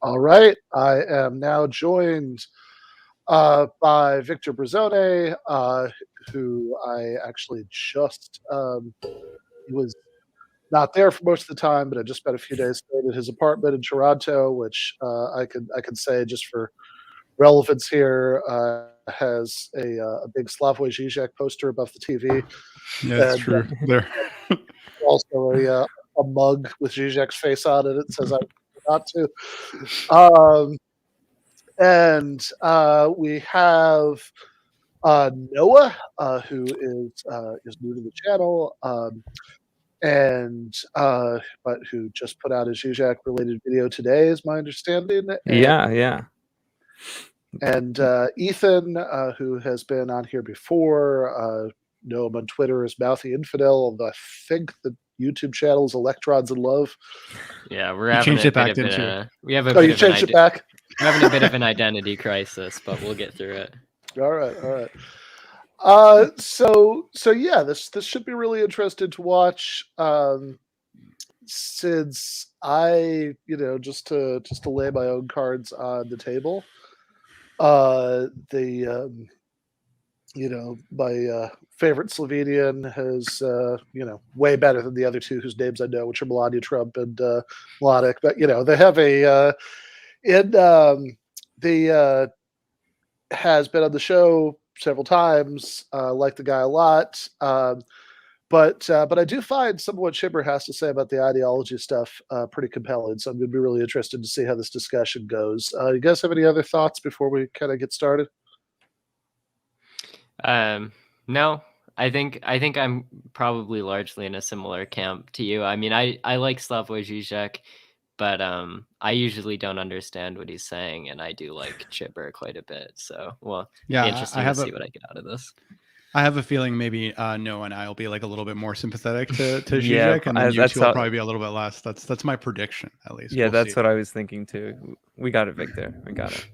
All right, I am now joined by Victor Bruzzone, who I actually just he was not there for most of the time, but I just spent a few days staying at his apartment in Toronto, which I could say just for relevance here has a big Slavoj Žižek poster above the TV, Yeah, it's and true. There. also a mug with Zizek's face on it. It says I not to. Um, and we have Noah, who is new to the channel, and but who just put out a Zizek related video today, is my understanding. Yeah. And Ethan, who has been on here before, know him on Twitter as Mouthy Infidel. Although I think the YouTube channel is Electrons and Love. Yeah, we're having changed it back, didn't you? We have a Oh, bit you of an changed it back? We're having a bit of an identity crisis, but we'll get through it. All right. So yeah, this should be really interesting to watch. Since I, just to lay my own cards on the table, my favorite Slovenian has, way better than the other two whose names I know, which are Melania Trump and Mladic. But they have the has been on the show several times. Like the guy a lot. But I do find some of what Chibber has to say about the ideology stuff pretty compelling. So I'm going to be really interested to see how this discussion goes. You guys have any other thoughts before we kind of get started? No, I think I'm probably largely in a similar camp to you. I mean, I like Slavoj Žižek, but I usually don't understand what he's saying, and I do like Chibber quite a bit. So, yeah, be interesting to see what I get out of this. I have a feeling maybe Noah and I will be like a little bit more sympathetic to Žižek, and then you two will probably be a little bit less. That's my prediction, at least. Yeah, that's what I was thinking too. We got it, Victor. We got it.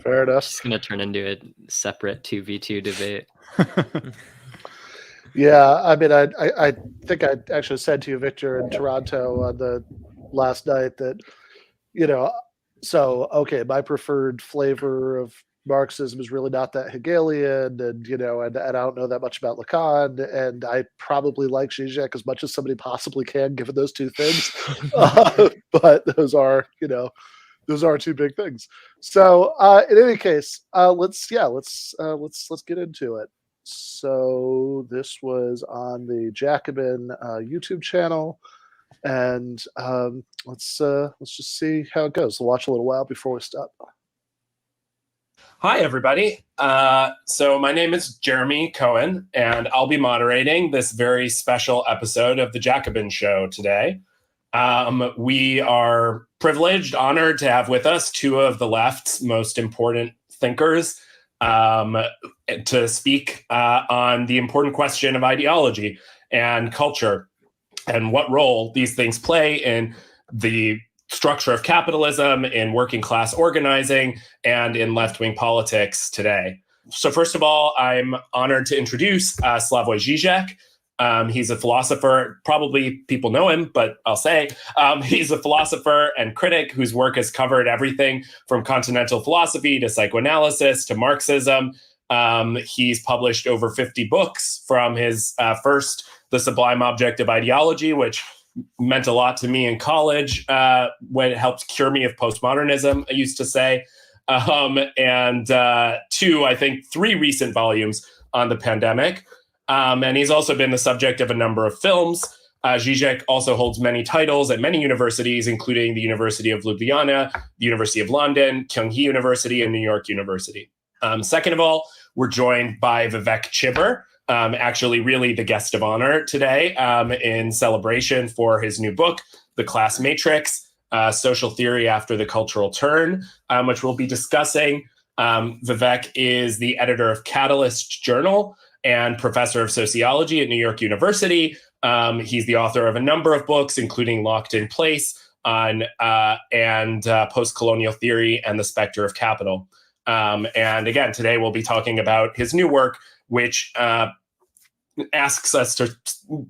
Fair enough. It's going to turn into a separate 2v2 debate. Yeah, I mean, I think I actually said to you, Victor, in Toronto on the last night that, my preferred flavor of Marxism is really not that Hegelian, and I don't know that much about Lacan, and I probably like Zizek as much as somebody possibly can, given those two things. But those are two big things. So in any case, let's get into it. So this was on the Jacobin YouTube channel, and let's just see how it goes. We'll watch a little while before we stop. Hi, everybody. So my name is Jeremy Cohen, and I'll be moderating this very special episode of The Jacobin Show today. We are privileged, honored to have with us two of the left's most important thinkers to speak on the important question of ideology and culture and what role these things play in the structure of capitalism, in working class organizing, and in left-wing politics today. So first of all, I'm honored to introduce Slavoj Žižek. He's a philosopher. Probably people know him, but I'll say he's a philosopher and critic whose work has covered everything from continental philosophy to psychoanalysis to Marxism. He's published over 50 books, from his first, The Sublime Object of Ideology, which meant a lot to me in college when it helped cure me of postmodernism, I used to say. And two, I think 3 recent volumes on the pandemic. And he's also been the subject of a number of films. Žižek also holds many titles at many universities, including the University of Ljubljana, the University of London, Kyunghee University, and New York University. Second of all, we're joined by Vivek Chibber, actually really the guest of honor today, in celebration for his new book, The Class Matrix, Social Theory After the Cultural Turn, which we'll be discussing. Vivek is the editor of Catalyst Journal and professor of sociology at New York University. He's the author of a number of books, including Locked in Place and Post-Colonial Theory and the Spectre of Capital. And again, today we'll be talking about his new work, which asks us to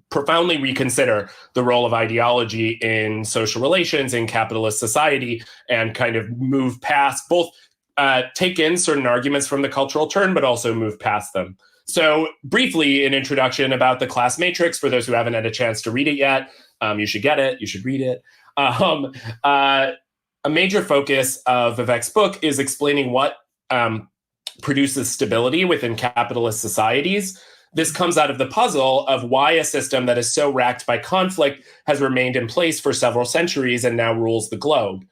profoundly reconsider the role of ideology in social relations in capitalist society and kind of move past both, take in certain arguments from the cultural turn, but also move past them. So briefly, an introduction about the class matrix for those who haven't had a chance to read it yet. You should get it. You should read it. A major focus of Vivek's book is explaining what produces stability within capitalist societies. This comes out of the puzzle of why a system that is so racked by conflict has remained in place for several centuries and now rules the globe.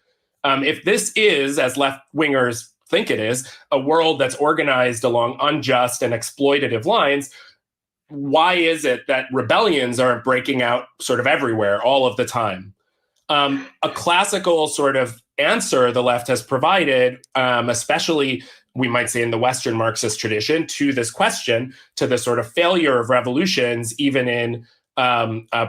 If this is, as left-wingers think it is, a world that's organized along unjust and exploitative lines, why is it that rebellions are breaking out sort of everywhere all of the time? A classical sort of answer the left has provided, especially we might say in the Western Marxist tradition, to this question, to the sort of failure of revolutions, even in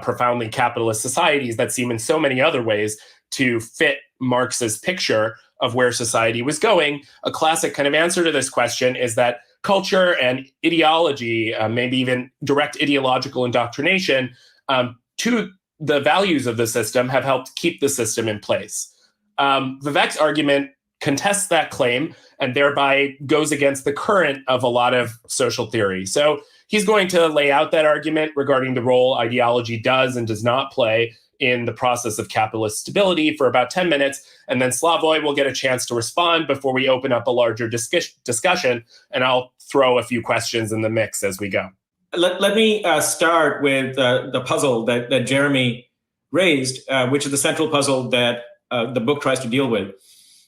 profoundly capitalist societies that seem in so many other ways to fit Marx's picture of where society was going. A classic kind of answer to this question is that culture and ideology, maybe even direct ideological indoctrination, to the values of the system have helped keep the system in place. Vivek's argument contests that claim and thereby goes against the current of a lot of social theory. So he's going to lay out that argument regarding the role ideology does and does not play in the process of capitalist stability for about 10 minutes. And then Slavoj will get a chance to respond before we open up a larger discussion. And I'll throw a few questions in the mix as we go. Let me start with the puzzle that Jeremy raised, which is the central puzzle that the book tries to deal with,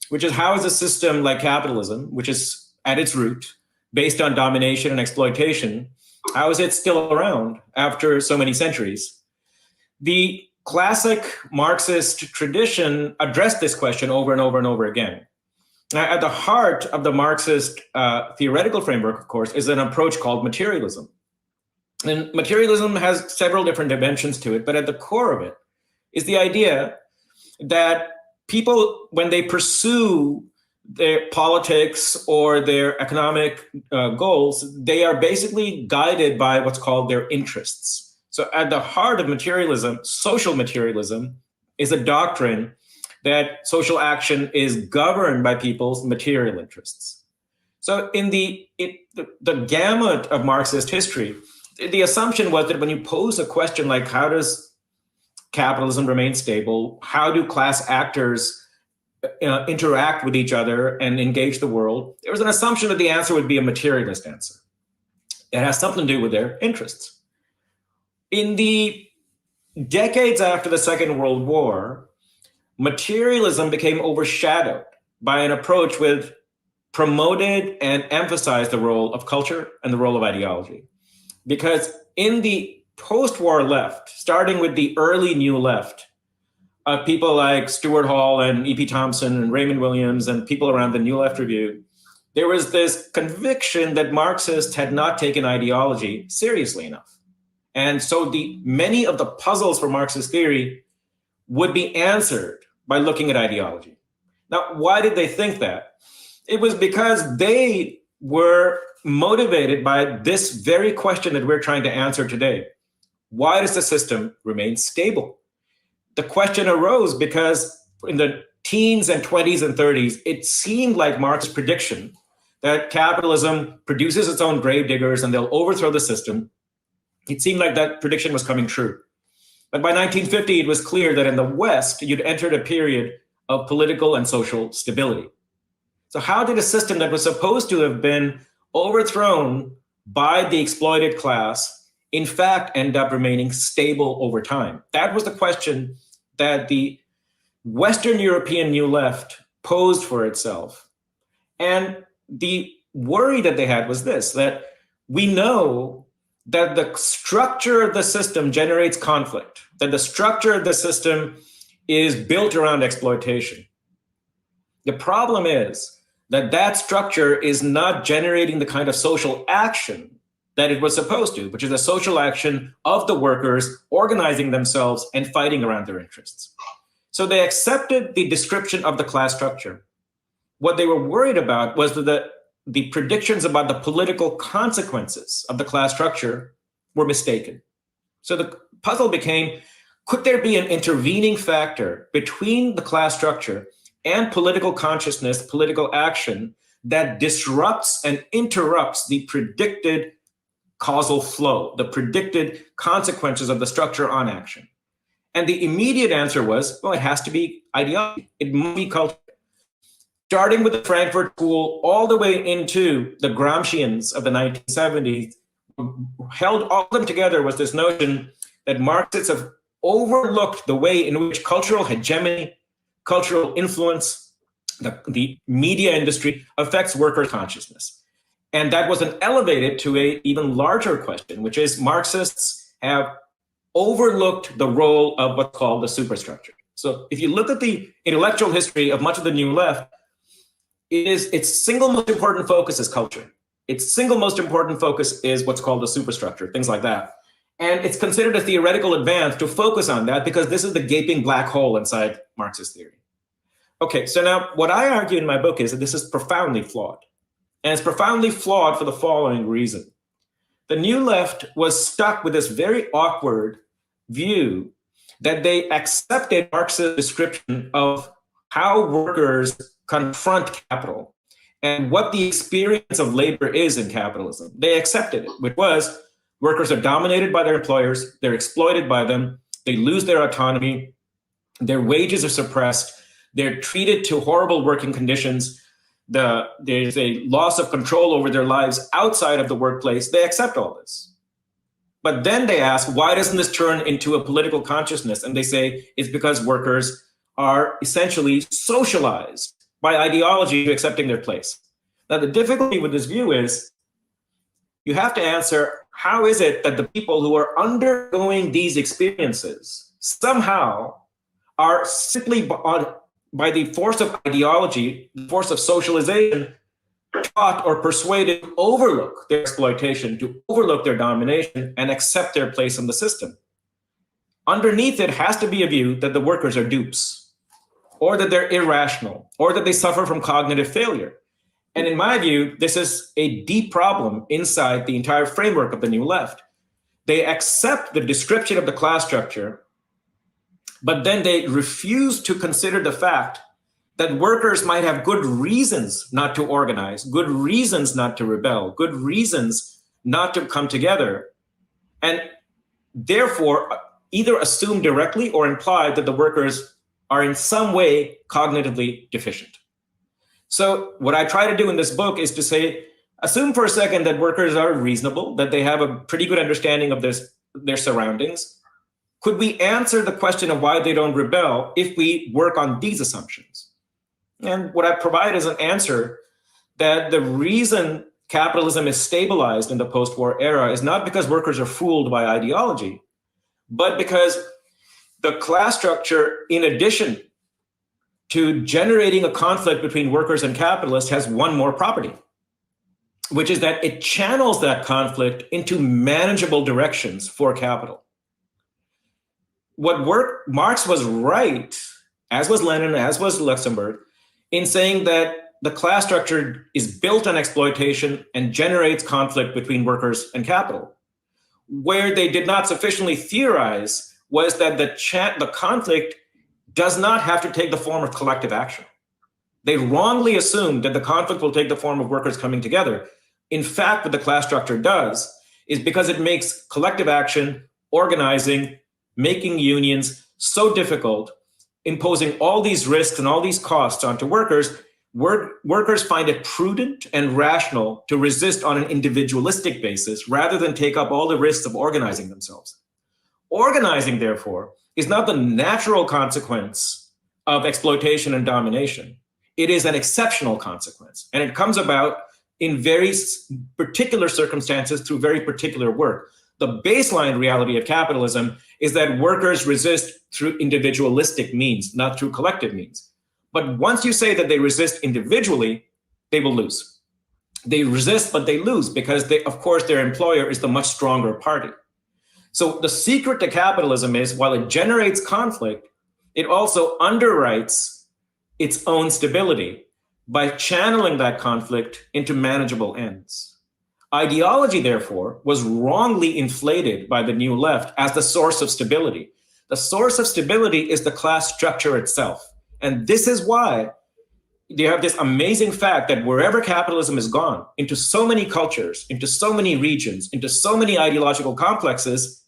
which is how is a system like capitalism, which is at its root based on domination and exploitation, how is it still around after so many centuries? The classic Marxist tradition addressed this question over and over and over again. Now, at the heart of the Marxist theoretical framework, of course, is an approach called materialism. And materialism has several different dimensions to it, but at the core of it is the idea that people, when they pursue their politics or their economic goals, they are basically guided by what's called their interests. So at the heart of materialism, social materialism, is a doctrine that social action is governed by people's material interests. So in the gamut of Marxist history, the assumption was that when you pose a question like, how does capitalism remain stable? How do class actors interact with each other and engage the world? There was an assumption that the answer would be a materialist answer. It has something to do with their interests. In the decades after the Second World War, materialism became overshadowed by an approach which promoted and emphasized the role of culture and the role of ideology. Because in the post-war left, starting with the early new left, people like Stuart Hall and E.P. Thompson and Raymond Williams and people around the New Left Review, there was this conviction that Marxists had not taken ideology seriously enough. And so many of the puzzles for Marxist theory would be answered by looking at ideology. Now, why did they think that? It was because they were motivated by this very question that we're trying to answer today. Why does the system remain stable? The question arose because in the teens and 20s and 30s, it seemed like Marx's prediction that capitalism produces its own gravediggers and they'll overthrow the system. It seemed like that prediction was coming true. But by 1950, it was clear that in the West, you'd entered a period of political and social stability. So how did a system that was supposed to have been overthrown by the exploited class, in fact, end up remaining stable over time? That was the question that the Western European New Left posed for itself. And the worry that they had was this, that we know that the structure of the system generates conflict, that the structure of the system is built around exploitation. The problem is that that structure is not generating the kind of social action that it was supposed to, which is a social action of the workers organizing themselves and fighting around their interests. So they accepted the description of the class structure. What they were worried about was that the predictions about the political consequences of the class structure were mistaken. So the puzzle became, could there be an intervening factor between the class structure and political consciousness, political action, that disrupts and interrupts the predicted causal flow, the predicted consequences of the structure on action? And the immediate answer was, well, it has to be ideology. It must be culture. Starting with the Frankfurt School all the way into the Gramscians of the 1970s, held all of them together was this notion that Marxists have overlooked the way in which cultural hegemony, cultural influence, the media industry affects worker consciousness. And that was elevated to an even larger question, which is Marxists have overlooked the role of what's called the superstructure. So if you look at the intellectual history of much of the New Left, its single most important focus is culture. Its single most important focus is what's called the superstructure, things like that. And it's considered a theoretical advance to focus on that because this is the gaping black hole inside Marxist theory. Okay, so now what I argue in my book is that this is profoundly flawed. And it's profoundly flawed for the following reason. The New Left was stuck with this very awkward view that they accepted Marx's description of how workers confront capital and what the experience of labor is in capitalism. They accepted it, which was workers are dominated by their employers, they're exploited by them, they lose their autonomy, their wages are suppressed, they're treated to horrible working conditions, there's a loss of control over their lives outside of the workplace. They accept all this. But then they ask, why doesn't this turn into a political consciousness? And they say it's because workers are essentially socialized by ideology to accepting their place. Now, the difficulty with this view is you have to answer, how is it that the people who are undergoing these experiences somehow are simply by the force of ideology, the force of socialization, taught or persuaded to overlook their exploitation, to overlook their domination, and accept their place in the system? Underneath it has to be a view that the workers are dupes, or that they're irrational, or that they suffer from cognitive failure. And in my view, this is a deep problem inside the entire framework of the New Left. They accept the description of the class structure, but then they refuse to consider the fact that workers might have good reasons not to organize, good reasons not to rebel, good reasons not to come together, and therefore either assume directly or imply that the workers are in some way cognitively deficient. So what I try to do in this book is to say, assume for a second that workers are reasonable, that they have a pretty good understanding of their surroundings. Could we answer the question of why they don't rebel if we work on these assumptions? And what I provide is an answer that the reason capitalism is stabilized in the post-war era is not because workers are fooled by ideology, but because the class structure, in addition to generating a conflict between workers and capitalists, has one more property, which is that it channels that conflict into manageable directions for capital. Marx was right, as was Lenin, as was Luxemburg, in saying that the class structure is built on exploitation and generates conflict between workers and capital. Where they did not sufficiently theorize was that the conflict does not have to take the form of collective action. They wrongly assumed that the conflict will take the form of workers coming together. In fact, what the class structure does is because it makes collective action, organizing, making unions so difficult, imposing all these risks and all these costs onto workers, workers find it prudent and rational to resist on an individualistic basis rather than take up all the risks of organizing themselves. Organizing, therefore, is not the natural consequence of exploitation and domination. It is an exceptional consequence, and it comes about in very particular circumstances through very particular work. The baseline reality of capitalism is that workers resist through individualistic means, not through collective means. But once you say that they resist individually, they will lose. They resist, but they lose because of course, their employer is the much stronger party. So the secret to capitalism is, while it generates conflict, it also underwrites its own stability by channeling that conflict into manageable ends. Ideology, therefore, was wrongly inflated by the New Left as the source of stability. The source of stability is the class structure itself. And this is why you have this amazing fact that wherever capitalism has gone, into so many cultures, into so many regions, into so many ideological complexes,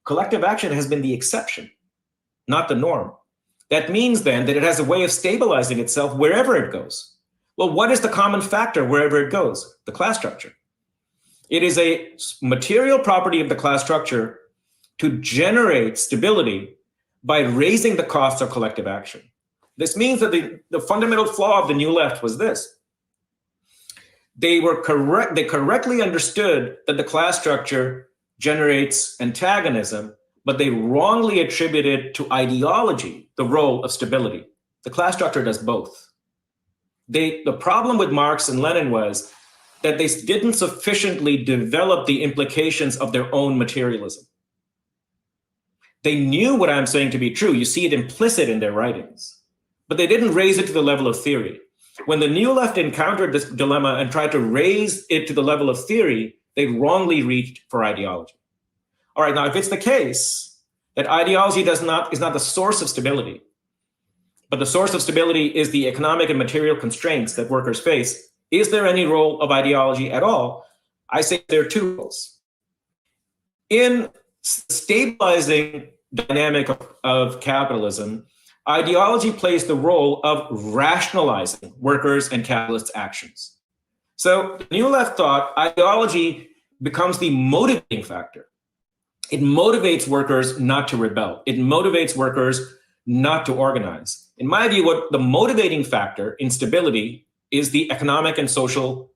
collective action has been the exception, not the norm. That means then that it has a way of stabilizing itself wherever it goes. Well, what is the common factor wherever it goes? The class structure. It is a material property of the class structure to generate stability by raising the costs of collective action. This means that the fundamental flaw of the New Left was this. They correctly understood that the class structure generates antagonism, but they wrongly attributed to ideology the role of stability. The class structure does both. The problem with Marx and Lenin was that they didn't sufficiently develop the implications of their own materialism. They knew what I'm saying to be true. You see it implicit in their writings, but they didn't raise it to the level of theory. When the New Left encountered this dilemma and tried to raise it to the level of theory, they wrongly reached for ideology. All right, now if it's the case that ideology is not the source of stability, but the source of stability is the economic and material constraints that workers face, is there any role of ideology at all? I say there are two roles. In stabilizing dynamic of capitalism, ideology plays the role of rationalizing workers' and capitalists' actions. So the New Left thought ideology becomes the motivating factor. It motivates workers not to rebel. It motivates workers not to organize. In my view, what the motivating factor in stability is the economic and social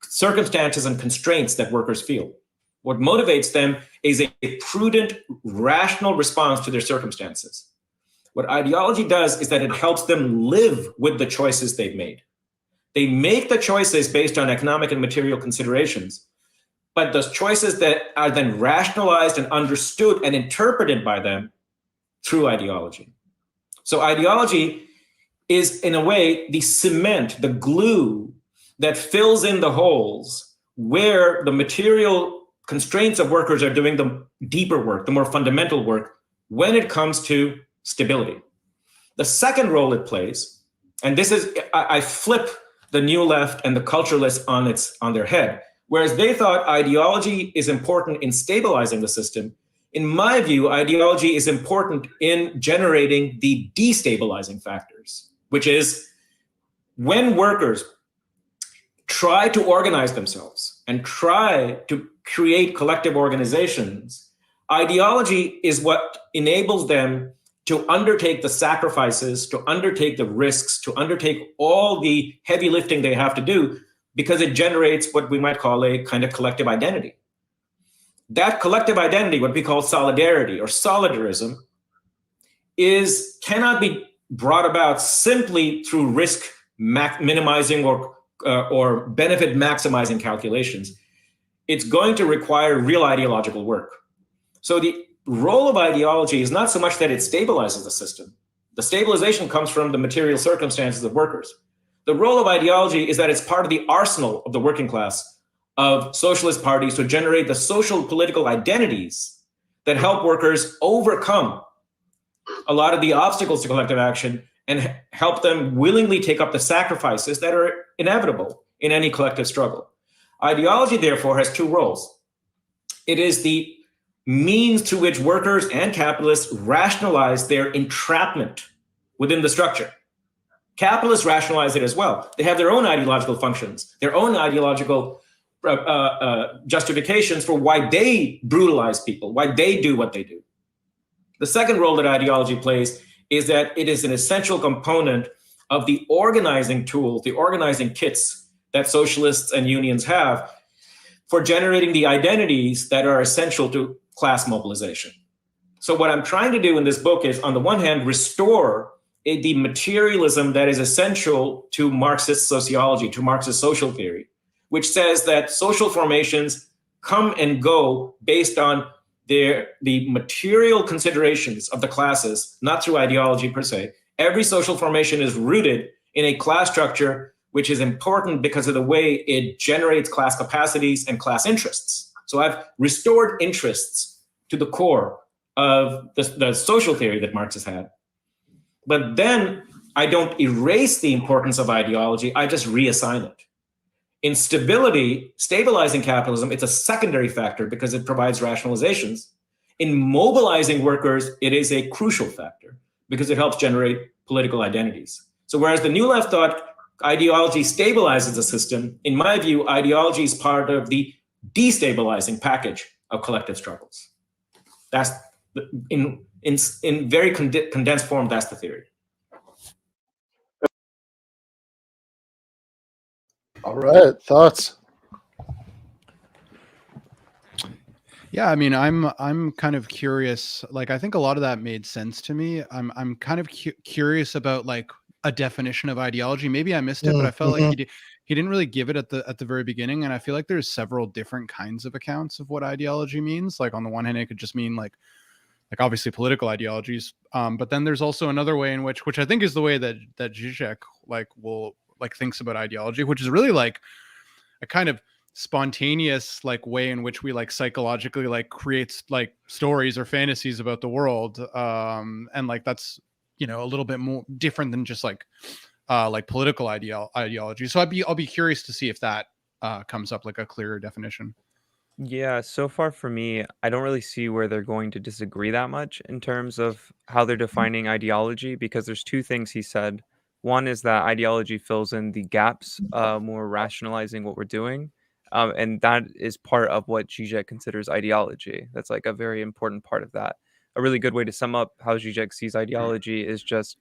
circumstances and constraints that workers feel. What motivates them is a prudent, rational response to their circumstances. What ideology does is that it helps them live with the choices they've made. They make the choices based on economic and material considerations, but those choices that are then rationalized and understood and interpreted by them through ideology. So ideology is, in a way, the cement, the glue that fills in the holes where the material constraints of workers are doing the deeper work, the more fundamental work, when it comes to stability. The second role it plays, and this is, I flip the New Left and the culturalists on their head. Whereas they thought ideology is important in stabilizing the system, in my view, ideology is important in generating the destabilizing factors, which is when workers try to organize themselves and try to create collective organizations, ideology is what enables them to undertake the sacrifices, to undertake the risks, to undertake all the heavy lifting they have to do, because it generates what we might call a kind of collective identity. That collective identity, what we call solidarity or solidarism, cannot be brought about simply through risk minimizing or benefit maximizing calculations. It's going to require real ideological work. So the role of ideology is not so much that it stabilizes the system. The stabilization comes from the material circumstances of workers. The role of ideology is that it's part of the arsenal of the working class, of socialist parties, to generate the social political identities that help workers overcome a lot of the obstacles to collective action and help them willingly take up the sacrifices that are inevitable in any collective struggle. Ideology, therefore, has two roles. It is the means through which workers and capitalists rationalize their entrapment within the structure. Capitalists rationalize it as well. They have their own ideological functions, their own ideological justifications for why they brutalize people, why they do what they do. The second role that ideology plays is that it is an essential component of the organizing tools, the organizing kits that socialists and unions have for generating the identities that are essential to class mobilization. So what I'm trying to do in this book is, on the one hand, restore the materialism that is essential to Marxist sociology, to Marxist social theory, which says that social formations come and go based on the material considerations of the classes, not through ideology per se. Every social formation is rooted in a class structure which is important because of the way it generates class capacities and class interests. So I've restored interests to the core of the social theory that Marx has had. But then I don't erase the importance of ideology, I just reassign it. In stabilizing capitalism, it's a secondary factor because it provides rationalizations. In mobilizing workers, it is a crucial factor because it helps generate political identities. So whereas the New Left thought ideology stabilizes the system, in my view, ideology is part of the destabilizing package of collective struggles. That's in very condensed form, that's the theory. All right, thoughts? Yeah, I mean, I'm kind of curious. Like, I think a lot of that made sense to me. I'm kind of curious about like a definition of ideology. Maybe I missed it, but I felt like he didn't really give it at the very beginning. And I feel like there's several different kinds of accounts of what ideology means. Like on the one hand, it could just mean like obviously political ideologies. But then there's also another way in which I think is the way that Žižek thinks about ideology, which is really like a kind of spontaneous like way in which we like psychologically like creates like stories or fantasies about the world. And like that's, you know, a little bit more different than just like political ideology. So I'll be curious to see if that comes up like a clearer definition. Yeah, so far for me, I don't really see where they're going to disagree that much in terms of how they're defining ideology, because there's two things he said. One is that ideology fills in the gaps, more rationalizing what we're doing. And that is part of what Žižek considers ideology. That's like a very important part of that. A really good way to sum up how Žižek sees ideology is just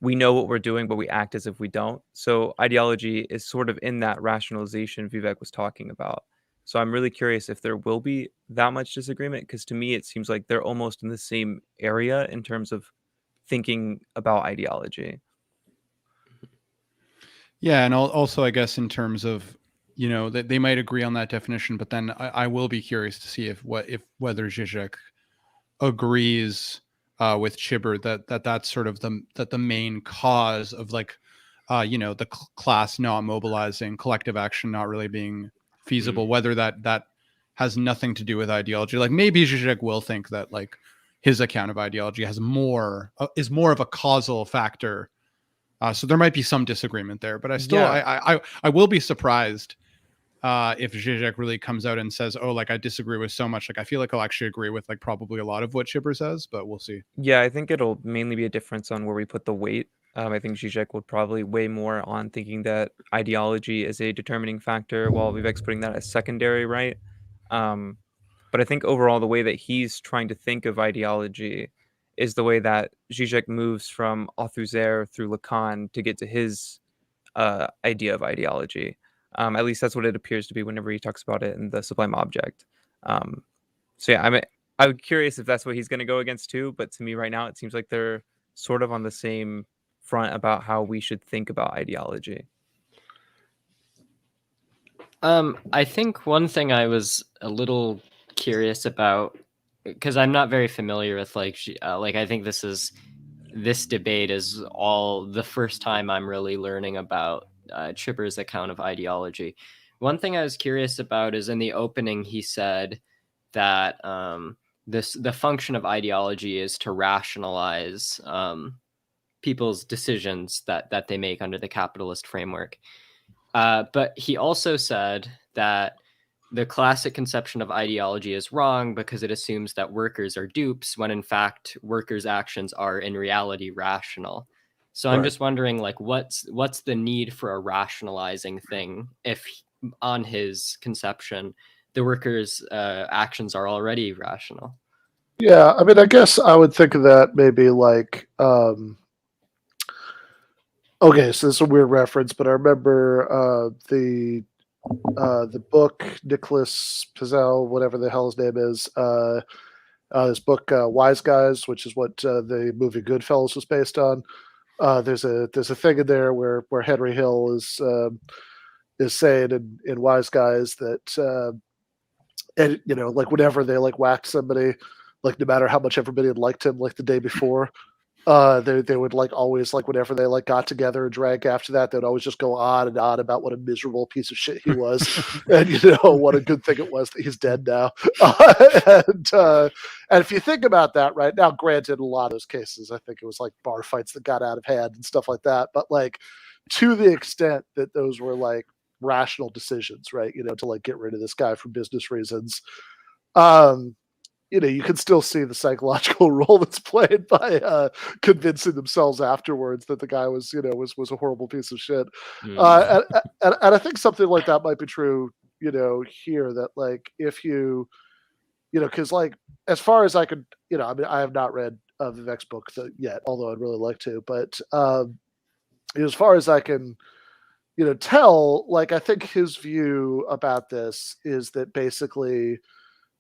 we know what we're doing, but we act as if we don't. So ideology is sort of in that rationalization Vivek was talking about. So I'm really curious if there will be that much disagreement, because to me, it seems like they're almost in the same area in terms of thinking about ideology. Yeah, and also I guess in terms of, you know, that they might agree on that definition, but then I will be curious to see whether Žižek agrees with Chibber that's sort of the main cause of like you know, the class not mobilizing, collective action not really being feasible, whether that has nothing to do with ideology. Like maybe Žižek will think that like his account of ideology has is more of a causal factor. So there might be some disagreement there, but I still, I will be surprised if Žižek really comes out and says, oh, like I disagree with so much. Like I feel like I'll actually agree with like probably a lot of what Chibber says, but we'll see. Yeah, I think it'll mainly be a difference on where we put the weight. I think Žižek would probably weigh more on thinking that ideology is a determining factor, while Vivek's putting that as secondary, right? But I think overall, the way that he's trying to think of ideology is the way that Žižek moves from Althusser through Lacan to get to his idea of ideology. At least that's what it appears to be whenever he talks about it in the Sublime Object. So yeah, I'm curious if that's what he's going to go against too. But to me right now, it seems like they're sort of on the same front about how we should think about ideology. I think one thing I was a little curious about, because I'm not very familiar with like I think this debate is all the first time I'm really learning about Chibber's account of ideology. One thing I was curious about is in the opening he said that the function of ideology is to rationalize people's decisions that they make under the capitalist framework. But he also said that the classic conception of ideology is wrong because it assumes that workers are dupes, when in fact workers' actions are in reality rational. So I'm just wondering, like, what's the need for a rationalizing thing if, on his conception, the workers' actions are already rational? Yeah, I mean, I guess I would think of that maybe like, okay, so this is a weird reference, but I remember the book Nicholas Pizel, whatever the hell his name is, this book Wise Guys, which is what the movie Goodfellas was based on. There's a thing in there where Henry Hill is saying in Wise Guys that and you know, like whenever they like whacked somebody, like no matter how much everybody had liked him like the day before, They would like always like whenever they like got together and drank after that, they'd always just go on and on about what a miserable piece of shit he was, and what a good thing it was that he's dead now. And if you think about that right now, granted, a lot of those cases, I think it was like bar fights that got out of hand and stuff like that. But like to the extent that those were like rational decisions, right? To like get rid of this guy for business reasons. You can still see the psychological role that's played by convincing themselves afterwards that the guy was a horrible piece of shit. And I think something like that might be true, here, that like if because like as far as I could, I mean, I have not read Vivek's book yet, although I'd really like to. But as far as I can, tell, like I think his view about this is that basically,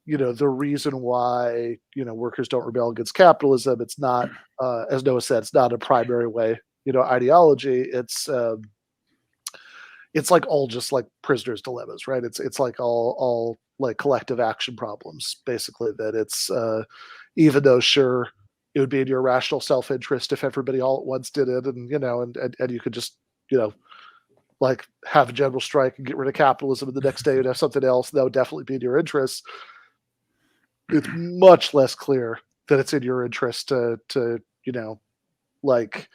the reason why, workers don't rebel against capitalism, it's not, as Noah said, it's not a primary way, ideology. It's like all just like prisoners' dilemmas, right? It's like all like collective action problems, basically, that it's, even though sure, it would be in your rational self-interest if everybody all at once did it, and, and you could just, like have a general strike and get rid of capitalism, and the next day you'd have something else that would definitely be in your interests. It's much less clear that it's in your interest to like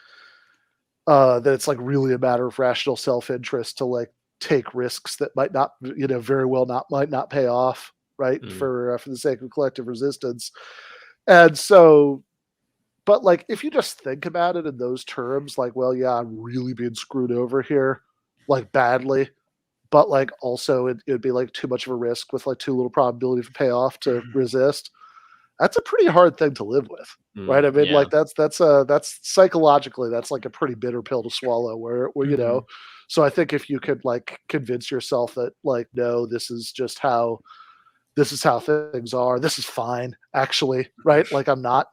that it's like really a matter of rational self-interest to like take risks that might not, very well might not pay off, right? For the sake of collective resistance. And so, but like if you just think about it in those terms, like, well, yeah, I'm really being screwed over here, like badly. But like also it'd be like too much of a risk with like too little probability for payoff to resist. That's a pretty hard thing to live with, right? I mean, like that's psychologically, that's like a pretty bitter pill to swallow. Where so I think if you could like convince yourself that like, no, this is how things are. This is fine, actually, right? Like I'm not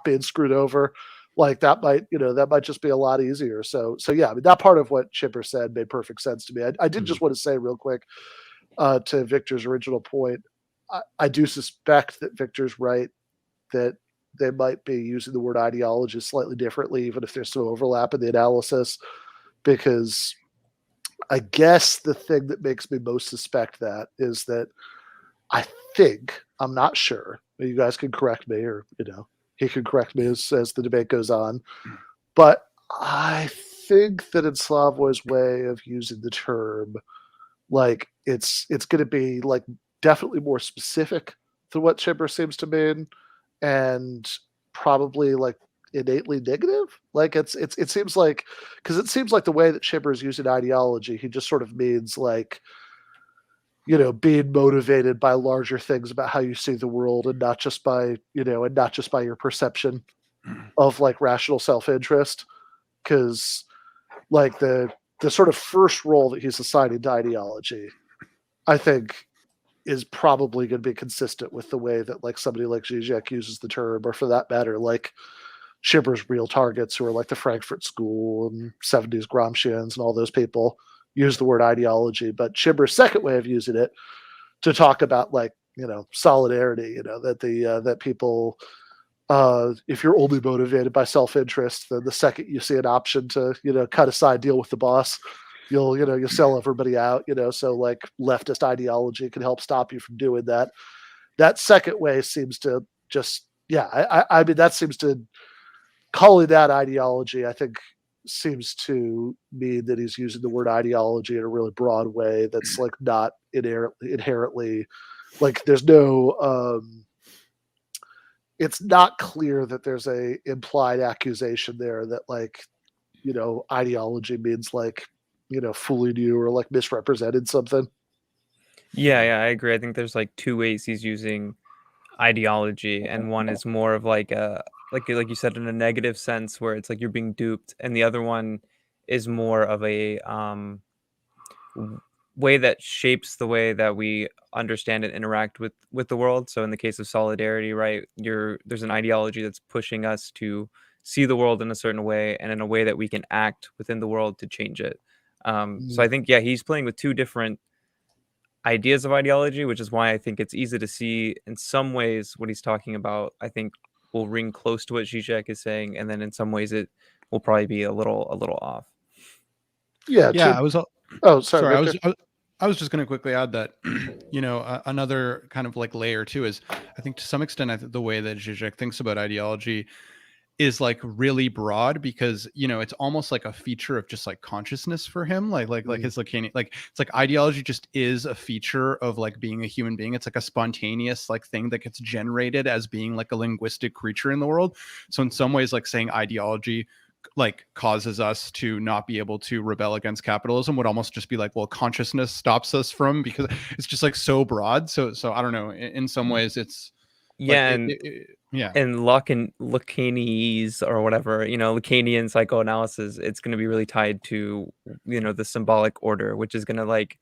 being screwed over. Like that might just be a lot easier. So yeah, I mean, that part of what Chibber said made perfect sense to me. I did just want to say real quick to Victor's original point. I do suspect that Victor's right that they might be using the word ideology slightly differently, even if there's some overlap in the analysis, because I guess the thing that makes me most suspect that is that I think, I'm not sure, you guys can correct me, or he can correct me as the debate goes on. But I think that in Slavoj's way of using the term, like it's going to be like definitely more specific to what Chibber seems to mean, and probably like innately negative. Like it seems like, because it seems like the way that Chibber is using ideology, he just sort of means like, being motivated by larger things about how you see the world, and not just by your perception of like rational self-interest. Because like the sort of first role that he's assigning to ideology, I think, is probably going to be consistent with the way that like somebody like Zizek uses the term, or for that matter, like Chibber's real targets, who are like the Frankfurt School and 70s Gramscians and all those people, use the word ideology. But Chibber's second way of using it to talk about like, solidarity, that people, if you're only motivated by self-interest, then the second you see an option to, cut a side deal with the boss, you'll sell everybody out, so like leftist ideology can help stop you from doing that. That second way seems to just, I mean, that seems to, calling that ideology, I think, seems to mean that he's using the word ideology in a really broad way that's like not inherently like there's no it's not clear that there's a implied accusation there that like ideology means like fooling you or like misrepresented something. Yeah, I agree. I think there's like two ways he's using ideology, and one is more of like a like you said, in a negative sense, where it's like you're being duped, and the other one is more of a way that shapes the way that we understand and interact with the world. So in the case of solidarity, right, there's an ideology that's pushing us to see the world in a certain way, and in a way that we can act within the world to change it. So I think, he's playing with two different ideas of ideology, which is why I think it's easy to see in some ways what he's talking about. I think will ring close to what Zizek is saying, and then in some ways it will probably be a little off. Yeah. Yeah, I was. Oh, sorry. Sorry, Victor. I was just going to quickly add that, another kind of like layer too is, I think to some extent, the way that Zizek thinks about ideology is like really broad, because it's almost like a feature of just like consciousness for him, like his Lacanian, like it's like ideology just is a feature of like being a human being. It's like a spontaneous like thing that gets generated as being like a linguistic creature in the world. So in some ways, like saying ideology like causes us to not be able to rebel against capitalism would almost just be like, well, consciousness stops us from, because it's just like so broad. So I don't know, in some ways it's Yeah, like, and Lacanese or whatever, Lacanian psychoanalysis, it's going to be really tied to, the symbolic order, which is going to like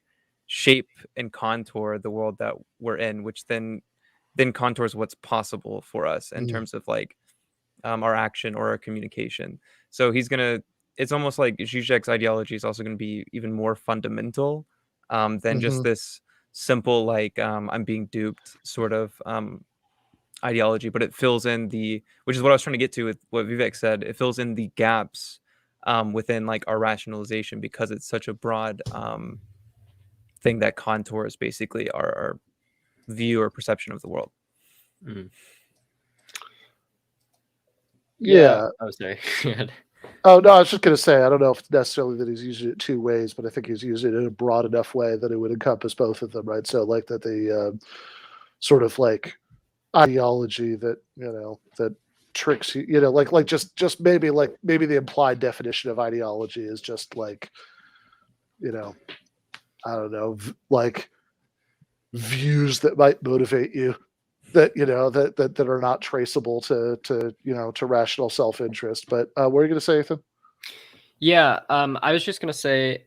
shape and contour the world that we're in, which then contours what's possible for us in terms of like our action or our communication. So it's almost like Zizek's ideology is also going to be even more fundamental than just this simple, like, I'm being duped sort of ideology, but it fills in which is what I was trying to get to with what Vivek said, it fills in the gaps within like our rationalization, because it's such a broad thing that contours basically our view or perception of the world. Yeah. Oh, sorry. Oh, no, I was just going to say, I don't know if necessarily that he's using it two ways, but I think he's using it in a broad enough way that it would encompass both of them, right? So like that the sort of like ideology that, that tricks you, like just maybe the implied definition of ideology is just like, I don't know, like views that might motivate you, that that are not traceable to rational self-interest. But what are you going to say, Ethan? Yeah, I was just gonna say,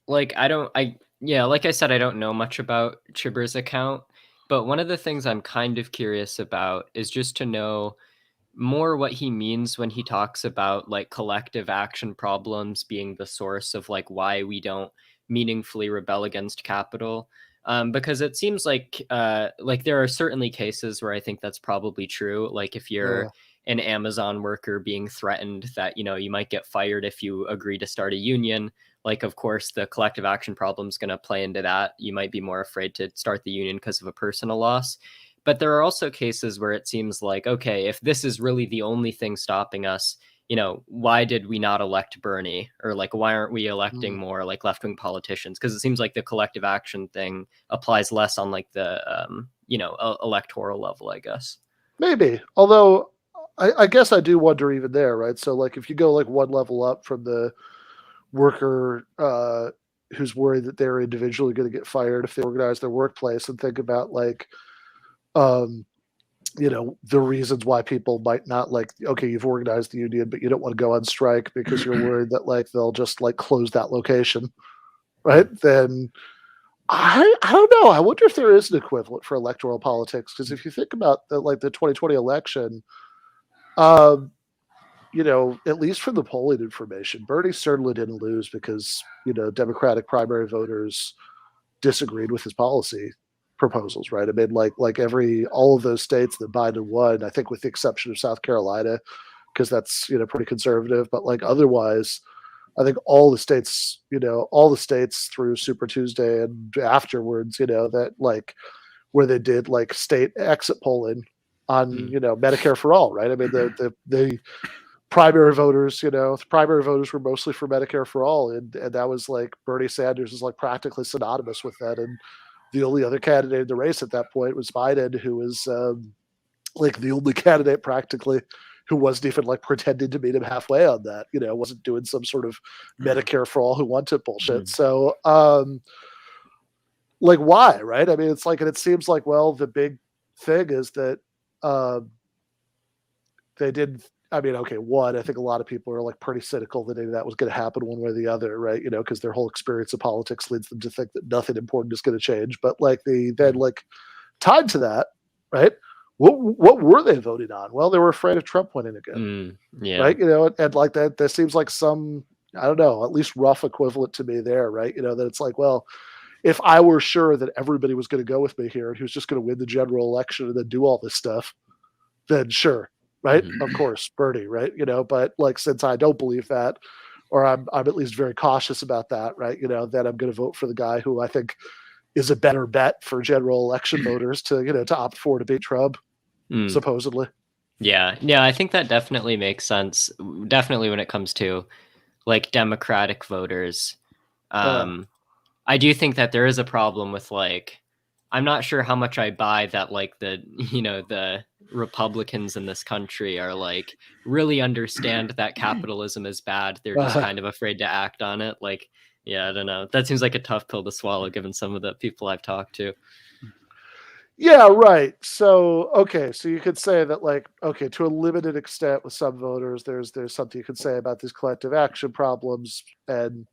like, like I said, I don't know much about Chibber's account, but one of the things I'm kind of curious about is just to know more what he means when he talks about like collective action problems being the source of like why we don't meaningfully rebel against capital. Because it seems like there are certainly cases where I think that's probably true. Like if you're an Amazon worker being threatened that, you might get fired if you agree to start a union, like, of course, the collective action problem is going to play into that. You might be more afraid to start the union because of a personal loss. But there are also cases where it seems like, okay, if this is really the only thing stopping us, why did we not elect Bernie? Or like, why aren't we electing more like left-wing politicians? Because it seems like the collective action thing applies less on like the, electoral level, I guess. Maybe. Although I guess I do wonder even there, right? So like if you go like one level up from the worker who's worried that they're individually going to get fired if they organize their workplace, and think about like, the reasons why people might not, like, okay, you've organized the union, but you don't want to go on strike because you're worried that like they'll just like close that location, right? Then I don't know. I wonder if there is an equivalent for electoral politics, because if you think about the 2020 election, at least from the polling information, Bernie certainly didn't lose because Democratic primary voters disagreed with his policy proposals, right? I mean, like all of those states that Biden won, I think with the exception of South Carolina, because that's pretty conservative, but like otherwise, I think all the states through Super Tuesday and afterwards, that like where they did like state exit polling on Medicare for all, right? I mean, the primary voters, were mostly for Medicare for all, and that was like Bernie Sanders is like practically synonymous with that, and the only other candidate in the race at that point was Biden, who was like the only candidate practically who wasn't even like pretending to meet him halfway on that, wasn't doing some sort of Medicare for all who wanted bullshit. So like why, right? I mean, it's like, and it seems like, well, the big thing is that they did. I mean, okay, one, I think a lot of people are like pretty cynical that maybe that was going to happen one way or the other, right? Because their whole experience of politics leads them to think that nothing important is going to change. But like then like tied to that, right? What were they voting on? Well, they were afraid of Trump winning again, right? And like that seems like some, I don't know, at least rough equivalent to me there, right? That it's like, well, if I were sure that everybody was going to go with me here and he was just going to win the general election and then do all this stuff, then sure. right? Of course, Bernie, right? But like, since I don't believe that, or I'm at least very cautious about that, right? Then I'm going to vote for the guy who I think is a better bet for general election voters to opt for to beat Trump, supposedly. Yeah, I think that definitely makes sense. Definitely when it comes to like Democratic voters. I do think that there is a problem with like, I'm not sure how much I buy that like the Republicans in this country are like really understand that capitalism is bad. They're just kind of afraid to act on it. Like, yeah, I don't know. That seems like a tough pill to swallow given some of the people I've talked to. Yeah, right. So, okay, so you could say that, like, okay, to a limited extent with some voters, there's something you could say about these collective action problems. And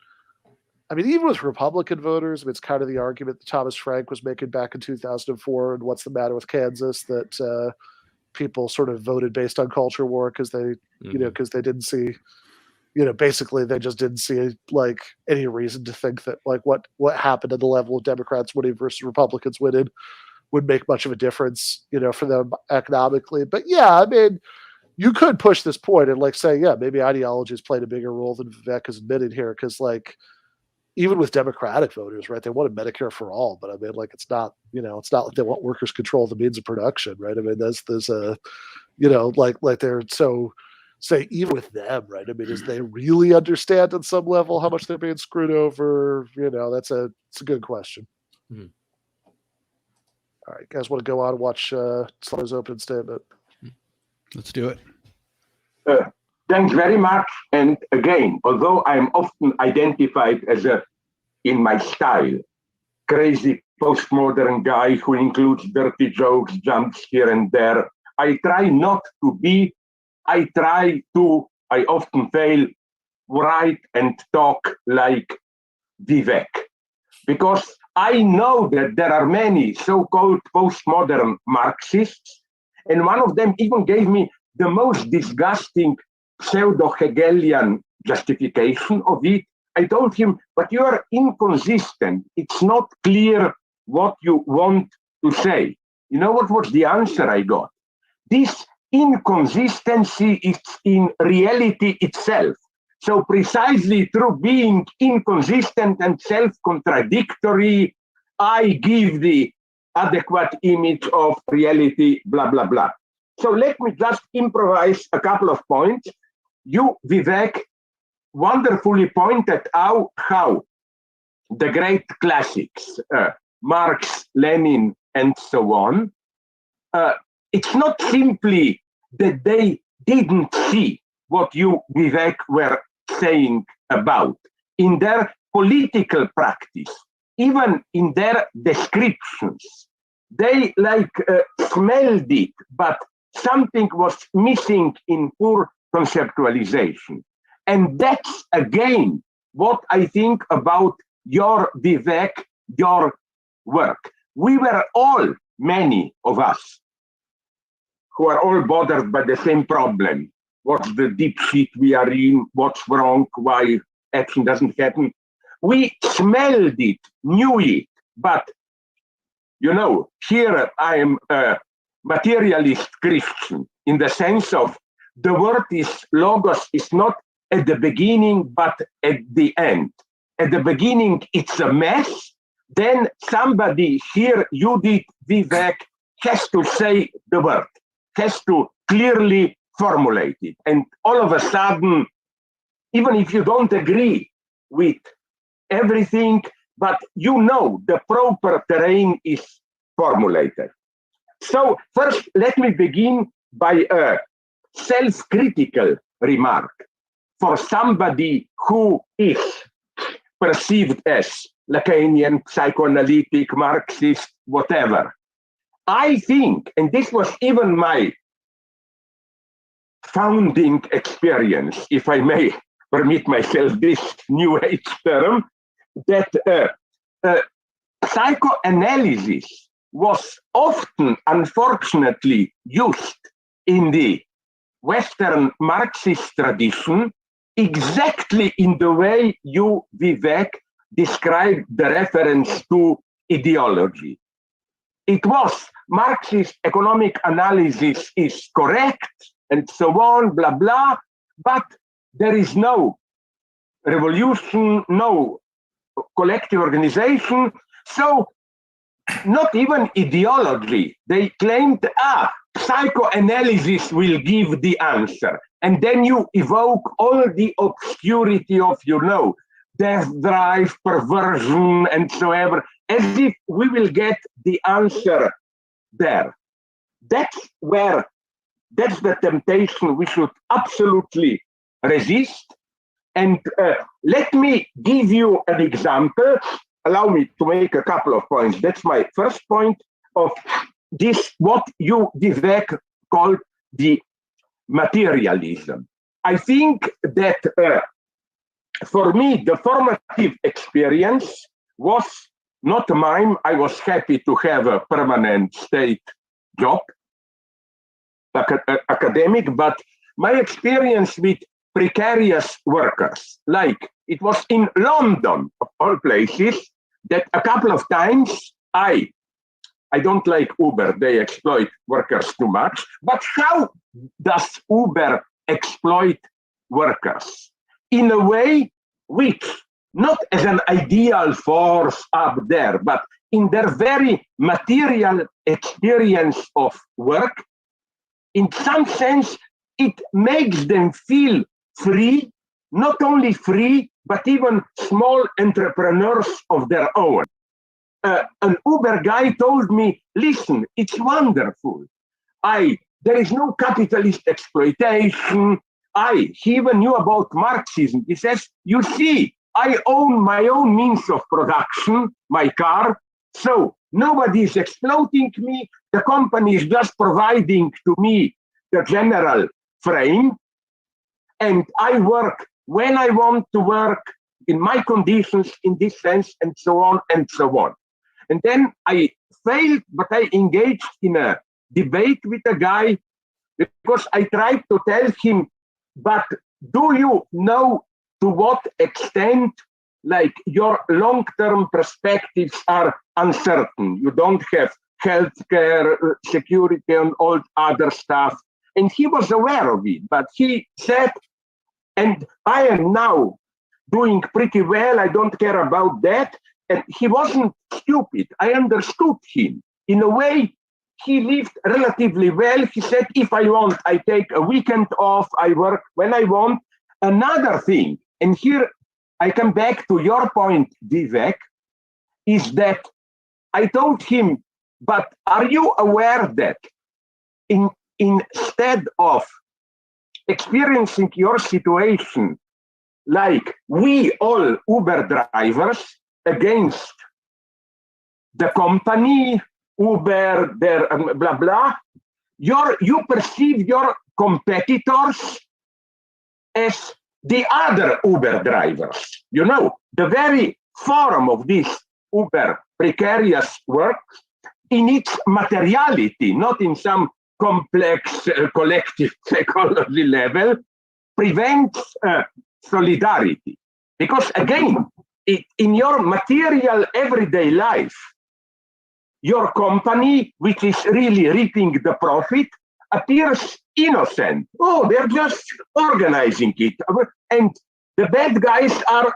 I mean, even with Republican voters, it's kind of the argument that Thomas Frank was making back in 2004 and what's the matter with Kansas, that people sort of voted based on culture war because they, because they didn't see, basically they just didn't see like any reason to think that like what happened at the level of Democrats winning versus Republicans winning would make much of a difference, for them economically. But yeah, I mean, you could push this point and like say, yeah, maybe ideology has played a bigger role than Vivek is admitting here, because like even with Democratic voters, right, they wanted Medicare for all, but I mean, like it's not like they want workers control the means of production, right? I mean, there's a, like they're so say even with them, right? I mean, as they really understand on some level how much they're being screwed over, it's a good question. Mm-hmm. All right, guys, want to go on and watch Slavoj's opening statement? Let's do it. Thanks very much. And again, although I'm often identified as in my style, crazy postmodern guy who includes dirty jokes, jumps here and there, I try not to be. I often fail, write and talk like Vivek. Because I know that there are many so-called postmodern Marxists, and one of them even gave me the most disgusting pseudo-Hegelian justification of it. I told him, but you are inconsistent. It's not clear what you want to say. You know what was the answer I got? This inconsistency is in reality itself. So precisely through being inconsistent and self-contradictory, I give the adequate image of reality, blah, blah, blah. So let me just improvise a couple of points. You, Vivek, wonderfully pointed out how the great classics, Marx, Lenin, and so on, it's not simply that they didn't see what you, Vivek, were saying about. In their political practice, even in their descriptions, they smelled it, but something was missing in poor conceptualization. And that's, again, what I think about your Vivek, your work. We were all, many of us, who are all bothered by the same problem. What's the deep shit we are in? What's wrong? Why action doesn't happen? We smelled it, knew it, but here I am a materialist Christian in the sense of the word is logos is not at the beginning, but at the end. At the beginning, it's a mess. Then somebody here, Judith, Vivek, has to say the word, has to clearly formulate it. And all of a sudden, even if you don't agree with everything, but the proper terrain is formulated. So first, let me begin by a self-critical remark for somebody who is perceived as Lacanian, psychoanalytic, Marxist, whatever. I think, and this was even my founding experience, if I may permit myself this new age term, that psychoanalysis was often, unfortunately, used in the Western Marxist tradition exactly in the way you, Vivek, described the reference to ideology. It was Marxist economic analysis is correct, and so on, blah, blah. But there is no revolution, no collective organization. So not even ideology. They claimed, psychoanalysis will give the answer. And then you evoke all the obscurity of, death drive, perversion, and so ever, as if we will get the answer there. That's the temptation we should absolutely resist. And let me give you an example. Allow me to make a couple of points. That's my first point of this, what you, Vivek, called the materialism. I think that for me, the formative experience was not mine. I was happy to have a permanent state job, academic, but my experience with precarious workers, like it was in London, of all places, that a couple of times I don't like Uber, they exploit workers too much, but how does Uber exploit workers? In a way which, not as an ideal force up there, but in their very material experience of work, in some sense, it makes them feel free, not only free, but even small entrepreneurs of their own. An Uber guy told me, listen, it's wonderful. There is no capitalist exploitation. He even knew about Marxism. He says, you see, I own my own means of production, my car, so nobody is exploiting me. The company is just providing to me the general frame, and I work when I want to work, in my conditions, in this sense, and so on and so on. And then I failed, but I engaged in a debate with a guy because I tried to tell him, but do you know to what extent, like, your long-term perspectives are uncertain? You don't have healthcare, security, and all other stuff. And he was aware of it, but he said, and I am now doing pretty well, I don't care about that. And he wasn't stupid. I understood him. In a way, he lived relatively well. He said, if I want, I take a weekend off, I work when I want. Another thing, and here I come back to your point, Vivek, is that I told him, but are you aware that instead of experiencing your situation like we all Uber drivers against the company, Uber, their blah, blah, you perceive your competitors as the other Uber drivers. The very form of this Uber precarious work in its materiality, not in some complex collective psychology level, prevents solidarity. Because again, in your material everyday life, your company, which is really reaping the profit, appears innocent. Oh, they're just organizing it. And the bad guys are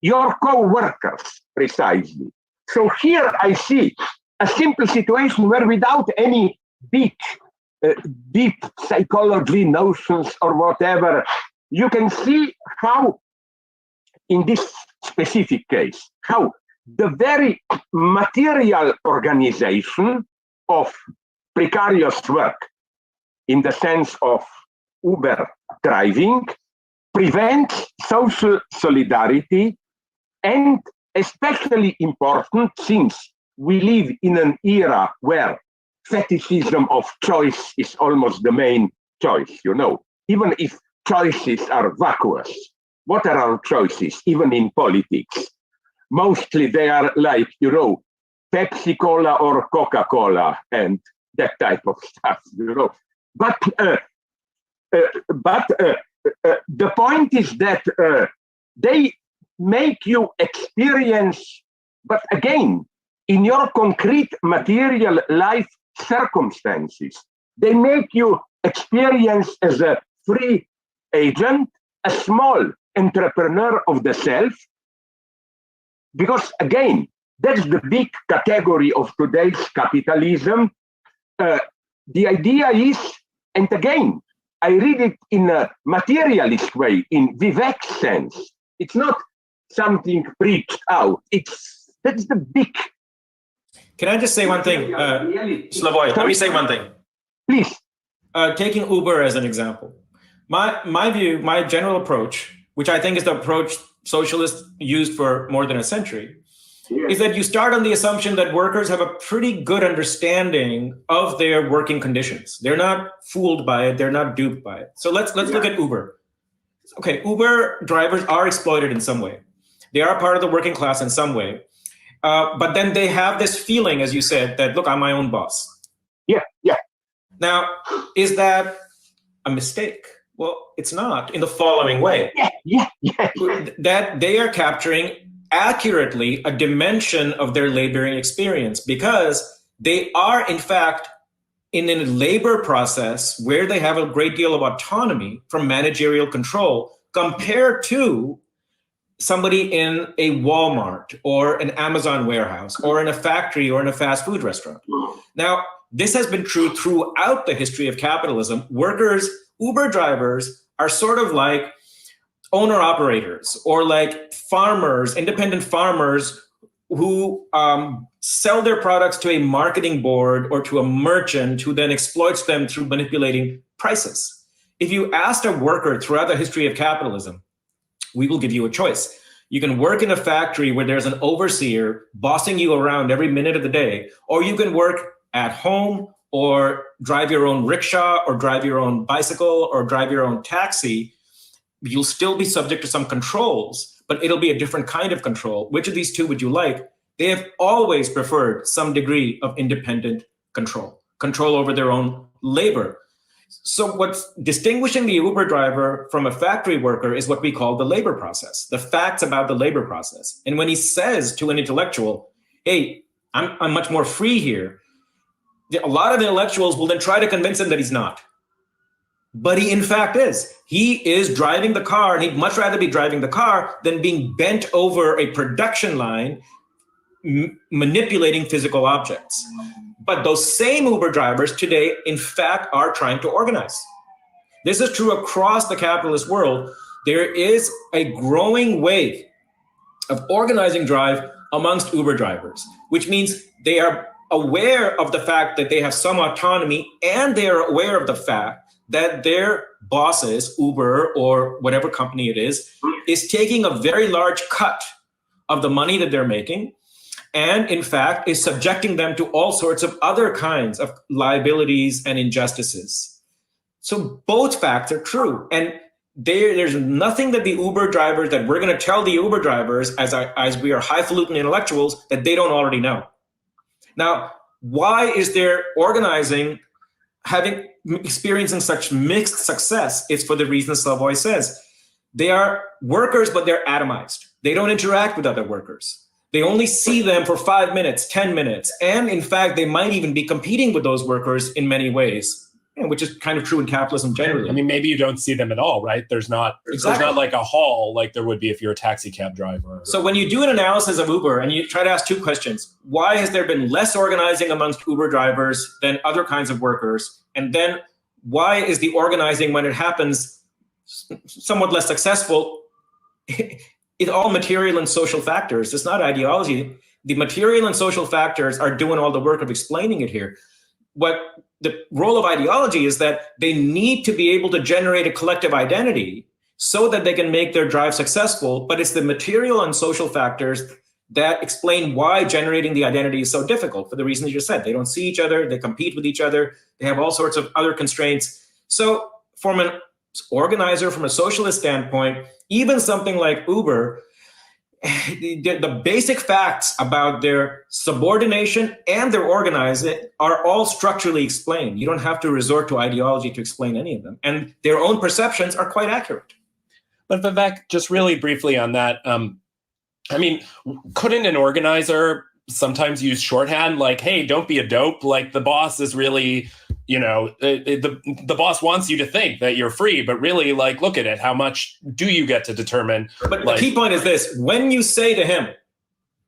your co-workers, precisely. So here I see a simple situation where, without any big, deep psychology notions or whatever, you can see how, in this specific case, how the very material organization of precarious work, in the sense of Uber driving, prevents social solidarity, and especially important since we live in an era where fetishism of choice is almost the main choice, even if choices are vacuous. What are our choices, even in politics? Mostly they are like, Pepsi Cola or Coca-Cola and that type of stuff, But the point is that they make you experience, but again, in your concrete material life circumstances, they make you experience as a free agent, a small entrepreneur of the self. Because again, that's the big category of today's capitalism. The idea is, and again, I read it in a materialist way, in Vivek's sense. It's not something preached out. That's the big. Can I just say one thing, Slavoj? Let me say one thing. Please. Taking Uber as an example, my view, my general approach, which I think is the approach socialists used for more than a century, is that you start on the assumption that workers have a pretty good understanding of their working conditions. They're not fooled by it. They're not duped by it. So let's look at Uber. Okay, Uber drivers are exploited in some way. They are part of the working class in some way. But then they have this feeling, as you said, that, look, I'm my own boss. Yeah. Now, is that a mistake? Well, it's not, in the following way. Yeah. That they are capturing accurately a dimension of their laboring experience, because they are, in fact, in a labor process where they have a great deal of autonomy from managerial control compared to somebody in a Walmart or an Amazon warehouse or in a factory or in a fast food restaurant. Now, this has been true throughout the history of capitalism. Workers, Uber drivers, are sort of like owner-operators or like farmers, independent farmers who sell their products to a marketing board or to a merchant who then exploits them through manipulating prices. If you asked a worker throughout the history of capitalism, we will give you a choice. You can work in a factory where there's an overseer bossing you around every minute of the day, or you can work at home or drive your own rickshaw or drive your own bicycle or drive your own taxi. You'll still be subject to some controls, but it'll be a different kind of control. Which of these two would you like? They have always preferred some degree of independent control over their own labor. So what's distinguishing the Uber driver from a factory worker is what we call the labor process, the facts about the labor process. And when he says to an intellectual, hey, I'm much more free here, a lot of intellectuals will then try to convince him that he's not. But he in fact is. He is driving the car, and he'd much rather be driving the car than being bent over a production line manipulating physical objects. But those same Uber drivers today, in fact, are trying to organize. This is true across the capitalist world. There is a growing wave of organizing drive amongst Uber drivers, which means they are aware of the fact that they have some autonomy, and they are aware of the fact that their bosses, Uber or whatever company it is taking a very large cut of the money that they're making, and in fact is subjecting them to all sorts of other kinds of liabilities and injustices. So both facts are true. And there's nothing that the Uber drivers, that we're going to tell the Uber drivers as we are highfalutin intellectuals, that they don't already know. Now, why is their organizing experiencing such mixed success? It's for the reasons Slavoj says. They are workers, but they're atomized. They don't interact with other workers. They only see them for 5 minutes, 10 minutes. And in fact, they might even be competing with those workers in many ways, which is kind of true in capitalism generally. I mean, maybe you don't see them at all, right? There's not like a hall like there would be if you're a taxi cab driver. So when you do an analysis of Uber and you try to ask two questions, why has there been less organizing amongst Uber drivers than other kinds of workers? And then why is the organizing, when it happens, somewhat less successful? It's all material and social factors. It's not ideology. The material and social factors are doing all the work of explaining it here. What the role of ideology is that they need to be able to generate a collective identity so that they can make their drive successful. But it's the material and social factors that explain why generating the identity is so difficult, for the reasons you just said. They don't see each other. They compete with each other. They have all sorts of other constraints. So from an organizer, from a socialist standpoint, even something like Uber, the basic facts about their subordination and their organizing are all structurally explained. You don't have to resort to ideology to explain any of them. And their own perceptions are quite accurate. But Vivek, just really briefly on that, I mean, couldn't an organizer sometimes use shorthand, like, hey, don't be a dope. Like the boss is really, the boss wants you to think that you're free, but really, like, look at it. How much do you get to determine? But the key point is this: when you say to him,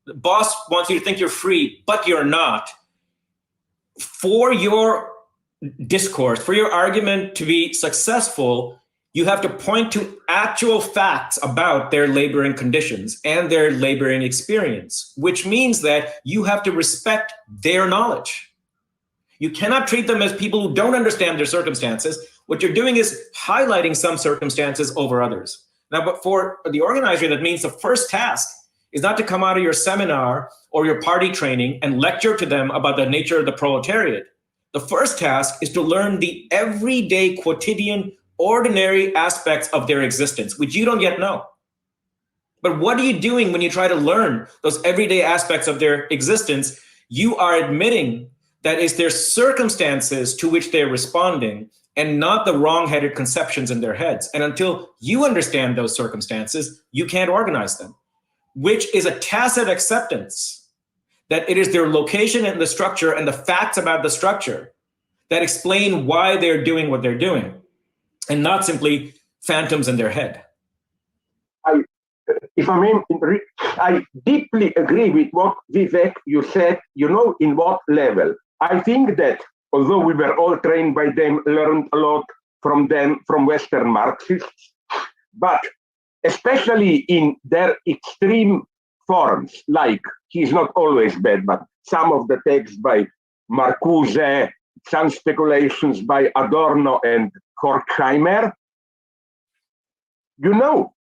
the boss wants you to think you're free, but you're not, for your discourse, for your argument to be successful, you have to point to actual facts about their laboring conditions and their laboring experience, which means that you have to respect their knowledge. You cannot treat them as people who don't understand their circumstances. What you're doing is highlighting some circumstances over others. Now, but for the organizer, that means the first task is not to come out of your seminar or your party training and lecture to them about the nature of the proletariat. The first task is to learn the everyday, quotidian, ordinary aspects of their existence, which you don't yet know. But what are you doing when you try to learn those everyday aspects of their existence? You are admitting that it's their circumstances to which they're responding and not the wrong-headed conceptions in their heads. And until you understand those circumstances, you can't organize them, which is a tacit acceptance that it is their location and the structure and the facts about the structure that explain why they're doing what they're doing, and not simply phantoms in their head. If I mean, I deeply agree with what Vivek, you said, in what level. I think that although we were all trained by them, learned a lot from them, from Western Marxists, but especially in their extreme forms, like he's not always bad, but some of the texts by Marcuse, some speculations by Adorno and Horkheimer,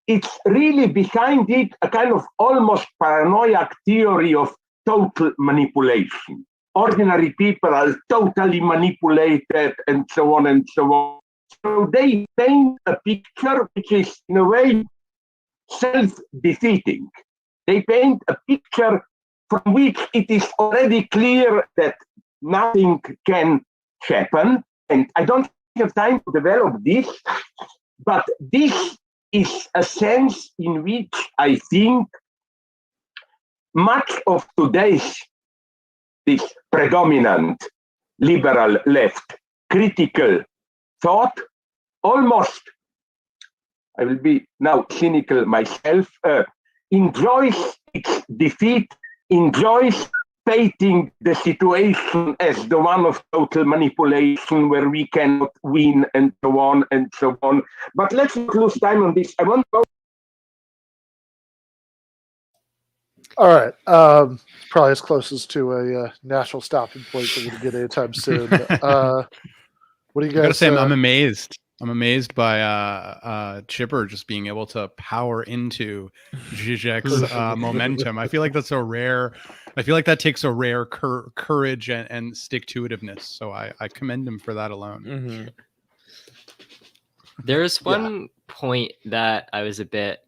it's really behind it a kind of almost paranoid theory of total manipulation. Ordinary people are totally manipulated and so on and so on. So they paint a picture which is in a way self-defeating. They paint a picture from which it is already clear that nothing can happen. And I don't have time to develop this, but this is a sense in which I think much of today's this predominant liberal left critical thought almost, I will be now cynical myself, enjoys its defeat, enjoys painting the situation as the one of total manipulation where we cannot win and so on and so on. But let's not lose time on this. I want to... All right. Probably as close to a national stopping point that we can get anytime soon. What do you guys... I gotta say, I'm amazed. I'm amazed by Chibber just being able to power into Zizek's momentum. I feel like that's a rare. I feel like that takes a rare courage and stick-to-itiveness. So I commend him for that alone. Mm-hmm. There's one point that I was a bit.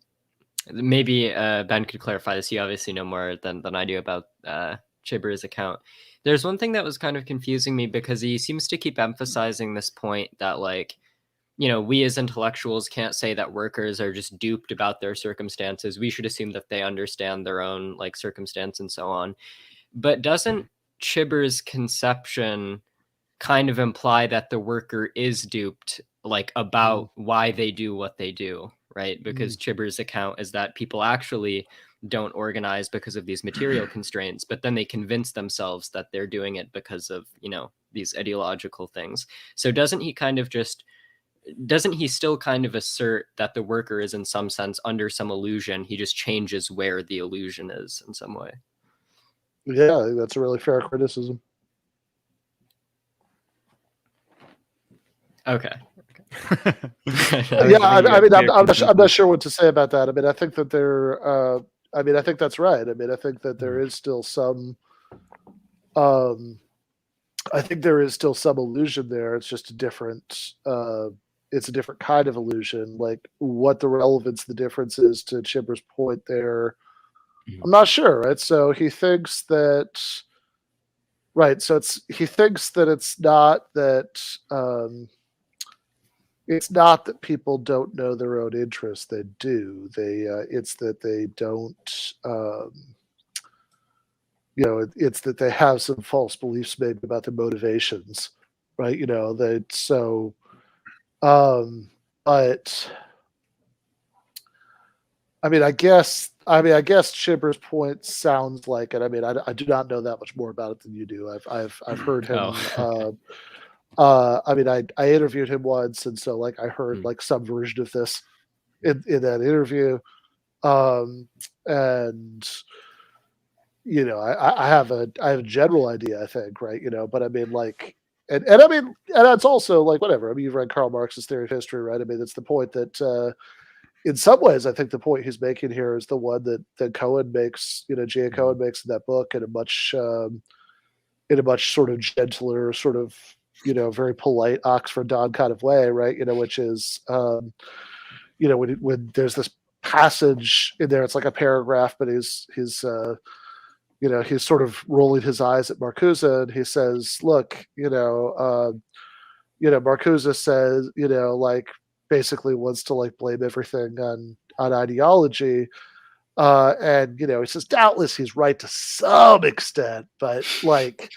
Maybe Ben could clarify this. You obviously know more than I do about Chibber's account. There's one thing that was kind of confusing me because he seems to keep emphasizing this point that, like, we as intellectuals can't say that workers are just duped about their circumstances. We should assume that they understand their own, like, circumstance and so on. But doesn't Chibber's conception kind of imply that the worker is duped, like, about why they do what they do, right? Because Chibber's account is that people actually don't organize because of these material constraints, but then they convince themselves that they're doing it because of, these ideological things. So doesn't he still kind of assert that the worker is in some sense under some illusion? He just changes where the illusion is in some way. Yeah, I think that's a really fair criticism. Okay. Yeah, I mean, I'm not sure what to say about that. I mean, I think that I think that's right. I mean, I think that there is still some. I think there is still some illusion there. It's just a different. It's a different kind of illusion. Like what the relevance, the difference is to Chibber's point there. I'm not sure. Right. So he thinks that. Right. So he thinks that it's not that. It's not that people don't know their own interests. They do. It's that they don't. it's that they have some false beliefs maybe about their motivations, right? But I guess Chibber's point sounds like it. I do not know that much more about it than you do. I've heard him. I interviewed him once, and so like I heard like some version of this in that interview, and I have a general idea, I think, right? But and that's also like whatever. You've read Karl Marx's Theory of History, right? It's the point that in some ways, I think the point he's making here is the one that Cohen makes, G.A. Cohen makes in that book in a much sort of gentler, sort of very polite Oxford Don kind of way, right? Which is when there's this passage in there, it's like a paragraph, but he's sort of rolling his eyes at Marcuse, and he says, look, Marcuse says, like basically wants to like blame everything on ideology. And he says, doubtless he's right to some extent, but like,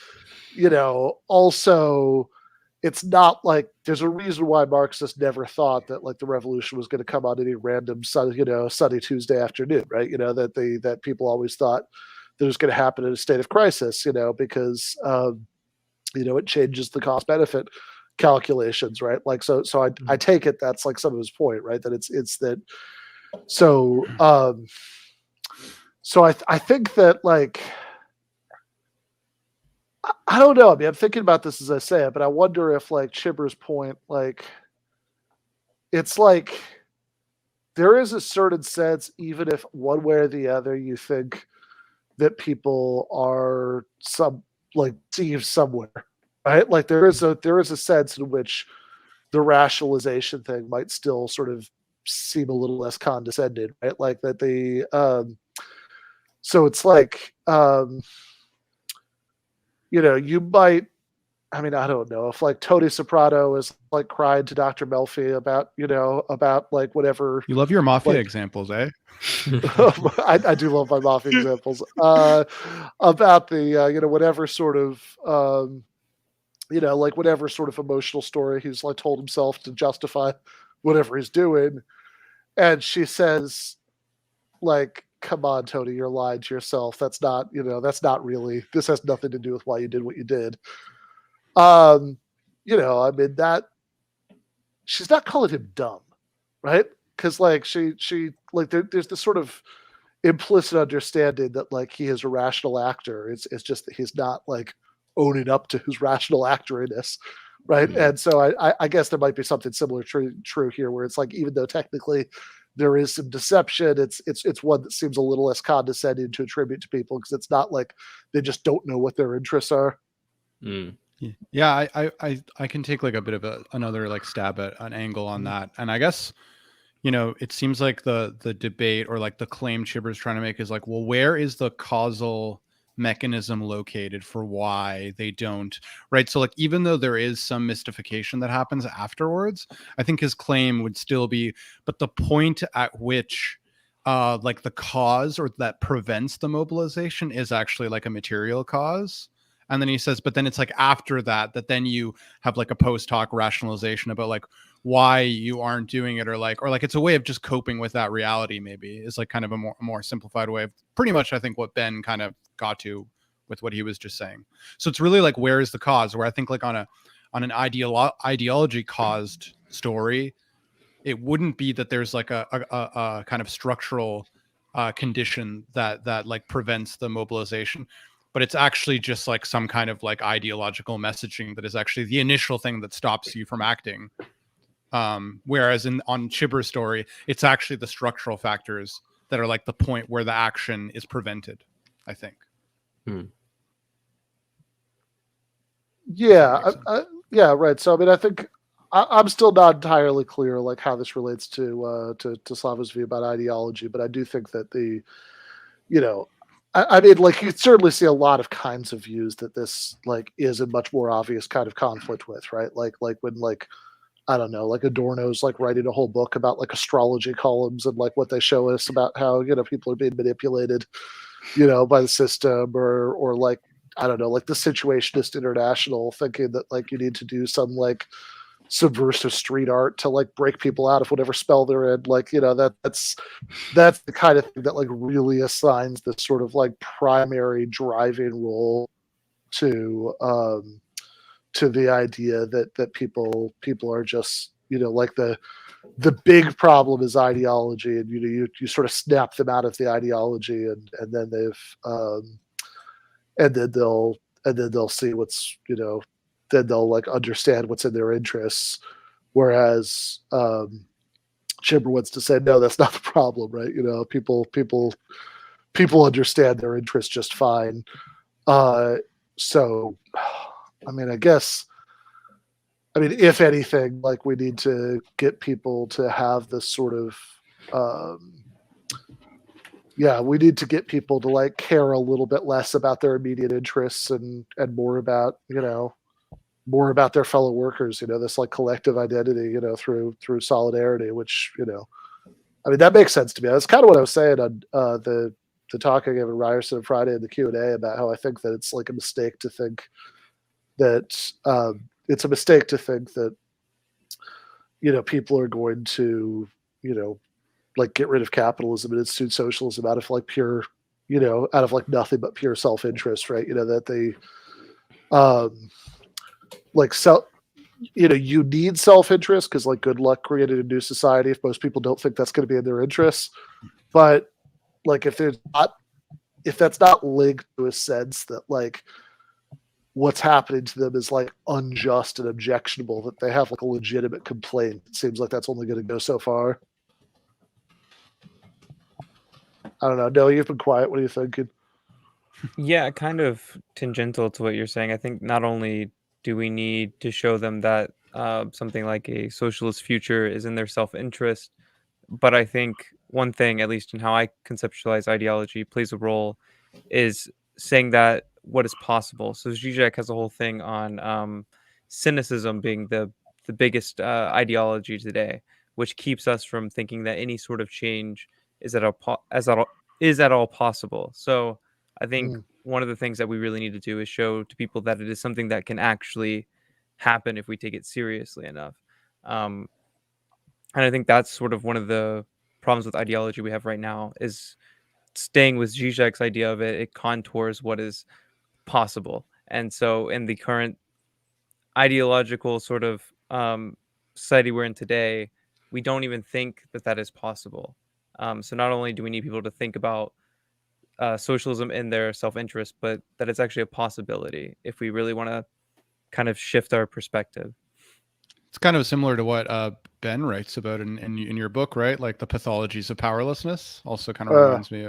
also it's not like there's a reason why Marxists never thought that like the revolution was going to come on any random sunny Tuesday afternoon, right? That people always thought that it was going to happen in a state of crisis, because it changes the cost benefit calculations, right? Like so I take it that's like some of his point, right? That it's that so I think that like I don't know. I'm thinking about this as I say it, but I wonder if like Chibber's point, like it's like there is a certain sense, even if one way or the other you think that people are deceived somewhere, right? Like there is a sense in which the rationalization thing might still sort of seem a little less condescending, right? Like that so it's like you might, I don't know if like Tony Soprano is like crying to Dr. Melfi about like whatever. You love your mafia examples, eh? I do love my mafia examples. About the whatever sort of like whatever sort of emotional story he's like told himself to justify whatever he's doing, and she says, like, come on, Tony, you're lying to yourself. That's not really. This has nothing to do with why you did what you did. That she's not calling him dumb, right? Because like she like there's this sort of implicit understanding that like he is a rational actor. It's just that he's not like owning up to his rational actoriness, right? And so I guess there might be something similar true here, where it's like even though technically there is some deception, it's one that seems a little less condescending to attribute to people, because it's not like they just don't know what their interests are. Yeah, I can take like a bit of another like stab at an angle on that, and I guess it seems like the debate or like the claim Chibber's trying to make is like, well, where is the causal mechanism located for why they don't, right? So like even though there is some mystification that happens afterwards, I think his claim would still be, but the point at which like the cause or that prevents the mobilization is actually like a material cause. And then he says, but then it's like after that then you have like a post hoc rationalization about like why you aren't doing it, or like it's a way of just coping with that reality, maybe, is like kind of a more simplified way of pretty much I think what Ben kind of got to with what he was just saying. So it's really like, where is the cause? Where I think like on an ideology caused story, it wouldn't be that there's like a kind of structural condition that like prevents the mobilization, but it's actually just like some kind of like ideological messaging that is actually the initial thing that stops you from acting. Whereas on Chibber's story, it's actually the structural factors that are like the point where the action is prevented, I think. Yeah, yeah, right. So I think I'm still not entirely clear like how this relates to Slavoj's view about ideology, but I do think that like you certainly see a lot of kinds of views that this like is a much more obvious kind of conflict with, right? Like when like I don't know, like Adorno's like writing a whole book about like astrology columns and like what they show us about how people are being manipulated by the system, or like, I don't know, like the Situationist International thinking that like you need to do some like subversive street art to like break people out of whatever spell they're in. Like, that's the kind of thing that like really assigns this sort of like primary driving role to the idea that people are just, like the big problem is ideology, and you sort of snap them out of the ideology, and then they'll see what's, then they'll like understand what's in their interests. Whereas Chibber wants to say, no, that's not the problem, right? People understand their interests just fine. So, I mean, if anything, like we need to get people to have this sort of, we need to get people to like care a little bit less about their immediate interests and more about, more about their fellow workers, this like collective identity, through solidarity, which, that makes sense to me. That's kind of what I was saying on the talk I gave at Ryerson on Friday in the Q&A about how I think that it's like a mistake to think that people are going to, like get rid of capitalism and institute socialism out of like pure, out of like nothing but pure self-interest, right? That they, you need self-interest because like good luck creating a new society if most people don't think that's going to be in their interests. But like if that's not linked to a sense that like what's happening to them is like unjust and objectionable, that they have like a legitimate complaint, it seems like that's only going to go so far. I don't know. No, you've been quiet. What are you thinking? Yeah, kind of tangential to what you're saying. I think not only do we need to show them that something like a socialist future is in their self-interest, but I think one thing, at least in how I conceptualize ideology, plays a role is saying that what is possible. So Zizek has a whole thing on cynicism being the biggest ideology today, which keeps us from thinking that any sort of change is at all possible. So I think one of the things that we really need to do is show to people that it is something that can actually happen if we take it seriously enough. And I think that's sort of one of the problems with ideology we have right now, is staying with Zizek's idea of it. It contours what is possible. And so in the current ideological sort of society we're in today, we don't even think that is possible. So not only do we need people to think about socialism in their self-interest, but that it's actually a possibility if we really want to kind of shift our perspective. It's kind of similar to what Ben writes about in your book, right? Like the pathologies of powerlessness also kind of reminds me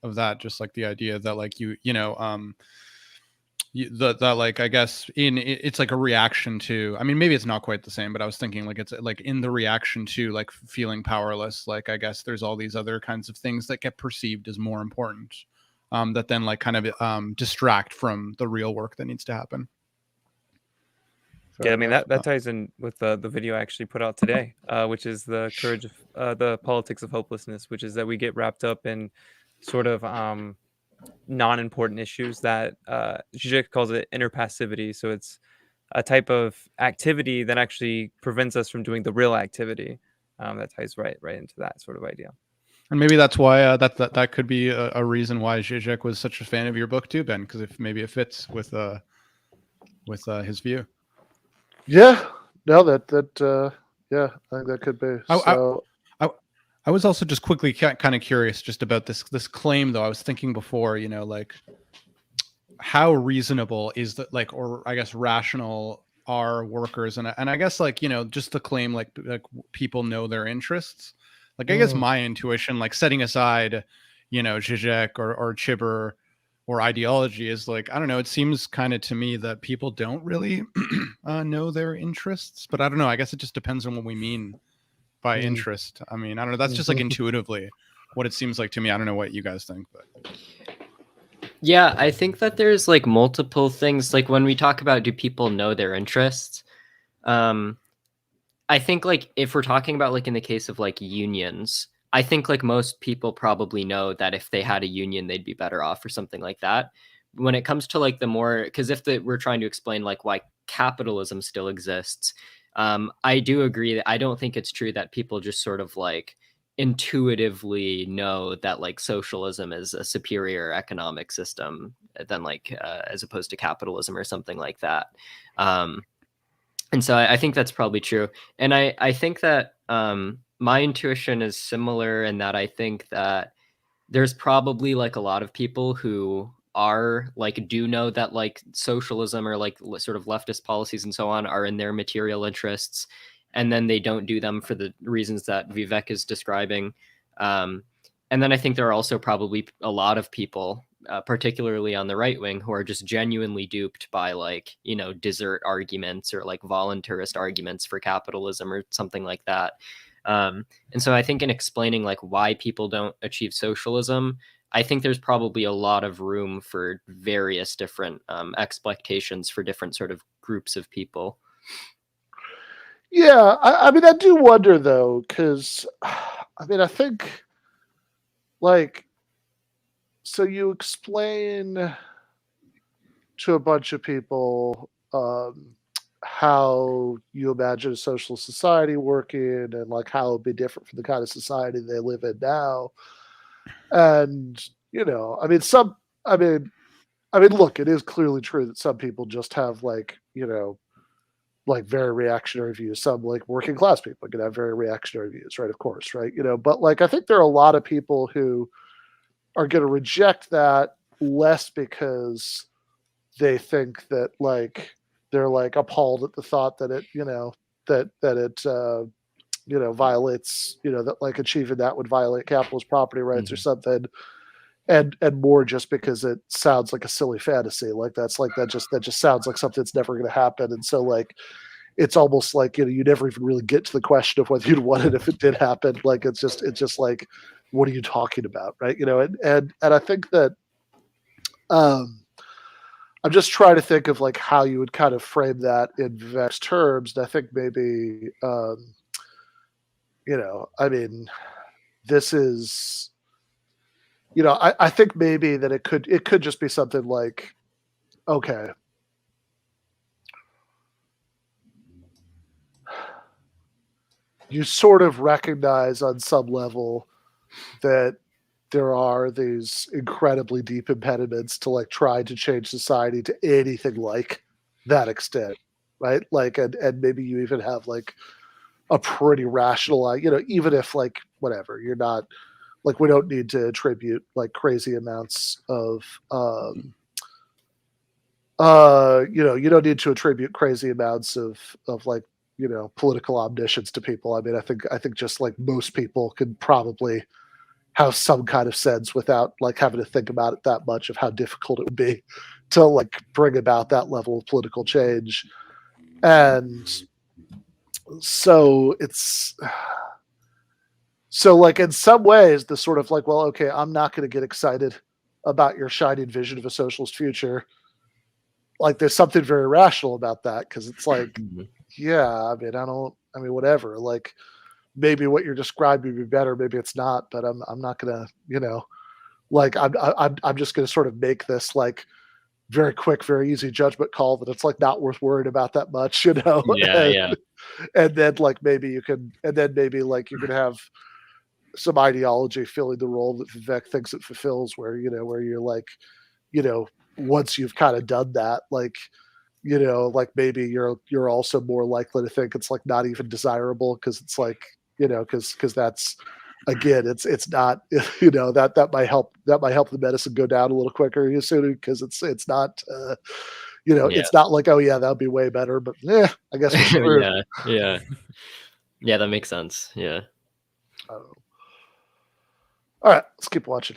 of that. Just like the idea that like that like, I guess it's like a reaction to, I mean, maybe it's not quite the same, but I was thinking like it's like in the reaction to like feeling powerless, like I guess there's all these other kinds of things that get perceived as more important that then like kind of distract from the real work that needs to happen. Yeah, I mean that ties in with the video I actually put out today, which is the courage of the politics of hopelessness, which is that we get wrapped up in sort of non-important issues that Žižek calls it inner passivity. So it's a type of activity that actually prevents us from doing the real activity. That ties right into that sort of idea. And maybe that's why that could be a reason why Žižek was such a fan of your book too, Ben, because if maybe it fits with his view. Yeah, no, yeah, I think that could be. So, I was also just quickly kind of curious just about this claim, though. I was thinking before, like how reasonable is that, like, or I guess rational are workers, and I guess like just the claim like people know their interests. Like I guess my intuition, like setting aside, Žižek or Chibber or ideology, is like, I don't know, it seems kind of to me that people don't really know their interests, but I don't know. I guess it just depends on what we mean by interest. I mean, I don't know. That's just like intuitively what it seems like to me. I don't know what you guys think, but yeah, I think that there's like multiple things. Like when we talk about do people know their interests, I think like if we're talking about like in the case of like unions, I think like most people probably know that if they had a union, they'd be better off or something like that. When it comes to like the more, because we're trying to explain like why capitalism still exists, I do agree that I don't think it's true that people just sort of like intuitively know that like socialism is a superior economic system than like as opposed to capitalism or something like that. And so I think that's probably true. And I think that my intuition is similar in that I think that there's probably like a lot of people who are like do know that like socialism or like sort of leftist policies and so on are in their material interests, and then they don't do them for the reasons that Vivek is describing. And then I think there are also probably a lot of people, particularly on the right wing, who are just genuinely duped by like, you know, desert arguments or like voluntarist arguments for capitalism or something like that. And so I think in explaining like why people don't achieve socialism, I think there's probably a lot of room for various different expectations for different sort of groups of people. Yeah, I mean, I do wonder though, because I mean, I think like, so you explain to a bunch of people how you imagine a social society working and like how it would be different from the kind of society they live in now. And, you know, I mean, look, it is clearly true that some people just have like, you know, like very reactionary views. Some like working class people can have very reactionary views, right? Of course, right? You know, but like I think there are a lot of people who are going to reject that less because they think that like they're like appalled at the thought that it, you know, that it you know, violates, you know, that like achieving that would violate capitalist property rights or something. And more just because it sounds like a silly fantasy. Like that's like that just sounds like something that's never going to happen. And so like it's almost like, you know, you never even really get to the question of whether you'd want it if it did happen. Like it's just like, what are you talking about, right? You know, and I think that I'm just trying to think of like how you would kind of frame that in Vivek's terms. And I think maybe you know, I mean, this is, you know, I think maybe that it could just be something like, okay, you sort of recognize on some level that there are these incredibly deep impediments to like trying to change society to anything like that extent, right? Like, and maybe you even have like a pretty rational, you know, even if like whatever, you're not like, we don't need to attribute like crazy amounts of you know, you don't need to attribute crazy amounts of like, you know, political omniscience to people. I mean, I think just like most people could probably have some kind of sense without like having to think about it that much of how difficult it would be to like bring about that level of political change. And so it's so like in some ways the sort of like, well, okay, I'm not going to get excited about your shining vision of a socialist future. Like there's something very rational about that, because it's like, yeah, I mean, whatever. Like maybe what you're describing would be better, maybe it's not, but I'm not gonna, you know, like I'm just gonna sort of make this like very quick, very easy judgment call that it's like not worth worrying about that much, you know. Yeah. And then like maybe you can, and then maybe like you can have some ideology filling the role that Vivek thinks it fulfills, where, you know, where you're like, you know, once you've kind of done that, like, you know, like maybe you're also more likely to think it's like not even desirable, because it's like, you know, because that's, again, it's not, you know, that might help the medicine go down a little quicker, you assuming, because it's not you know, it's not like, oh yeah, that would be way better, but yeah, I guess we're screwed. Yeah, that makes sense. Yeah. All right, let's keep watching.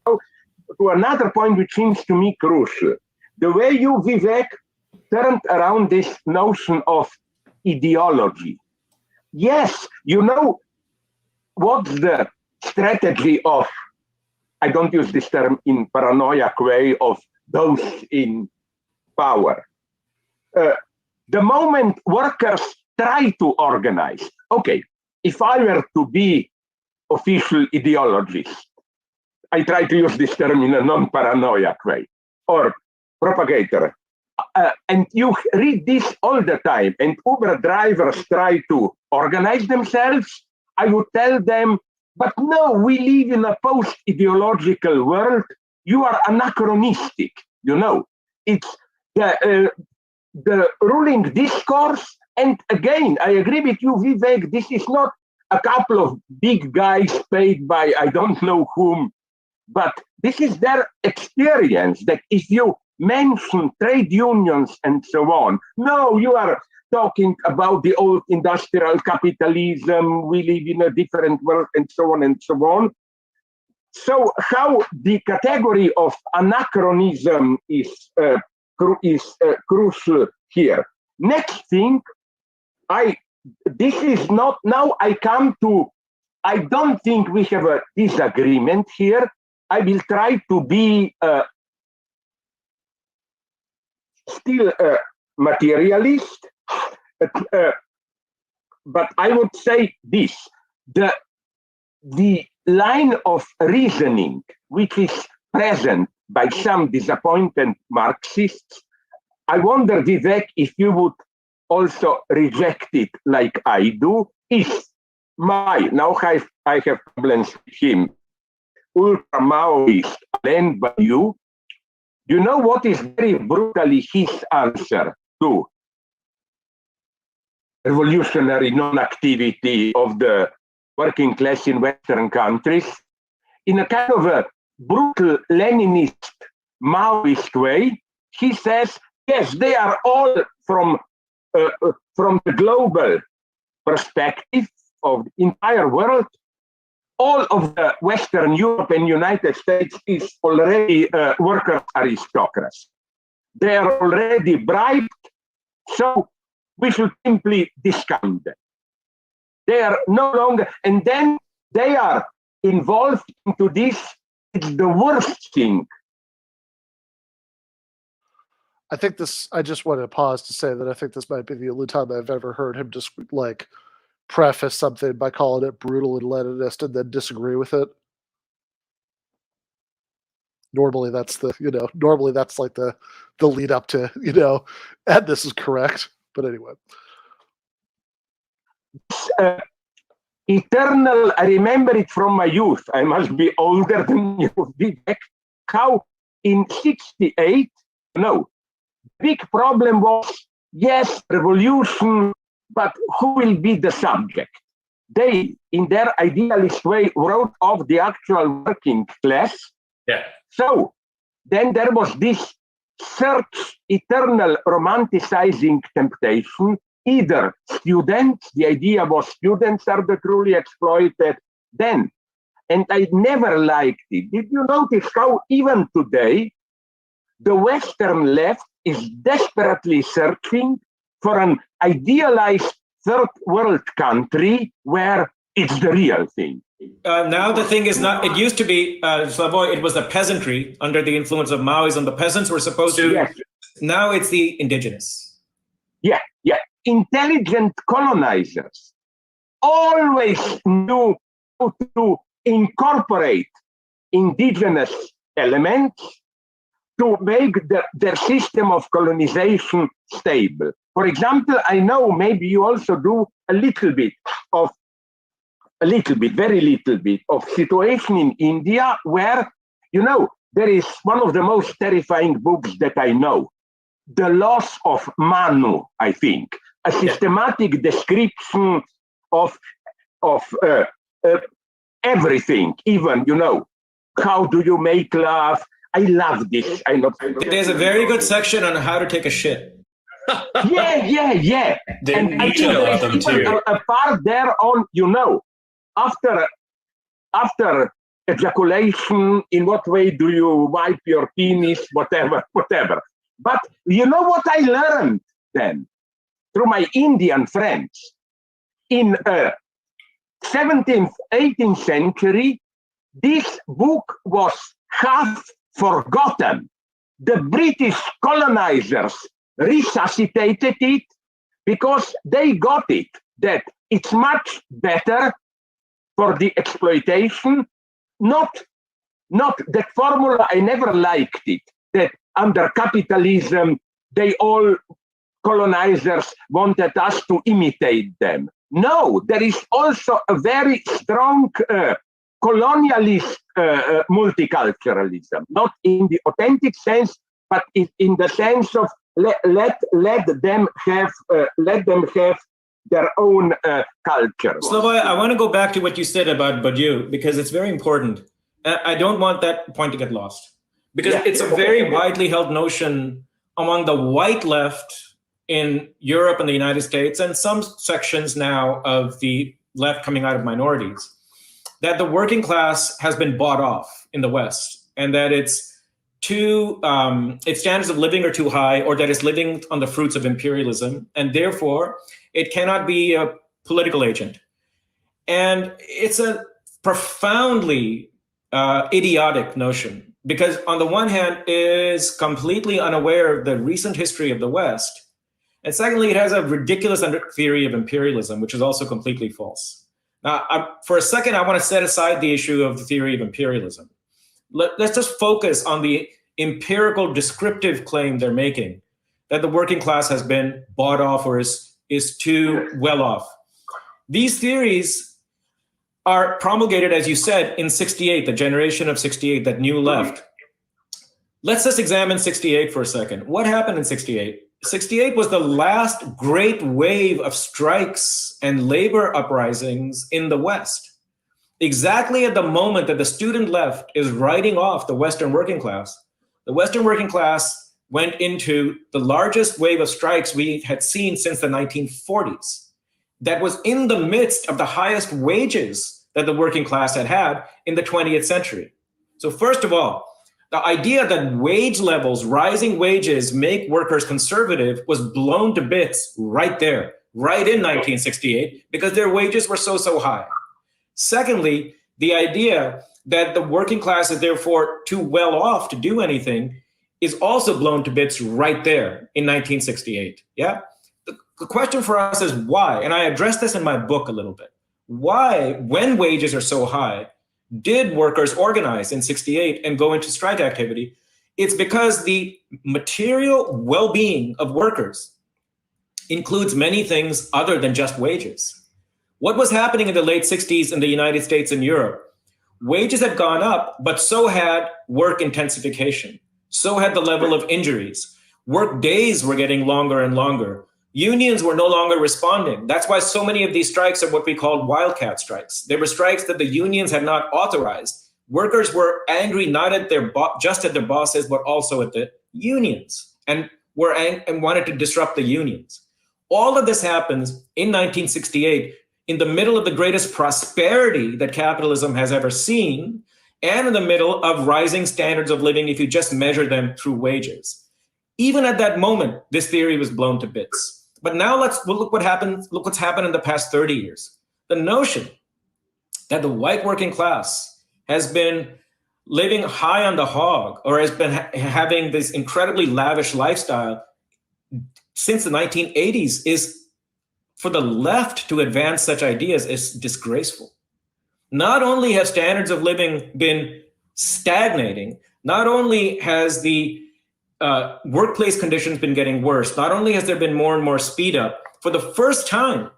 To another point which seems to me crucial, the way you, Vivek, turned around this notion of ideology. Yes, you know, what's the strategy of, I don't use this term in paranoiac way, of those in power. The moment workers try to organize, okay, if I were to be official ideologist, I try to use this term in a non-paranoiac way, or propagator, and you read this all the time, and Uber drivers try to organize themselves, I would tell them, but no, we live in a post-ideological world. You are anachronistic, you know. It's the ruling discourse. And again, I agree with you, Vivek, this is not a couple of big guys paid by I don't know whom, but this is their experience, that if you mention trade unions and so on, no, you are talking about the old industrial capitalism, we live in a different world, and so on and so on. So how the category of anachronism is crucial here. Next thing, this is not, now I come to, I don't think we have a disagreement here. I will try to be still a materialist, but I would say this, the line of reasoning which is present by some disappointed Marxists, I wonder, Vivek, if you would also reject it like I do, is now I have problems with him, ultra-Maoist Alain Badiou. You know what is very brutally his answer to revolutionary non-activity of the working class in Western countries? In a kind of a brutal Leninist Maoist way, he says, yes, they are all from the global perspective of the entire world. All of the Western Europe and United States is already workers' aristocracy. They are already bribed, so we should simply discount them. They are no longer, and then they are involved into this. It's the worst thing. I think this, I just wanted to pause to say that I think this might be the only time I've ever heard him just like preface something by calling it brutal and Leninist and then disagree with it. Normally that's the, normally that's like the lead up to, and this is correct. But anyway. Eternal, I remember it from my youth. I must be older than you, Vivek. How in 68, big problem was, yes, revolution, but who will be the subject? They, in their idealist way, wrote off the actual working class. Yeah. So then there was this search, eternal romanticizing temptation, either students, the idea was students are the truly exploited, then, and I never liked it. Did you notice how even today, the Western left is desperately searching for an idealized third world country where it's the real thing? Now the thing is not, it used to be, Slavoj, it was the peasantry under the influence of Maoism. The peasants were supposed to, yes. Now it's the indigenous. Yeah. Intelligent colonizers always knew how to incorporate indigenous elements to make their system of colonization stable. For example, I know maybe you also do very little bit of situation in India where, there is one of the most terrifying books that I know, The Loss of Manu, I think, a systematic description of everything, even, how do you make love? I love this. There's a very good section on how to take a shit. Yeah. And I think there's them too. A part there on, after ejaculation, in what way do you wipe your penis, whatever. But you know what I learned then through my Indian friends? In 17th, 18th century, this book was half forgotten. The British colonizers resuscitated it because they got it, that it's much better for the exploitation. Not that formula, I never liked it, that under capitalism, they all colonizers wanted us to imitate them. No, there is also a very strong colonialist multiculturalism, not in the authentic sense, but in the sense of let them have their own culture. Slavoj, I want to go back to what you said about Bourdieu, because it's very important. I don't want that point to get lost, because it's a very widely held notion among the white left in Europe and the United States, and some sections now of the left coming out of minorities, that the working class has been bought off in the West, and that its standards of living are too high, or that it's living on the fruits of imperialism, and therefore it cannot be a political agent. And it's a profoundly idiotic notion, because on the one hand, it is completely unaware of the recent history of the West, and secondly, it has a ridiculous theory of imperialism, which is also completely false. Now, for a second, I want to set aside the issue of the theory of imperialism. Let's just focus on the empirical descriptive claim they're making, that the working class has been bought off or is too well off. These theories are promulgated, as you said, in 68, the generation of 68, that new left. Let's just examine 68 for a second. What happened in 68? 68 was the last great wave of strikes and labor uprisings in the West. Exactly at the moment that the student left is writing off the Western working class, the Western working class went into the largest wave of strikes we had seen since the 1940s. That was in the midst of the highest wages that the working class had had in the 20th century. So first of all, the idea that wage levels, rising wages, make workers conservative was blown to bits right there, right in 1968, because their wages were so high. Secondly, the idea that the working class is therefore too well off to do anything is also blown to bits right there in 1968. Yeah. The question for us is why, and I addressed this in my book a little bit. Why, when wages are so high, did workers organize in 68 and go into strike activity? It's because the material well-being of workers includes many things other than just wages. What was happening in the late 60s in the United States and Europe? Wages had gone up, but so had work intensification. So had the level of injuries. Work days were getting longer and longer. Unions were no longer responding. That's why so many of these strikes are what we called wildcat strikes. They were strikes that the unions had not authorized. Workers were angry not at just at their bosses, but also at the unions, and wanted to disrupt the unions. All of this happens in 1968 in the middle of the greatest prosperity that capitalism has ever seen, and in the middle of rising standards of living if you just measure them through wages. Even at that moment, this theory was blown to bits. But now look what happened. Look what's happened in the past 30 years. The notion that the white working class has been living high on the hog, or has been having this incredibly lavish lifestyle since the 1980s, is, for the left to advance such ideas, is disgraceful. Not only have standards of living been stagnating, not only has the workplace conditions been getting worse, not only has there been more and more speed up, for the first time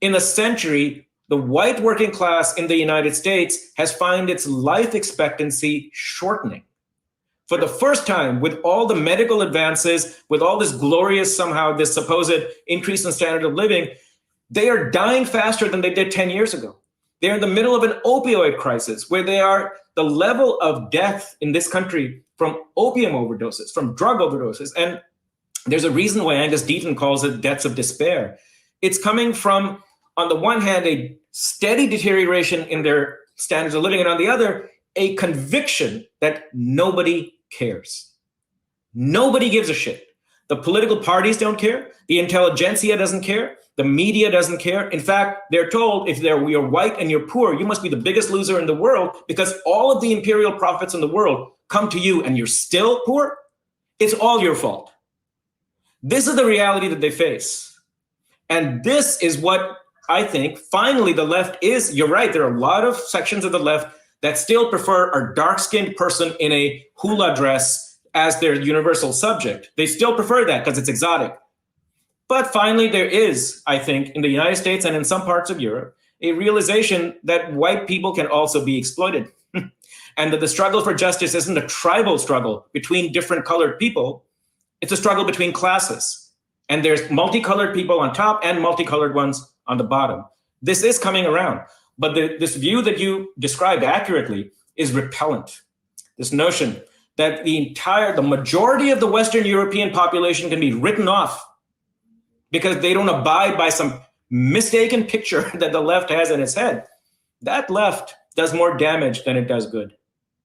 in a century, the white working class in the United States has found its life expectancy shortening. For the first time, with all the medical advances, with all this glorious, somehow, this supposed increase in standard of living, they are dying faster than they did 10 years ago. They're in the middle of an opioid crisis where the level of death in this country from opium overdoses, from drug overdoses. And there's a reason why Angus Deaton calls it deaths of despair. It's coming from, on the one hand, a steady deterioration in their standards of living, and on the other, a conviction that nobody cares. Nobody gives a shit. The political parties don't care. The intelligentsia doesn't care. The media doesn't care. In fact, they're told if you're white and you're poor, you must be the biggest loser in the world because all of the imperial profits in the world come to you and you're still poor. It's all your fault. This is the reality that they face. And this is what I think, finally, the left is, you're right, there are a lot of sections of the left that still prefer a dark-skinned person in a hula dress as their universal subject. They still prefer that because it's exotic. But finally, there is, I think, in the United States and in some parts of Europe, a realization that white people can also be exploited. And that the struggle for justice isn't a tribal struggle between different colored people. It's a struggle between classes. And there's multicolored people on top and multicolored ones on the bottom. This is coming around. But this view that you described accurately is repellent. This notion that the majority of the Western European population can be written off because they don't abide by some mistaken picture that the left has in its head. That left does more damage than it does good.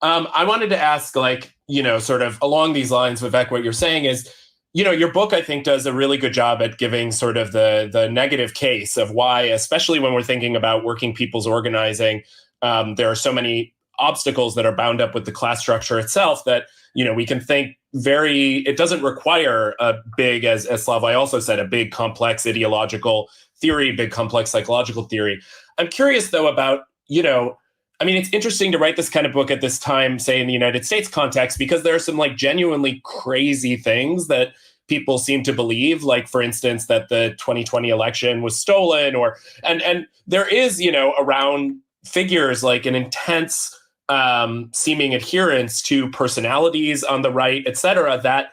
I wanted to ask, like, sort of along these lines, Vivek, what you're saying is, your book, I think, does a really good job at giving sort of the negative case of why, especially when we're thinking about working people's organizing, there are so many obstacles that are bound up with the class structure itself that, we can think it doesn't require a big, as Slavoj also said, a big, complex ideological theory, big, complex psychological theory. I'm curious, though, about, it's interesting to write this kind of book at this time, say in the United States context, because there are some like genuinely crazy things that people seem to believe, like, for instance, that the 2020 election was stolen, and there is, around figures like an intense seeming adherence to personalities on the right, et cetera, that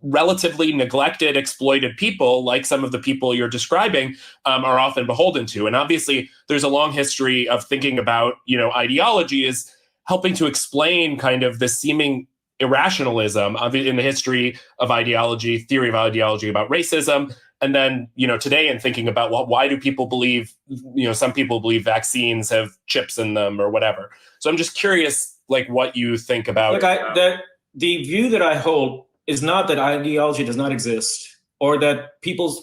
relatively neglected, exploited people, like some of the people you're describing, are often beholden to. And obviously, there's a long history of thinking about, ideology as helping to explain kind of the seeming irrationalism in the history of ideology, theory of ideology about racism. And then, today in thinking about, well, why do people believe, some people believe vaccines have chips in them or whatever. So I'm just curious, like, what you think about. Look, the view that I hold is not that ideology does not exist, or that people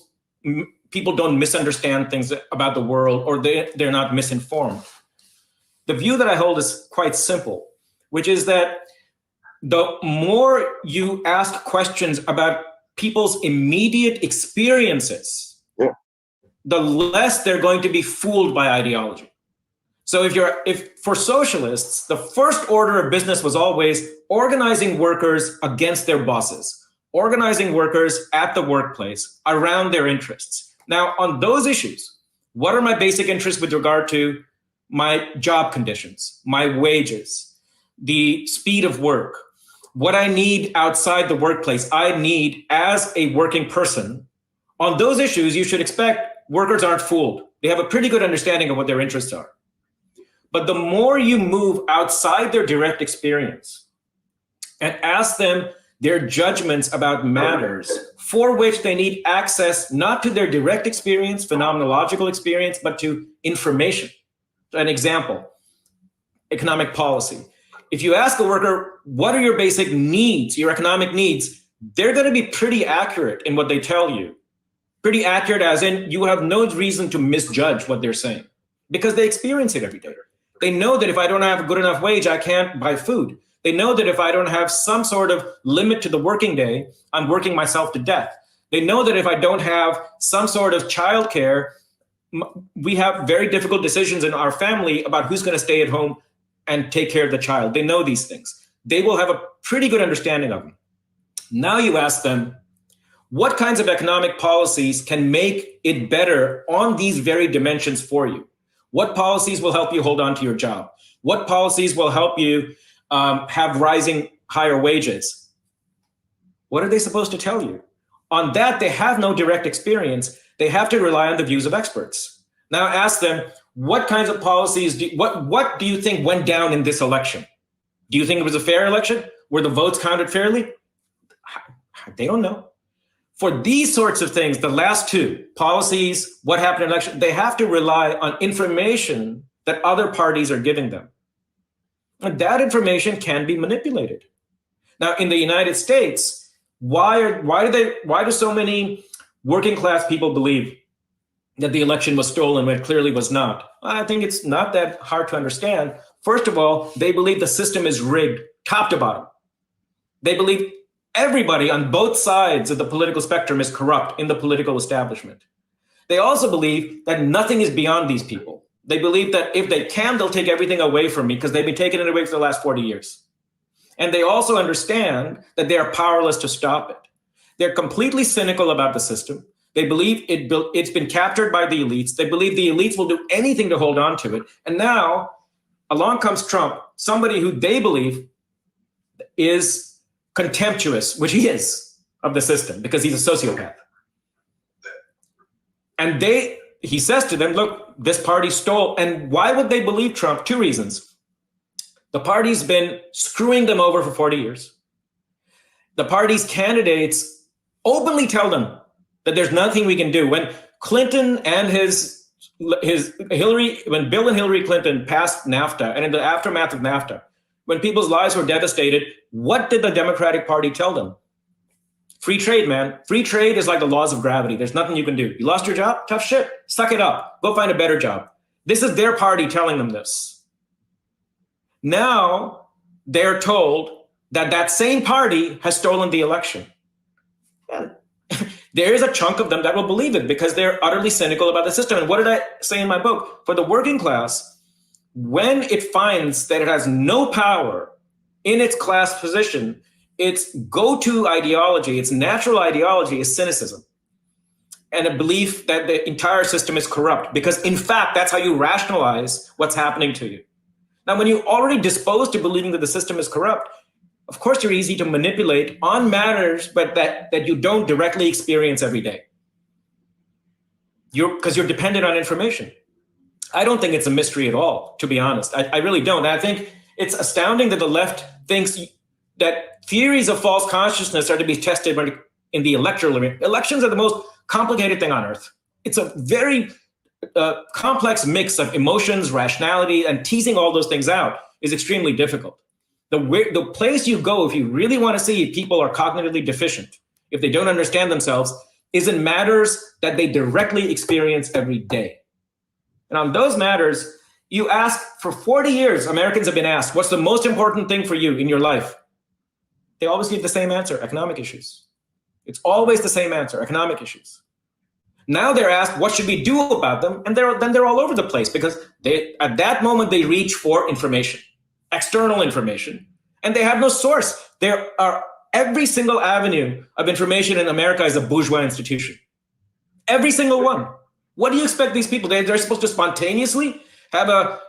don't misunderstand things about the world, or they're not misinformed. The view that I hold is quite simple, which is that the more you ask questions about people's immediate experiences, the less they're going to be fooled by ideology. So if for socialists, the first order of business was always organizing workers against their bosses, organizing workers at the workplace around their interests. Now, on those issues, what are my basic interests with regard to my job conditions, my wages, the speed of work, what I need outside the workplace, I need as a working person? On those issues, you should expect workers aren't fooled. They have a pretty good understanding of what their interests are. But the more you move outside their direct experience and ask them their judgments about matters for which they need access, not to their direct experience, phenomenological experience, but to information. An example, economic policy. If you ask a worker, what are your basic needs, your economic needs, they're going to be pretty accurate in what they tell you. Pretty accurate as in you have no reason to misjudge what they're saying because they experience it every day. They know that if I don't have a good enough wage, I can't buy food. They know that if I don't have some sort of limit to the working day, I'm working myself to death. They know that if I don't have some sort of childcare, we have very difficult decisions in our family about who's going to stay at home and take care of the child. They know these things. They will have a pretty good understanding of them. Now you ask them, what kinds of economic policies can make it better on these very dimensions for you? What policies will help you hold on to your job? What policies will help you have rising higher wages? What are they supposed to tell you? On that, they have no direct experience. They have to rely on the views of experts. Now ask them, what kinds of policies, what do you think went down in this election? Do you think it was a fair election? Were the votes counted fairly? They don't know. For these sorts of things, the last two, policies, what happened in election, they have to rely on information that other parties are giving them. And that information can be manipulated. Now, in the United States, why do so many working class people believe that the election was stolen when it clearly was not? I think it's not that hard to understand. First of all, they believe the system is rigged top to bottom. They believe everybody on both sides of the political spectrum is corrupt in the political establishment. They also believe that nothing is beyond these people. They believe that if they can, they'll take everything away from me because they've been taking it away for the last 40 years. And they also understand that they are powerless to stop it. They're completely cynical about the system. They believe it's been captured by the elites. They believe the elites will do anything to hold on to it. And now along comes Trump, somebody who they believe is contemptuous, which he is, of the system because he's a sociopath. And he says to them, look, this party stole. And why would they believe Trump? Two reasons. The party's been screwing them over for 40 years. The party's candidates openly tell them that there's nothing we can do. When Clinton and when Bill and Hillary Clinton passed NAFTA, and in the aftermath of NAFTA, when people's lives were devastated, what did the Democratic Party tell them? Free trade, man. Free trade is like the laws of gravity. There's nothing you can do. You lost your job? Tough shit. Suck it up. Go find a better job. This is their party telling them this. Now they're told that that same party has stolen the election. There is a chunk of them that will believe it because they're utterly cynical about the system. And what did I say in my book? For the working class, when it finds that it has no power in its class position, its go-to ideology, its natural ideology is cynicism and a belief that the entire system is corrupt because, in fact, that's how you rationalize what's happening to you. Now, when you're already disposed to believing that the system is corrupt, of course, you're easy to manipulate on matters, but that you don't directly experience every day. Because you're dependent on information. I don't think it's a mystery at all, to be honest. I really don't. I think it's astounding that the left thinks that theories of false consciousness are to be tested in the electoral arena. Elections are the most complicated thing on earth. It's a very complex mix of emotions, rationality, and teasing all those things out is extremely difficult. The place you go if you really want to see if people are cognitively deficient, if they don't understand themselves, is in matters that they directly experience every day. And on those matters, you ask, for 40 years, Americans have been asked, what's the most important thing for you in your life? They always give the same answer, economic issues. It's always the same answer, economic issues. Now they're asked, what should we do about them? And then they're all over the place because at that moment they reach for information, external information, and they have no source. Every single avenue of information in America is a bourgeois institution. Every single one. What do you expect these people? They're supposed to spontaneously have a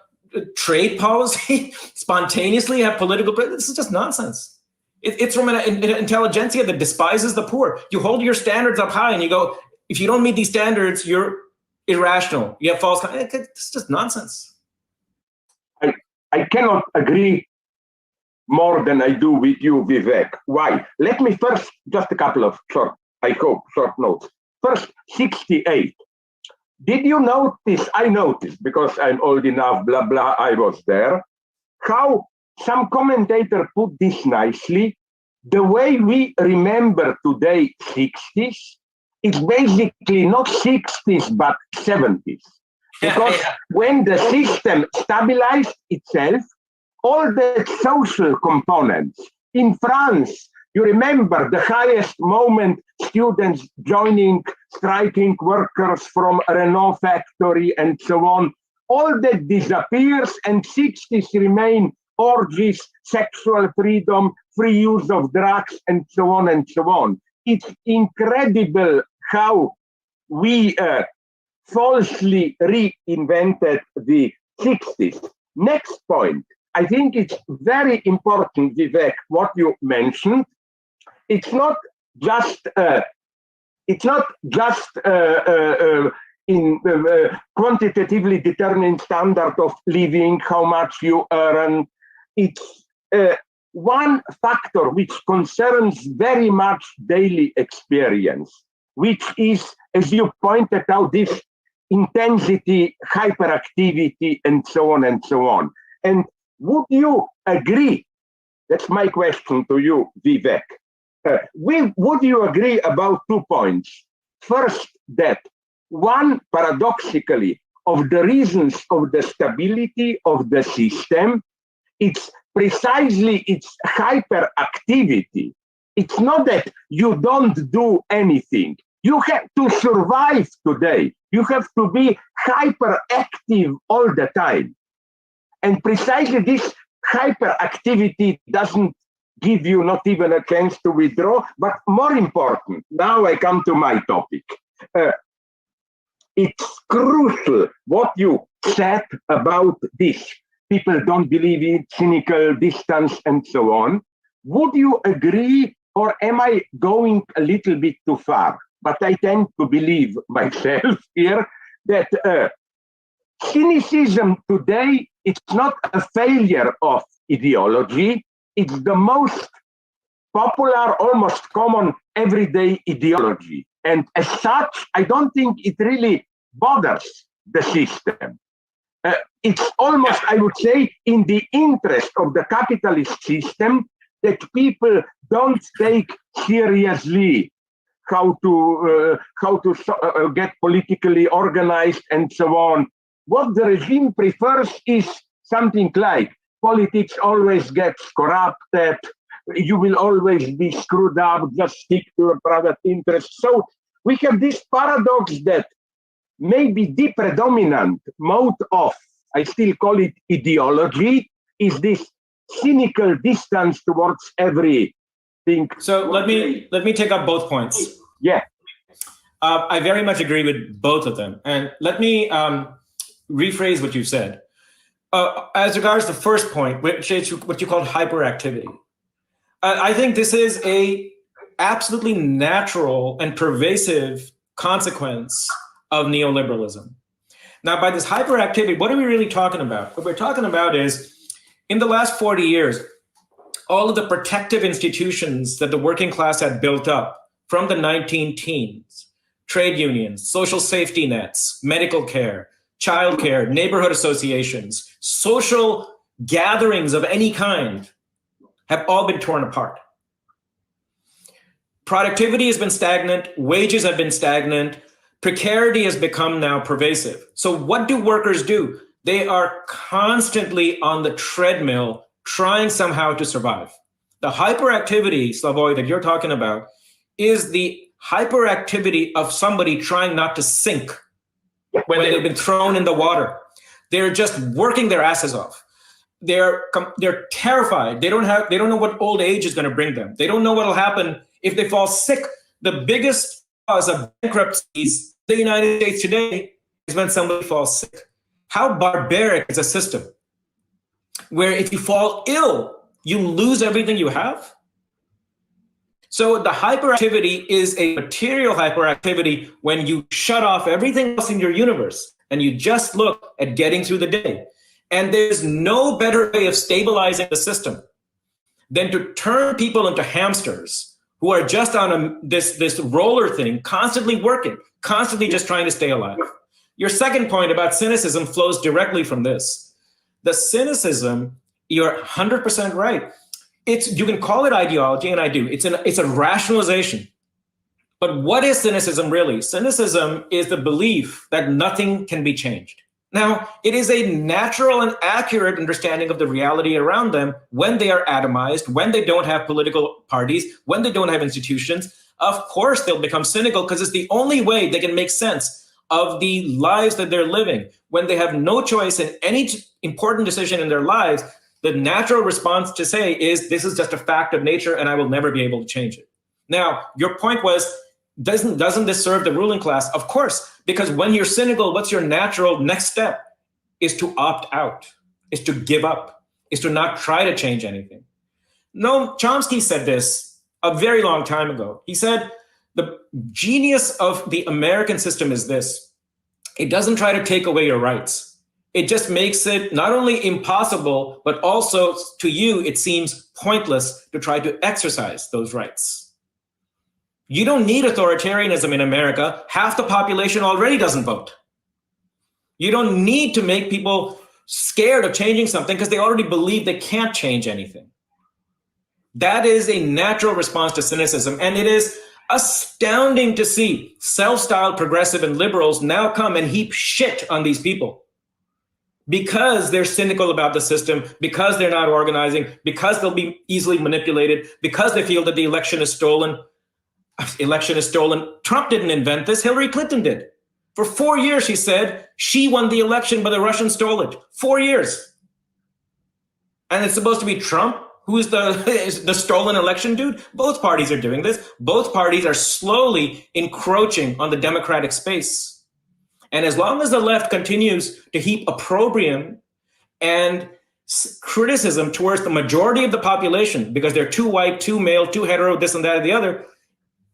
trade policy, spontaneously have political. This is just nonsense. It's from an intelligentsia that despises the poor. You hold your standards up high and you go, if you don't meet these standards, you're irrational. You have false. It's just nonsense. I cannot agree more than I do with you, Vivek. Why? Let me first, just a couple of short notes. First, 68. Did you notice, I noticed, because I'm old enough, blah, blah, I was there, how some commentator put this nicely, the way we remember today 60s, it's basically not 60s, but 70s. Because when the system stabilized itself, all the social components in France, you remember the highest moment, students joining striking workers from a Renault factory and so on, all that disappears and 60s remain orgies, sexual freedom, free use of drugs, and so on and so on. It's incredible how we falsely reinvented the 60s. Next point, I think it's very important, Vivek, what you mentioned. It's not just in quantitatively determined standard of living, how much you earn. It's one factor which concerns very much daily experience, which is, as you pointed out, this intensity, hyperactivity, and so on and so on. And would you agree? That's my question to you, Vivek. Would you agree about 2 points? First, that one, paradoxically, of the reasons of the stability of the system, it's precisely its hyperactivity. It's not that you don't do anything. You have to survive today. You have to be hyperactive all the time. And precisely this hyperactivity doesn't give you not even a chance to withdraw, but more important, now I come to my topic. It's crucial what you said about this. People don't believe it, cynical, distance, and so on. Would you agree, or am I going a little bit too far? But I tend to believe myself here that cynicism today, it's not a failure of ideology, it's the most popular, almost common everyday ideology. And as such, I don't think it really bothers the system. It's almost, I would say, in the interest of the capitalist system that people don't take seriously how to get politically organized and so on. What the regime prefers is something like politics always gets corrupted, you will always be screwed up, just stick to your private interests. So we have this paradox that maybe the predominant mode of, I still call it ideology, is this cynical distance towards everything. So let me take up both points. Yeah. I very much agree with both of them. And let me rephrase what you said. As regards the first point, which is what you call hyperactivity. I think this is a absolutely natural and pervasive consequence of neoliberalism. Now, by this hyperactivity, what are we really talking about? What we're talking about is, in the last 40 years, all of the protective institutions that the working class had built up from the 19-teens, trade unions, social safety nets, medical care, childcare, neighborhood associations, social gatherings of any kind, have all been torn apart. Productivity has been stagnant, wages have been stagnant, precarity has become now pervasive. So what do workers do? They are constantly on the treadmill trying somehow to survive. The hyperactivity, Slavoj, that you're talking about is the hyperactivity of somebody trying not to sink when they've been thrown in the water. They're just working their asses off. They're terrified. They don't know what old age is going to bring them. They don't know what will happen if they fall sick. The biggest cause of bankruptcies in the United States today is when somebody falls sick. How barbaric is a system where if you fall ill, you lose everything you have? So the hyperactivity is a material hyperactivity when you shut off everything else in your universe and you just look at getting through the day. And there's no better way of stabilizing the system than to turn people into hamsters who are just on this roller thing, constantly working, constantly just trying to stay alive. Your second point about cynicism flows directly from this. The cynicism, you're 100% right. You can call it ideology, and I do. It's a rationalization. But what is cynicism really? Cynicism is the belief that nothing can be changed. Now, it is a natural and accurate understanding of the reality around them when they are atomized, when they don't have political parties, when they don't have institutions. Of course, they'll become cynical because it's the only way they can make sense of the lives that they're living. When they have no choice in any important decision in their lives, the natural response to say is, this is just a fact of nature and I will never be able to change it. Now, your point was, doesn't this serve the ruling class? Of course, because when you're cynical, what's your natural next step? Is to opt out, is to give up, is to not try to change anything. No, Chomsky said this a very long time ago. He said, the genius of the American system is this: it doesn't try to take away your rights. It just makes it not only impossible, but also to you, it seems pointless to try to exercise those rights. You don't need authoritarianism in America. Half the population already doesn't vote. You don't need to make people scared of changing something because they already believe they can't change anything. That is a natural response to cynicism. And it is astounding to see self-styled progressive and liberals now come and heap shit on these people because they're cynical about the system, because they're not organizing, because they'll be easily manipulated, because they feel that the election is stolen. Trump didn't invent this, Hillary Clinton did. For 4 years, she said she won the election, but the Russians stole it. 4 years. And it's supposed to be Trump who's the stolen election dude? Both parties are doing this. Both parties are slowly encroaching on the democratic space. And as long as the left continues to heap opprobrium and criticism towards the majority of the population, because they're too white, too male, too hetero, this and that and the other,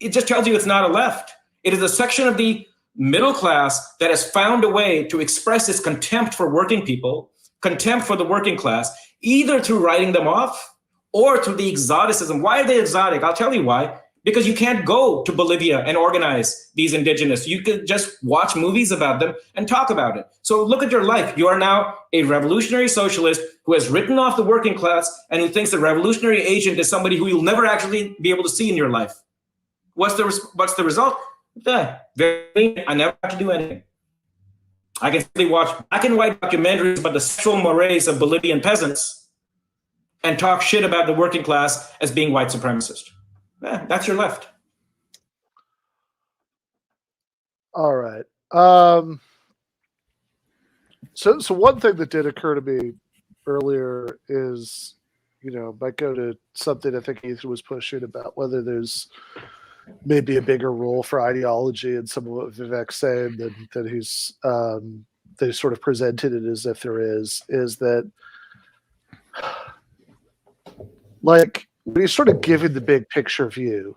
it just tells you it's not a left. It is a section of the middle class that has found a way to express its contempt for working people, contempt for the working class, either through writing them off or through the exoticism. Why are they exotic? I'll tell you why. Because you can't go to Bolivia and organize these indigenous. You could just watch movies about them and talk about it. So look at your life. You are now a revolutionary socialist who has written off the working class and who thinks the revolutionary agent is somebody who you'll never actually be able to see in your life. What's the result? I never have to do anything. I can simply watch black and white documentaries about the sexual mores of Bolivian peasants and talk shit about the working class as being white supremacist. That's your left. All right. So one thing that did occur to me earlier is, might go to something I think Ethan was pushing about whether there's maybe a bigger role for ideology in some of what Vivek's saying that he's they sort of presented it as if there is that like when he's sort of giving the big picture view,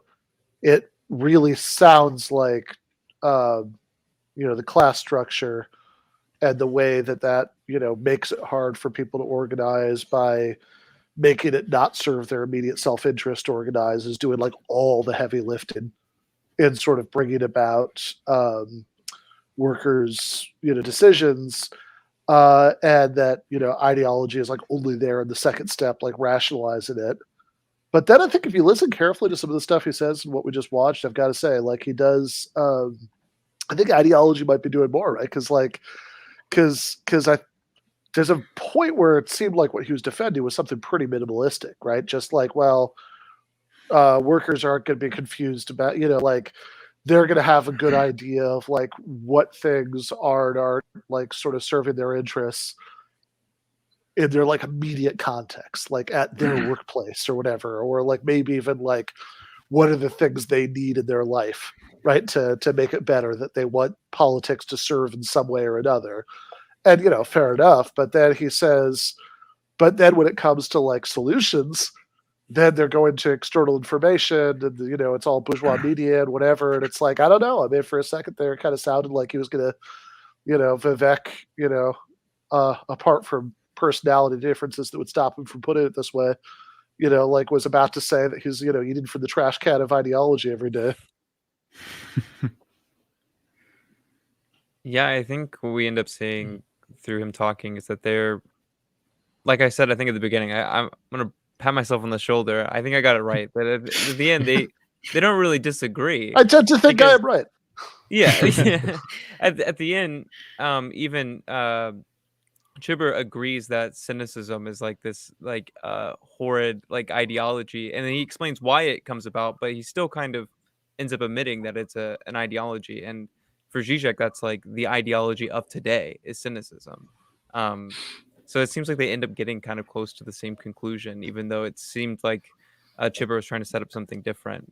it really sounds like the class structure and the way that makes it hard for people to organize by making it not serve their immediate self-interest to organize is doing like all the heavy lifting and sort of bringing about workers decisions, and that ideology is like only there in the second step, like rationalizing it. But then I think if you listen carefully to some of the stuff he says and what we just watched, I've got to say, like he does, I think ideology might be doing more, right? Because there's a point where it seemed like what he was defending was something pretty minimalistic, right? Just like, well, workers aren't going to be confused about, like they're going to have a good idea of like what things aren't like sort of serving their interests in their like immediate context, like at their workplace or whatever, or like maybe even like what are the things they need in their life, right? To make it better, that they want politics to serve in some way or another. And, fair enough. But then he says, but then when it comes to like solutions, then they're going to external information and, it's all bourgeois media and whatever. And it's like, I don't know. I mean, for a second there, it kind of sounded like he was going to, Vivek, apart from personality differences that would stop him from putting it this way, like was about to say that he's, eating from the trash can of ideology every day. Yeah, I think what we end up seeing through him talking is that they're, like I said, I think at the beginning, I'm going to pat myself on the shoulder. I think I got it right. But at the end, they don't really disagree. I tend to think I am right. Yeah. At the end, even Chibber agrees that cynicism is like this like horrid like ideology, and then he explains why it comes about, but he still kind of ends up admitting that it's an ideology. And for Žižek, that's like the ideology of today is cynicism. So it seems like they end up getting kind of close to the same conclusion, even though it seemed like Chibber was trying to set up something different.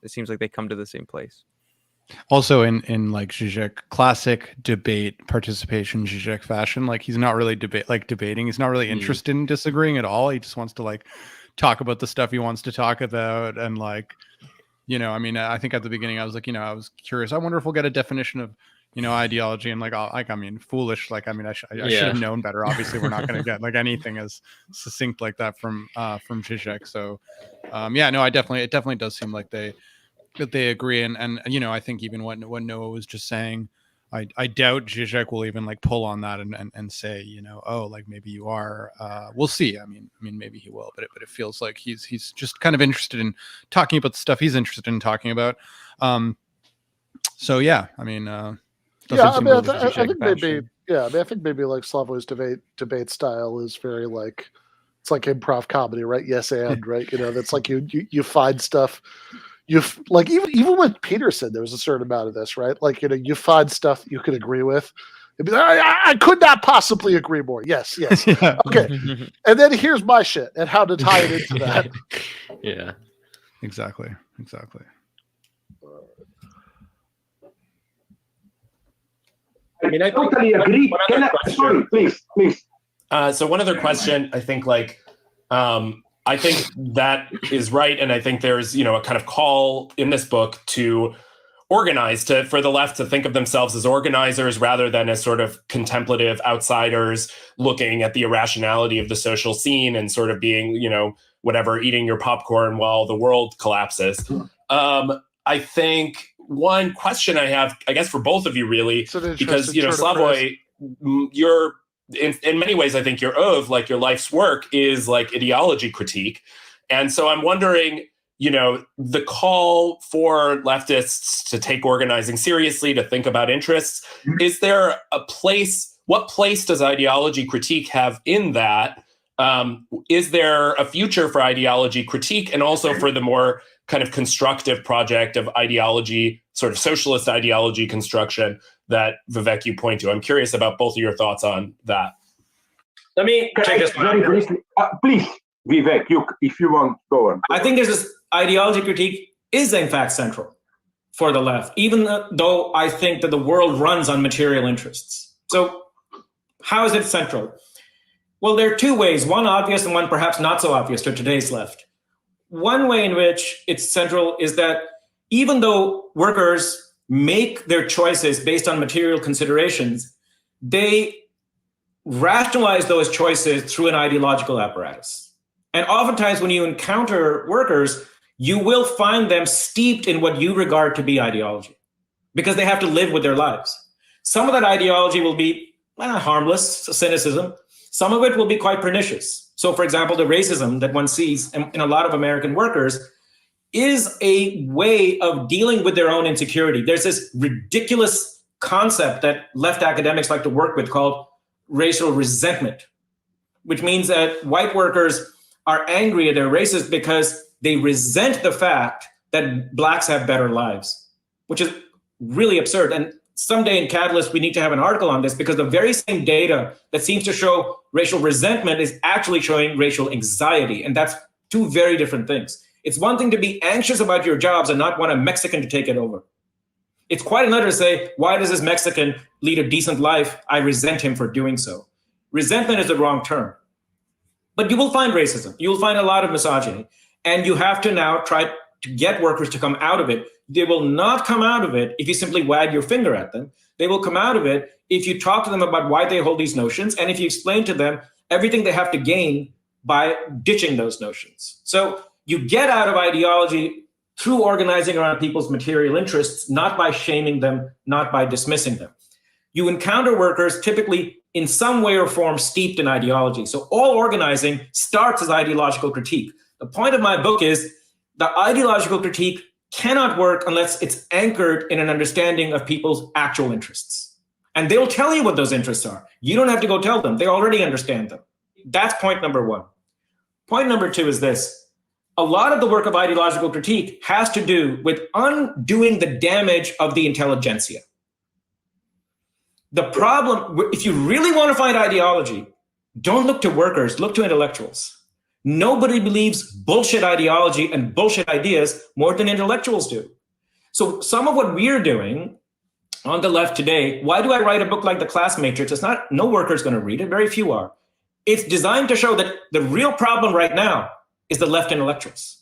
It seems like they come to the same place. Also in like Žižek, classic debate participation Žižek fashion, like he's not really debating. He's not really interested in disagreeing at all. He just wants to like talk about the stuff he wants to talk about. And like, I mean, I think at the beginning I was like, I was curious. I wonder if we'll get a definition of, ideology, and like, I mean, foolish. Like, I mean, I should have known better. Obviously, we're not going to get like anything as succinct like that from Žižek. So, it definitely does seem like they agree. And I think even what Noah was just saying, I doubt Žižek will even like pull on that and say, oh, like maybe you are. We'll see. I mean, maybe he will, but it feels like he's just kind of interested in talking about the stuff he's interested in talking about. So yeah, I mean, I think maybe like Slavoj's debate style is very like, it's like improv comedy, right? Yes, and right, that's like you find stuff. like even with Peterson, there was a certain amount of this, right? Like, you find stuff you could agree with. It'd be like, I could not possibly agree more. Yes. Yeah. Okay. And then here's my shit and how to tie it into that. Yeah. Exactly. I mean, I Totally agree. Sorry, please. So one other question, I think, I think that is right, and I think there's a kind of call in this book to organize, for the left to think of themselves as organizers rather than as sort of contemplative outsiders looking at the irrationality of the social scene and sort of being, whatever, eating your popcorn while the world collapses. I think one question I have, I guess, for both of you, really, because Slavoj, you're in many ways, I think your oeuvre, like your life's work, is like ideology critique, and so I'm wondering, the call for leftists to take organizing seriously, to think about interests. Is there a place? What place does ideology critique have in that? Is there a future for ideology critique, and also for the more kind of constructive project of ideology, sort of socialist ideology construction that Vivek you point to? I'm curious about both of your thoughts on that. Let me take this very briefly. Please, Vivek, if you want, go on. I think this ideology critique is in fact central for the left, even though I think that the world runs on material interests. So how is it central? Well, there are two ways, one obvious and one perhaps not so obvious to today's left. One way in which it's central is that even though workers make their choices based on material considerations, they rationalize those choices through an ideological apparatus. And oftentimes when you encounter workers, you will find them steeped in what you regard to be ideology, because they have to live with their lives. Some of that ideology will be harmless, cynicism. Some of it will be quite pernicious. So for example, the racism that one sees in a lot of American workers is a way of dealing with their own insecurity. There's this ridiculous concept that left academics like to work with called racial resentment, which means that white workers are angry and they're racist because they resent the fact that blacks have better lives, which is really absurd. And someday in Catalyst, we need to have an article on this, because the very same data that seems to show racial resentment is actually showing racial anxiety. And that's two very different things. It's one thing to be anxious about your jobs and not want a Mexican to take it over. It's quite another to say, why does this Mexican lead a decent life? I resent him for doing so. Resentment is the wrong term. But you will find racism. You will find a lot of misogyny. And you have to now try to get workers to come out of it. They will not come out of it if you simply wag your finger at them. They will come out of it if you talk to them about why they hold these notions, and if you explain to them everything they have to gain by ditching those notions. So you get out of ideology through organizing around people's material interests, not by shaming them, not by dismissing them. You encounter workers typically in some way or form steeped in ideology. So all organizing starts as ideological critique. The point of my book is the ideological critique cannot work unless it's anchored in an understanding of people's actual interests. And they'll tell you what those interests are. You don't have to go tell them. They already understand them. That's point number one. Point number two is this. A lot of the work of ideological critique has to do with undoing the damage of the intelligentsia. The problem, if you really want to find ideology, don't look to workers, look to intellectuals. Nobody believes bullshit ideology and bullshit ideas more than intellectuals do. So some of what we're doing on the left today, why do I write a book like The Class Matrix? It's not, no worker's going to read it, very few are. It's designed to show that the real problem right now is the left intellectuals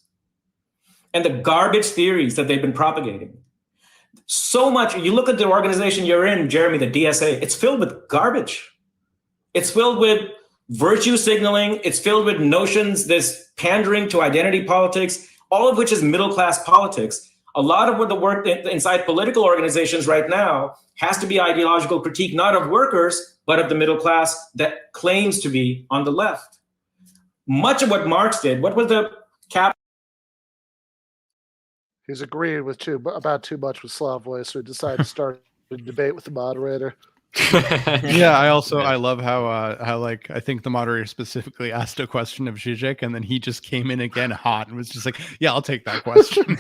and the garbage theories that they've been propagating. So much, you look at the organization you're in, Jeremy, the DSA, it's filled with garbage. It's filled with virtue signaling. It's filled with notions, this pandering to identity politics, all of which is middle-class politics. A lot of what the work inside political organizations right now has to be ideological critique, not of workers, but of the middle class that claims to be on the left. Much of what Marx did, what was the cap? He's agreeing with about too much with Slavoj, so he decided to start a debate with the moderator. Yeah, I love how like I think the moderator specifically asked a question of Žižek, and then he just came in again hot and was just like, "Yeah, I'll take that question."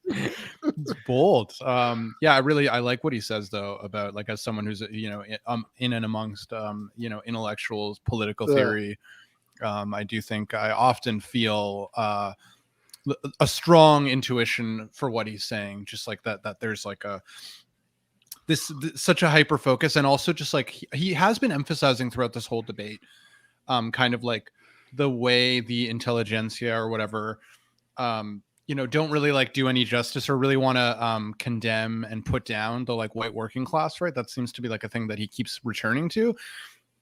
It's bold. Yeah, I like what he says though about, like, as someone who's in and amongst intellectuals, political theory. I do think I often feel a strong intuition for what he's saying, just like that there's like this such a hyper focus, and also just like he has been emphasizing throughout this whole debate kind of like the way the intelligentsia or whatever don't really like do any justice or really want to condemn and put down the like white working class, right? That seems to be like a thing that he keeps returning to,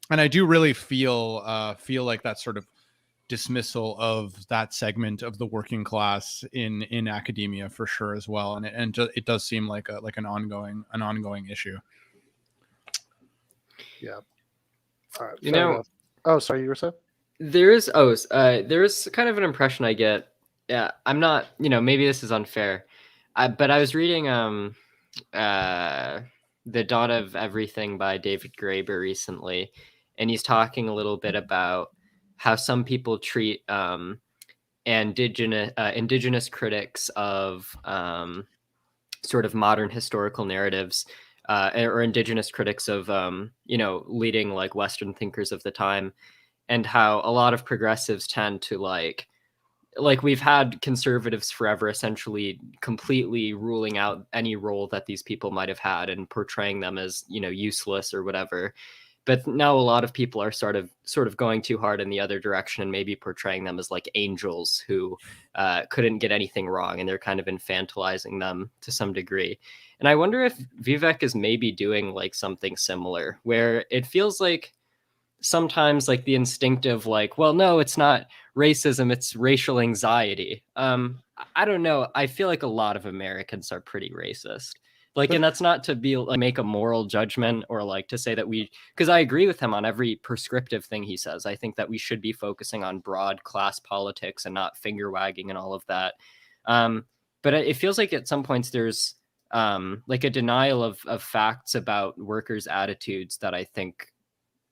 and I do really feel like that sort of dismissal of that segment of the working class in academia for sure as well, and it does seem like an ongoing issue. Yeah. All right. Oh, sorry, you were saying? There's kind of an impression I get. Yeah, I'm not. Maybe this is unfair, but I was reading The Dawn of Everything by David Graeber recently, and he's talking a little bit about how some people treat indigenous critics of sort of modern historical narratives, or indigenous critics of leading like Western thinkers of the time, and how a lot of progressives tend to like we've had conservatives forever essentially completely ruling out any role that these people might have had and portraying them as useless or whatever. But now a lot of people are sort of going too hard in the other direction and maybe portraying them as like angels who couldn't get anything wrong, and they're kind of infantilizing them to some degree. And I wonder if Vivek is maybe doing like something similar, where it feels like sometimes like the instinctive like, well, no, it's not racism, it's racial anxiety. I don't know. I feel like a lot of Americans are pretty racist. Like, and that's not to be like make a moral judgment or like to say that because I agree with him on every prescriptive thing he says. I think that we should be focusing on broad class politics and not finger wagging and all of that. But it feels like at some points there's like a denial of facts about workers' attitudes that I think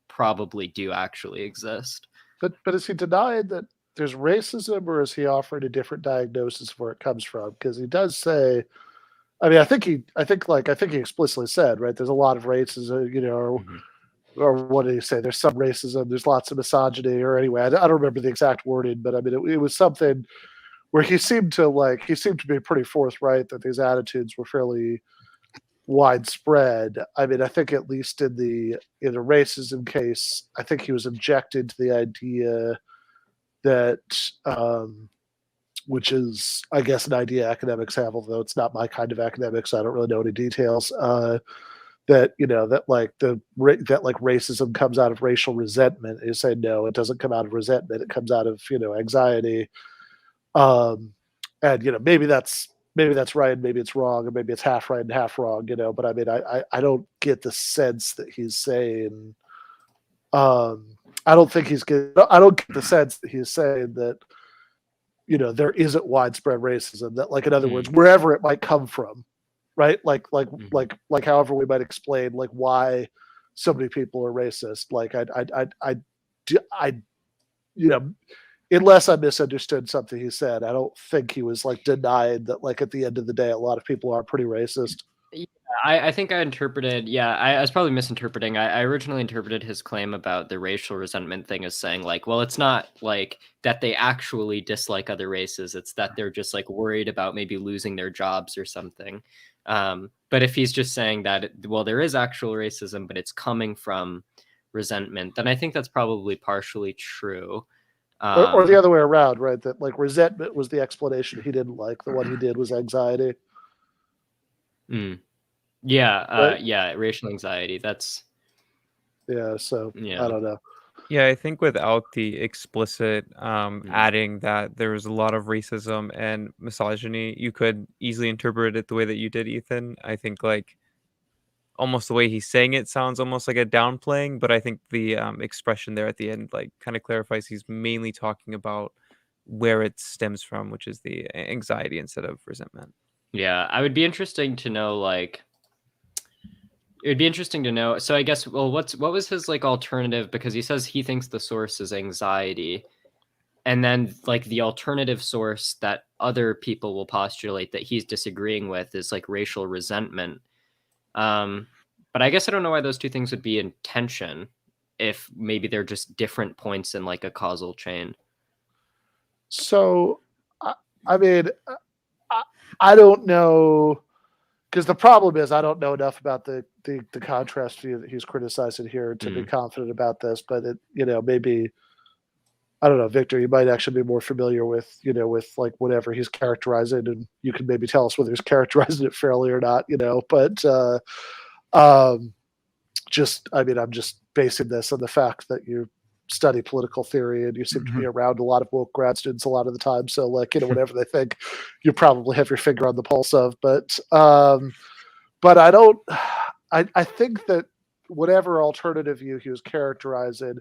probably do actually exist. But is he denied that there's racism, or is he offering a different diagnosis of where it comes from? Because he does say, I mean, I think he explicitly said, right, there's a lot of racism, or what did he say? There's some racism, there's lots of misogyny, or anyway, I don't remember the exact wording, but I mean, it was something where he seemed to be pretty forthright that these attitudes were fairly widespread. I mean, I think at least in a racism case, I think he was objecting to the idea that, which is, I guess, an idea academics have, although it's not my kind of academics, so I don't really know any details. That racism comes out of racial resentment. You say no, it doesn't come out of resentment; it comes out of anxiety. And maybe that's right, maybe it's wrong, or maybe it's half right and half wrong. But I mean, I don't get the sense that he's saying. I don't get the sense that he's saying that there isn't widespread racism. That, like, in other words, wherever it might come from, right? Like however we might explain like why so many people are racist. Like unless I misunderstood something he said, I don't think he was like denied that, like, at the end of the day, a lot of people are pretty racist. Yeah, I think I interpreted, I was probably misinterpreting. I originally interpreted his claim about the racial resentment thing as saying like, well, it's not like that they actually dislike other races. It's that they're just like worried about maybe losing their jobs or something. But if he's just saying that, well, there is actual racism, but it's coming from resentment, then I think that's probably partially true. Or the other way around, right? That like resentment was the explanation he didn't like. The one he did was anxiety. Yeah, right? Yeah, racial anxiety. That's So I don't know. Yeah, I think without the explicit adding that there was a lot of racism and misogyny, you could easily interpret it the way that you did, Ethan. I think like almost the way he's saying it sounds almost like a downplaying, but I think the expression there at the end like kind of clarifies he's mainly talking about where it stems from, which is the anxiety instead of resentment. Yeah, I would be interesting to know like it would be interesting to know. So I guess, well, what was his like alternative? Because he says he thinks the source is anxiety, and then like the alternative source that other people will postulate that he's disagreeing with is like racial resentment. But I guess I don't know why those two things would be in tension if maybe they're just different points in like a causal chain. So, I mean, I don't know, because the problem is I don't know enough about the contrast view that he's criticizing here to be confident about this. But it, maybe, I don't know, Victor, you might actually be more familiar with, with like whatever he's characterizing, and you can maybe tell us whether he's characterizing it fairly or not, But I'm just basing this on the fact that you study political theory and you seem to be around a lot of woke grad students a lot of the time. So like, whatever they think, you probably have your finger on the pulse of. But I don't. I think that whatever alternative view he was characterizing,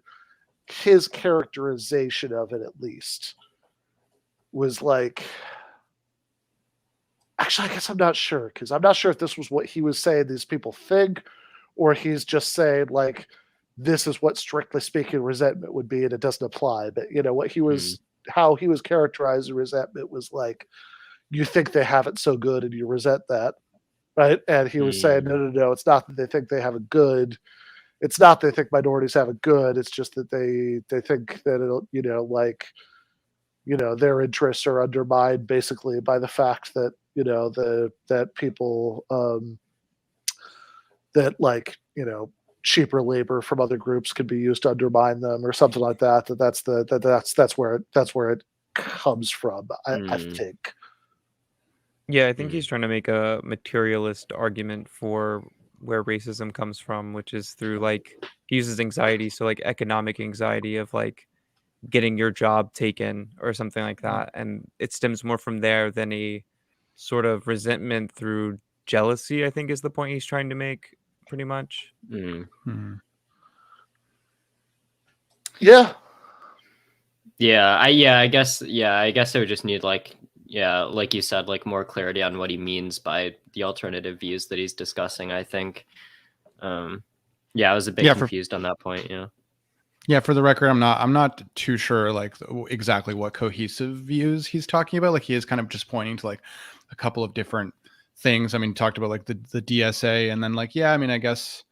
his characterization of it at least was like, actually, I guess I'm not sure, because I'm not sure if this was what he was saying these people think, or he's just saying like, this is what strictly speaking resentment would be and it doesn't apply. But what he was, how he was characterizing resentment was like, you think they have it so good and you resent that, right? And he was saying, no, it's not that they think they have it good. It's not they think minorities have it good. It's just that they think that it'll, their interests are undermined basically by the fact that, that people that like, cheaper labor from other groups could be used to undermine them or something like that. That's where it comes from. I think. Yeah, I think he's trying to make a materialist argument for where racism comes from, which is through like, he uses anxiety, so like economic anxiety of like getting your job taken or something like that, and it stems more from there than a sort of resentment through jealousy, I think is the point he's trying to make, pretty much. Yeah. I guess it would just need like you said, like more clarity on what he means by the alternative views that he's discussing, I think. I was a bit confused on that point. Yeah, for the record, I'm not too sure like exactly what cohesive views he's talking about. Like he is kind of just pointing to like a couple of different things. I mean, he talked about like the DSA, and then like, I guess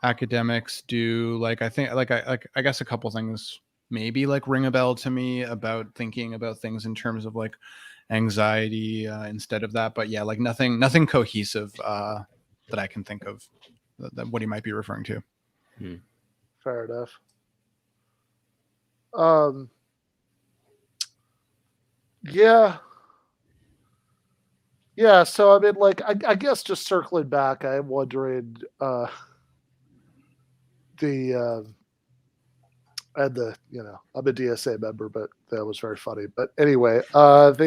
academics do like, I think like I guess a couple things maybe like ring a bell to me about thinking about things in terms of like anxiety instead of that. But yeah, like nothing cohesive that I can think of that what he might be referring to. Fair enough. Yeah, so I mean, like, I guess just circling back, I'm wondering I'm a DSA member, but that was very funny. But anyway, not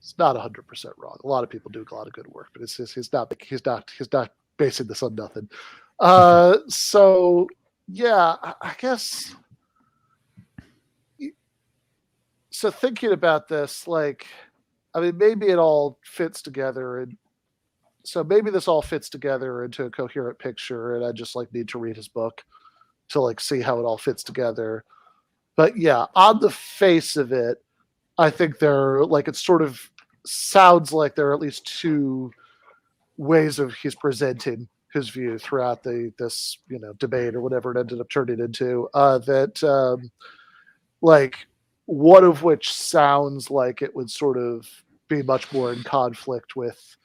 it's not 100% wrong. A lot of people do a lot of good work, but it's just he's not basing this on nothing. So yeah, I guess. So thinking about this, like, I mean, maybe it all fits together, and so maybe this all fits together into a coherent picture, and I just like need to read his book to like see how it all fits together. But yeah, on the face of it, I think there, like, it sort of sounds like there are at least two ways of he's presenting his view throughout this debate or whatever it ended up turning into. Like, one of which sounds like it would sort of be much more in conflict with,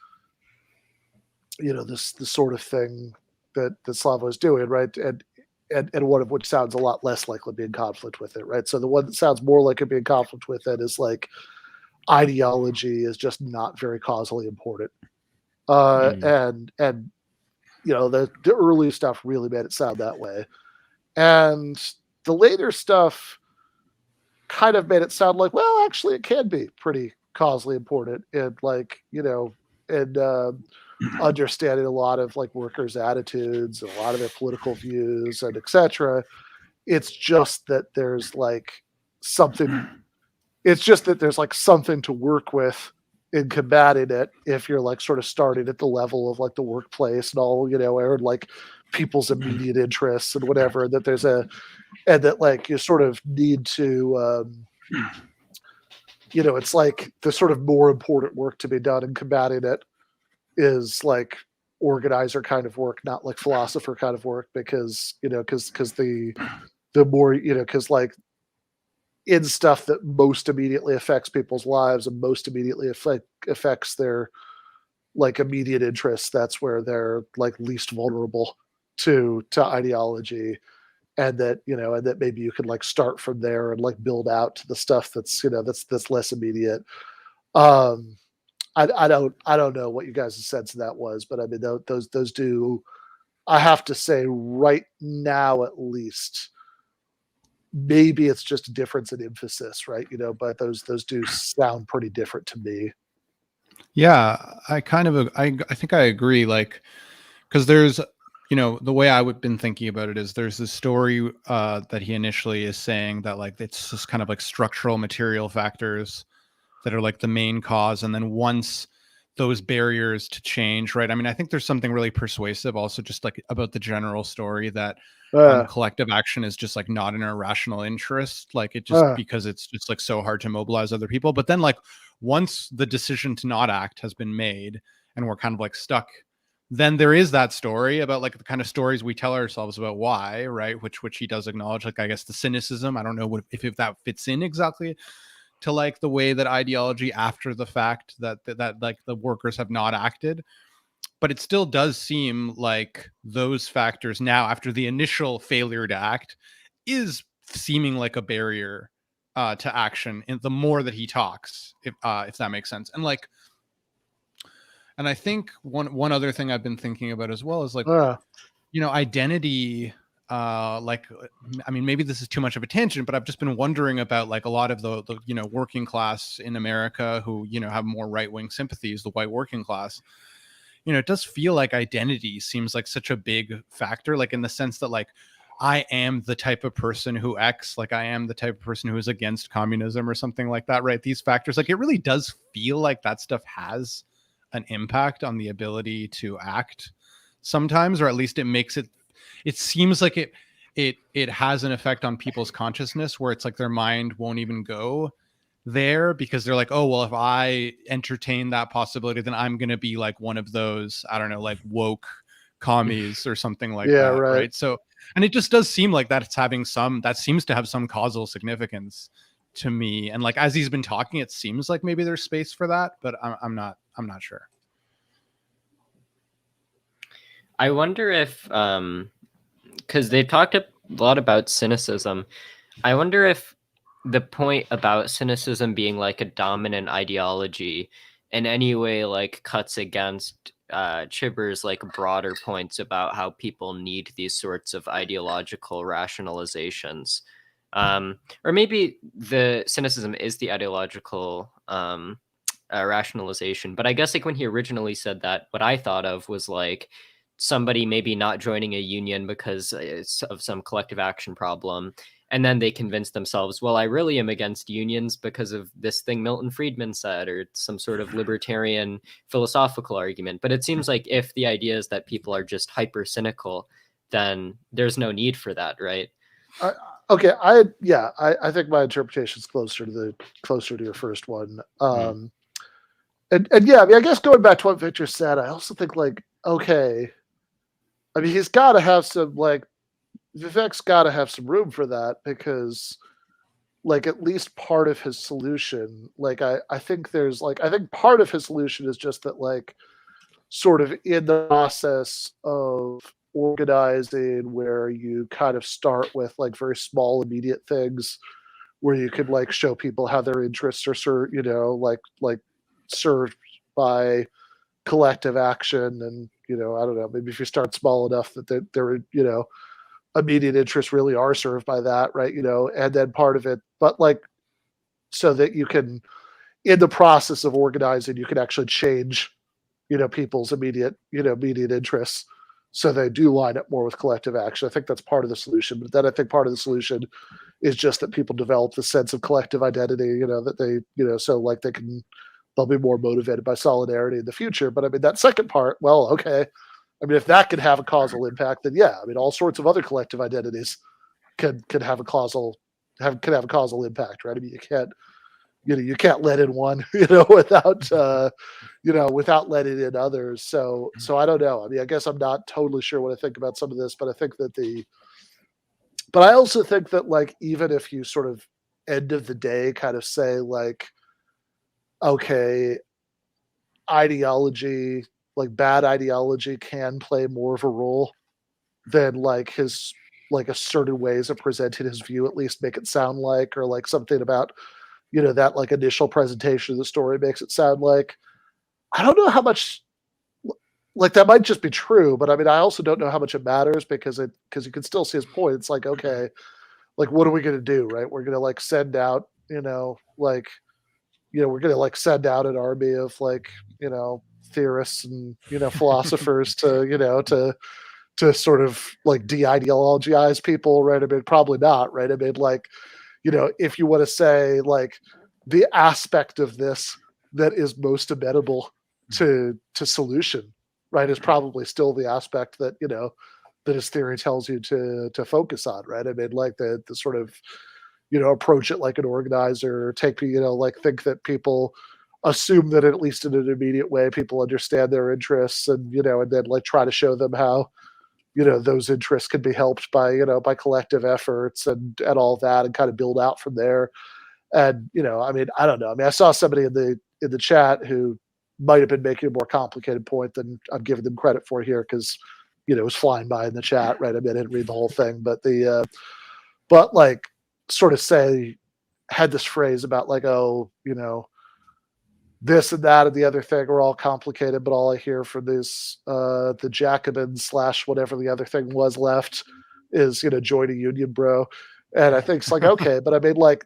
the sort of thing that Slavoj is doing, right? And one of which sounds a lot less likely to be in conflict with it, right? So the one that sounds more like it'd be in conflict with it is like ideology is just not very causally important. And the early stuff really made it sound that way. And the later stuff kind of made it sound like, well, actually it can be pretty causally important in like, understanding a lot of like workers' attitudes and a lot of their political views and etc. It's just that there's like something to work with in combating it if you're like sort of starting at the level of like the workplace and all, or like people's immediate interests and whatever, that there's and that like you sort of need to, it's like the sort of more important work to be done in combating it is like organizer kind of work, not like philosopher kind of work, because, because the more, because like in stuff that most immediately affects people's lives and most immediately affects their like immediate interests, that's where they're like least vulnerable to ideology. And that, and that maybe you could like start from there and like build out to the stuff that's, that's less immediate. I don't know what you guys' sense of that was, but I mean, those do, I have to say right now, at least, maybe it's just a difference in emphasis, right? But those do sound pretty different to me. Yeah, I think I agree. Like, because there's, the way I would been thinking about it is there's this story that he initially is saying that like it's just kind of like structural material factors that are like the main cause, and then once those barriers to change, right? I mean, I think there's something really persuasive also just like about the general story that collective action is just like not in our rational interest, like it just because it's just like so hard to mobilize other people. But then like once the decision to not act has been made and we're kind of like stuck, then there is that story about like the kind of stories we tell ourselves about why, right? Which he does acknowledge, like I guess the cynicism. I don't know if that fits in exactly to like the way that ideology after the fact that like the workers have not acted, but it still does seem like those factors now after the initial failure to act is seeming like a barrier to action. And the more that he talks, if that makes sense. And like, and I think one other thing I've been thinking about as well is like, identity. Like, I mean, maybe this is too much of a tangent, but I've just been wondering about like a lot of the working class in America who, have more right-wing sympathies, the white working class. It does feel like identity seems like such a big factor, like in the sense that like, I am the type of person who X, like I am the type of person who is against communism or something like that, right? These factors, like it really does feel like that stuff has an impact on the ability to act sometimes, or at least it makes it seems like it has an effect on people's consciousness where it's like their mind won't even go there because they're like, oh, well, if I entertain that possibility, then I'm going to be like one of those, I don't know, like woke commies or something like that. Right. So, and it just does seem like that seems to have some causal significance to me. And like, as he's been talking, it seems like maybe there's space for that, but I'm not sure. I wonder if, because they've talked a lot about cynicism. I wonder if the point about cynicism being like a dominant ideology in any way like cuts against Chibber's like broader points about how people need these sorts of ideological rationalizations. Or maybe the cynicism is the ideological rationalization. But I guess like when he originally said that, what I thought of was like somebody maybe not joining a union because of some collective action problem. And then they convince themselves, well, I really am against unions because of this thing Milton Friedman said, or some sort of libertarian philosophical argument. But it seems like if the idea is that people are just hyper cynical, then there's no need for that, right? Okay, I think my interpretation is closer to your first one. And yeah, I mean, I guess going back to what Victor said, I also think like, okay, I mean, he's got to have some like, Vivek's got to have some room for that because, like, at least part of his solution, like, I think part of his solution is just that, like, sort of in the process of organizing where you kind of start with like very small immediate things where you could like show people how their interests are served by collective action. And, I don't know, maybe if you start small enough that they're immediate interests really are served by that, right? And then part of it, but like, so that you can, in the process of organizing, you can actually change, people's immediate interests so they do line up more with collective action. I think that's part of the solution. But then I think part of the solution is just that people develop the sense of collective identity, that they, so like they can they'll be more motivated by solidarity in the future. But I mean, that second part, well, okay. I mean, if that could have a causal impact, then yeah, I mean, all sorts of other collective identities could have a causal impact, right? I mean, you can't let in one, without without letting in others. So I don't know. I mean, I guess I'm not totally sure what I think about some of this, but I think that but I also think that, like, even if you sort of end of the day kind of say, like, okay, ideology, like bad ideology, can play more of a role than like his like a certain ways of presenting his view, at least make it sound like, or like something about that like initial presentation of the story makes it sound like. I don't know how much, like, that might just be true, but I mean, I also don't know how much it matters, because you can still see his point. It's like, okay, like, what are we going to do, right? We're going to like send out, we're going to like send out an army of like, theorists and, philosophers to sort of like de-ideologize people, right? I mean, probably not, right? I mean, like, if you want to say like the aspect of this that is most amenable to solution, right, is probably still the aspect that, that his theory tells you to focus on, right? I mean, like the sort of, approach it like an organizer, like think that people assume that at least in an immediate way, people understand their interests, and, and then like try to show them how, those interests can be helped by, by collective efforts and all that, and kind of build out from there. And, I mean, I don't know. I mean, I saw somebody in the chat who might have been making a more complicated point than I'm giving them credit for here, because, it was flying by in the chat, right? I mean, I didn't read the whole thing, but but like, sort of had this phrase about like, oh, this and that and the other thing are all complicated, but all I hear from this, the Jacobins / whatever the other thing was left is, join a union, bro. And I think it's like, okay, but I mean, like,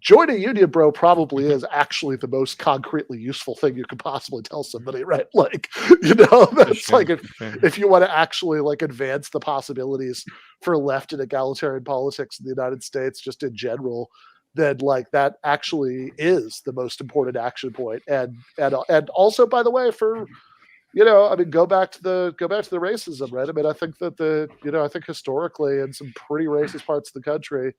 join a union, bro, probably is actually the most concretely useful thing you could possibly tell somebody, right? Like, that's sure, like, if you want to actually like advance the possibilities for left and egalitarian politics in the United States, just in general, then like that actually is the most important action point. And also, by the way, for, I mean, go back to the racism, right? I mean, I think that I think historically in some pretty racist parts of the country,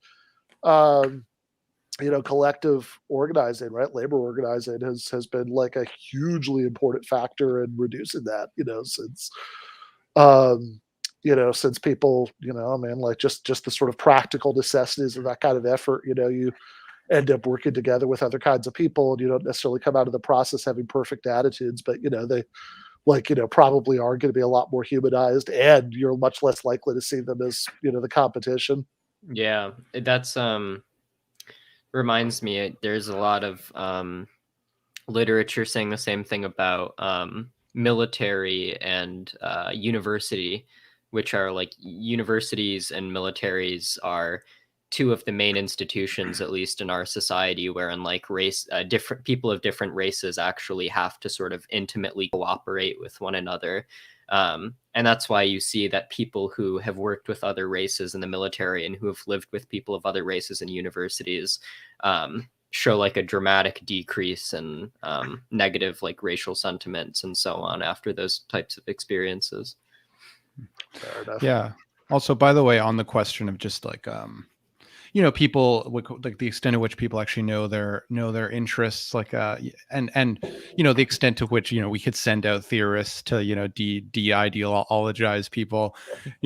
collective organizing, right, labor organizing has been like a hugely important factor in reducing that, since people, I mean, like just the sort of practical necessities of that kind of effort, you end up working together with other kinds of people, and you don't necessarily come out of the process having perfect attitudes, but they like, probably are going to be a lot more humanized, and you're much less likely to see them as, the competition. Yeah, that's reminds me, there's a lot of literature saying the same thing about military and university, which are like, universities and militaries are two of the main institutions, at least in our society, wherein like different people of different races actually have to sort of intimately cooperate with one another. And that's why you see that people who have worked with other races in the military and who have lived with people of other races in universities show like a dramatic decrease in negative like racial sentiments and so on after those types of experiences. Fair enough. Yeah. Also, by the way, on the question of just like, people, like the extent to which people actually know their interests, like, and the extent to which, we could send out theorists to, de-ideologize people.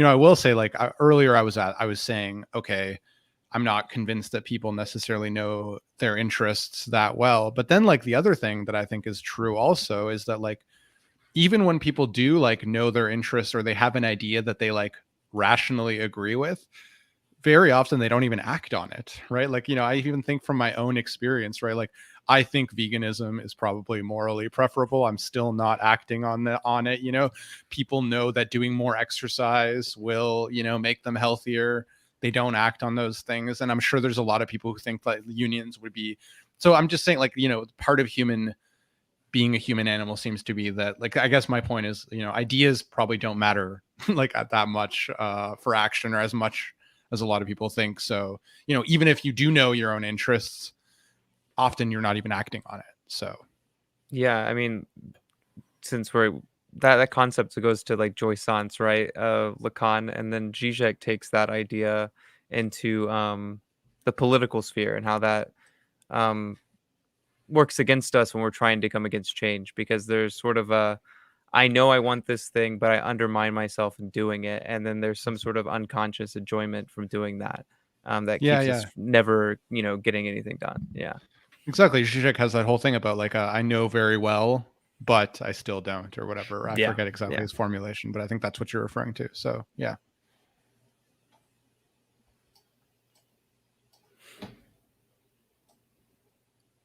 I will say, like, earlier I was saying, okay, I'm not convinced that people necessarily know their interests that well. But then, like, the other thing that I think is true also is that, like, even when people do like know their interests, or they have an idea that they like rationally agree with, very often they don't even act on it, right? Like, I even think from my own experience, right? Like, I think veganism is probably morally preferable. I'm still not acting on it. People know that doing more exercise will, make them healthier. They don't act on those things. And I'm sure there's a lot of people who think that unions would be. So I'm just saying, like, part of being a human animal seems to be that, like, I guess my point is, ideas probably don't matter like that much for action, or as much as a lot of people think. So, even if you do know your own interests, often you're not even acting on it. So Yeah, I mean, since we're that concept goes to like jouissance, right? Lacan, and then Zizek takes that idea into the political sphere and how that works against us when we're trying to come against change, because there's sort of a I know I want this thing, but I undermine myself in doing it, and then there's some sort of unconscious enjoyment from doing that that Yeah, keeps yeah. us never, getting anything done. Yeah. Exactly. Zizek has that whole thing about like I know very well, but I still don't, or whatever. I Yeah, forget exactly yeah. his formulation, but I think that's what you're referring to. So yeah.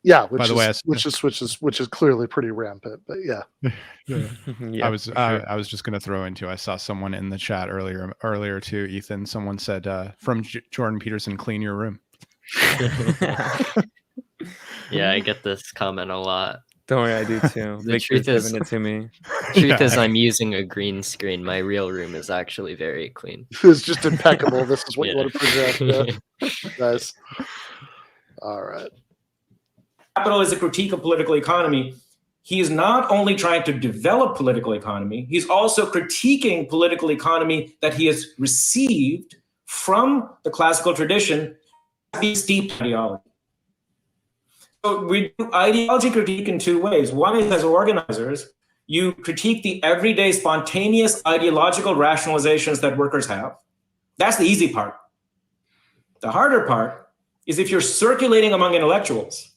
Yeah, By the way, which is clearly pretty rampant. But yeah. Yeah, I was for sure. I was just going to throw into. I saw someone in the chat earlier too, Ethan. Someone said from Jordan Peterson, clean your room. Yeah, I get this comment a lot. Don't worry, I do too. The Victor's truth is- giving it to me. Truth is, I'm using a green screen. My real room is actually very clean. It's just impeccable. This is what you Yeah. want to present. Yeah. Nice. All right. Capital is a critique of political economy. He is not only trying to develop political economy, he's also critiquing political economy that he has received from the classical tradition, the steeped ideology. So we do ideology critique in two ways. One is as organizers, you critique the everyday spontaneous ideological rationalizations that workers have. That's the easy part. The harder part is if you're circulating among intellectuals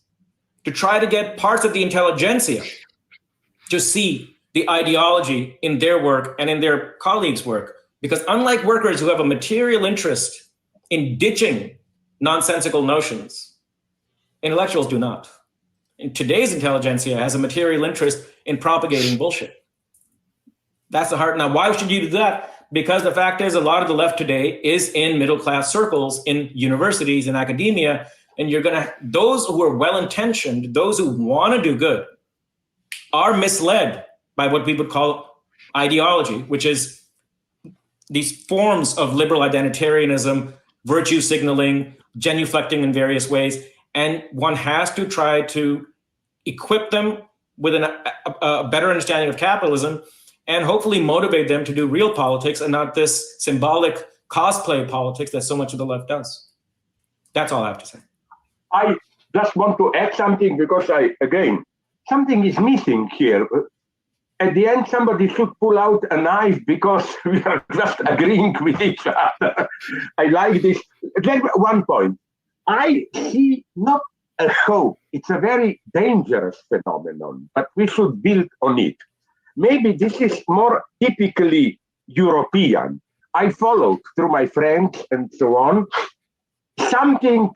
to try to get parts of the intelligentsia to see the ideology in their work and in their colleagues' work. Because unlike workers who have a material interest in ditching nonsensical notions, intellectuals do not. And today's intelligentsia has a material interest in propagating bullshit. That's the heart. Now, why should you do that? Because the fact is, a lot of the left today is in middle-class circles, in universities, in academia, and those who are well-intentioned, those who want to do good, are misled by what we would call ideology, which is these forms of liberal identitarianism, virtue signaling, genuflecting in various ways. And one has to try to equip them with a better understanding of capitalism and hopefully motivate them to do real politics and not this symbolic cosplay politics that so much of the left does. That's all I have to say. I just want to add something because something is missing here. At the end, somebody should pull out a knife because we are just agreeing with each other. I like this. Then one point. I see not a hope. It's a very dangerous phenomenon, but we should build on it. Maybe this is more typically European. I followed through my friends and so on, something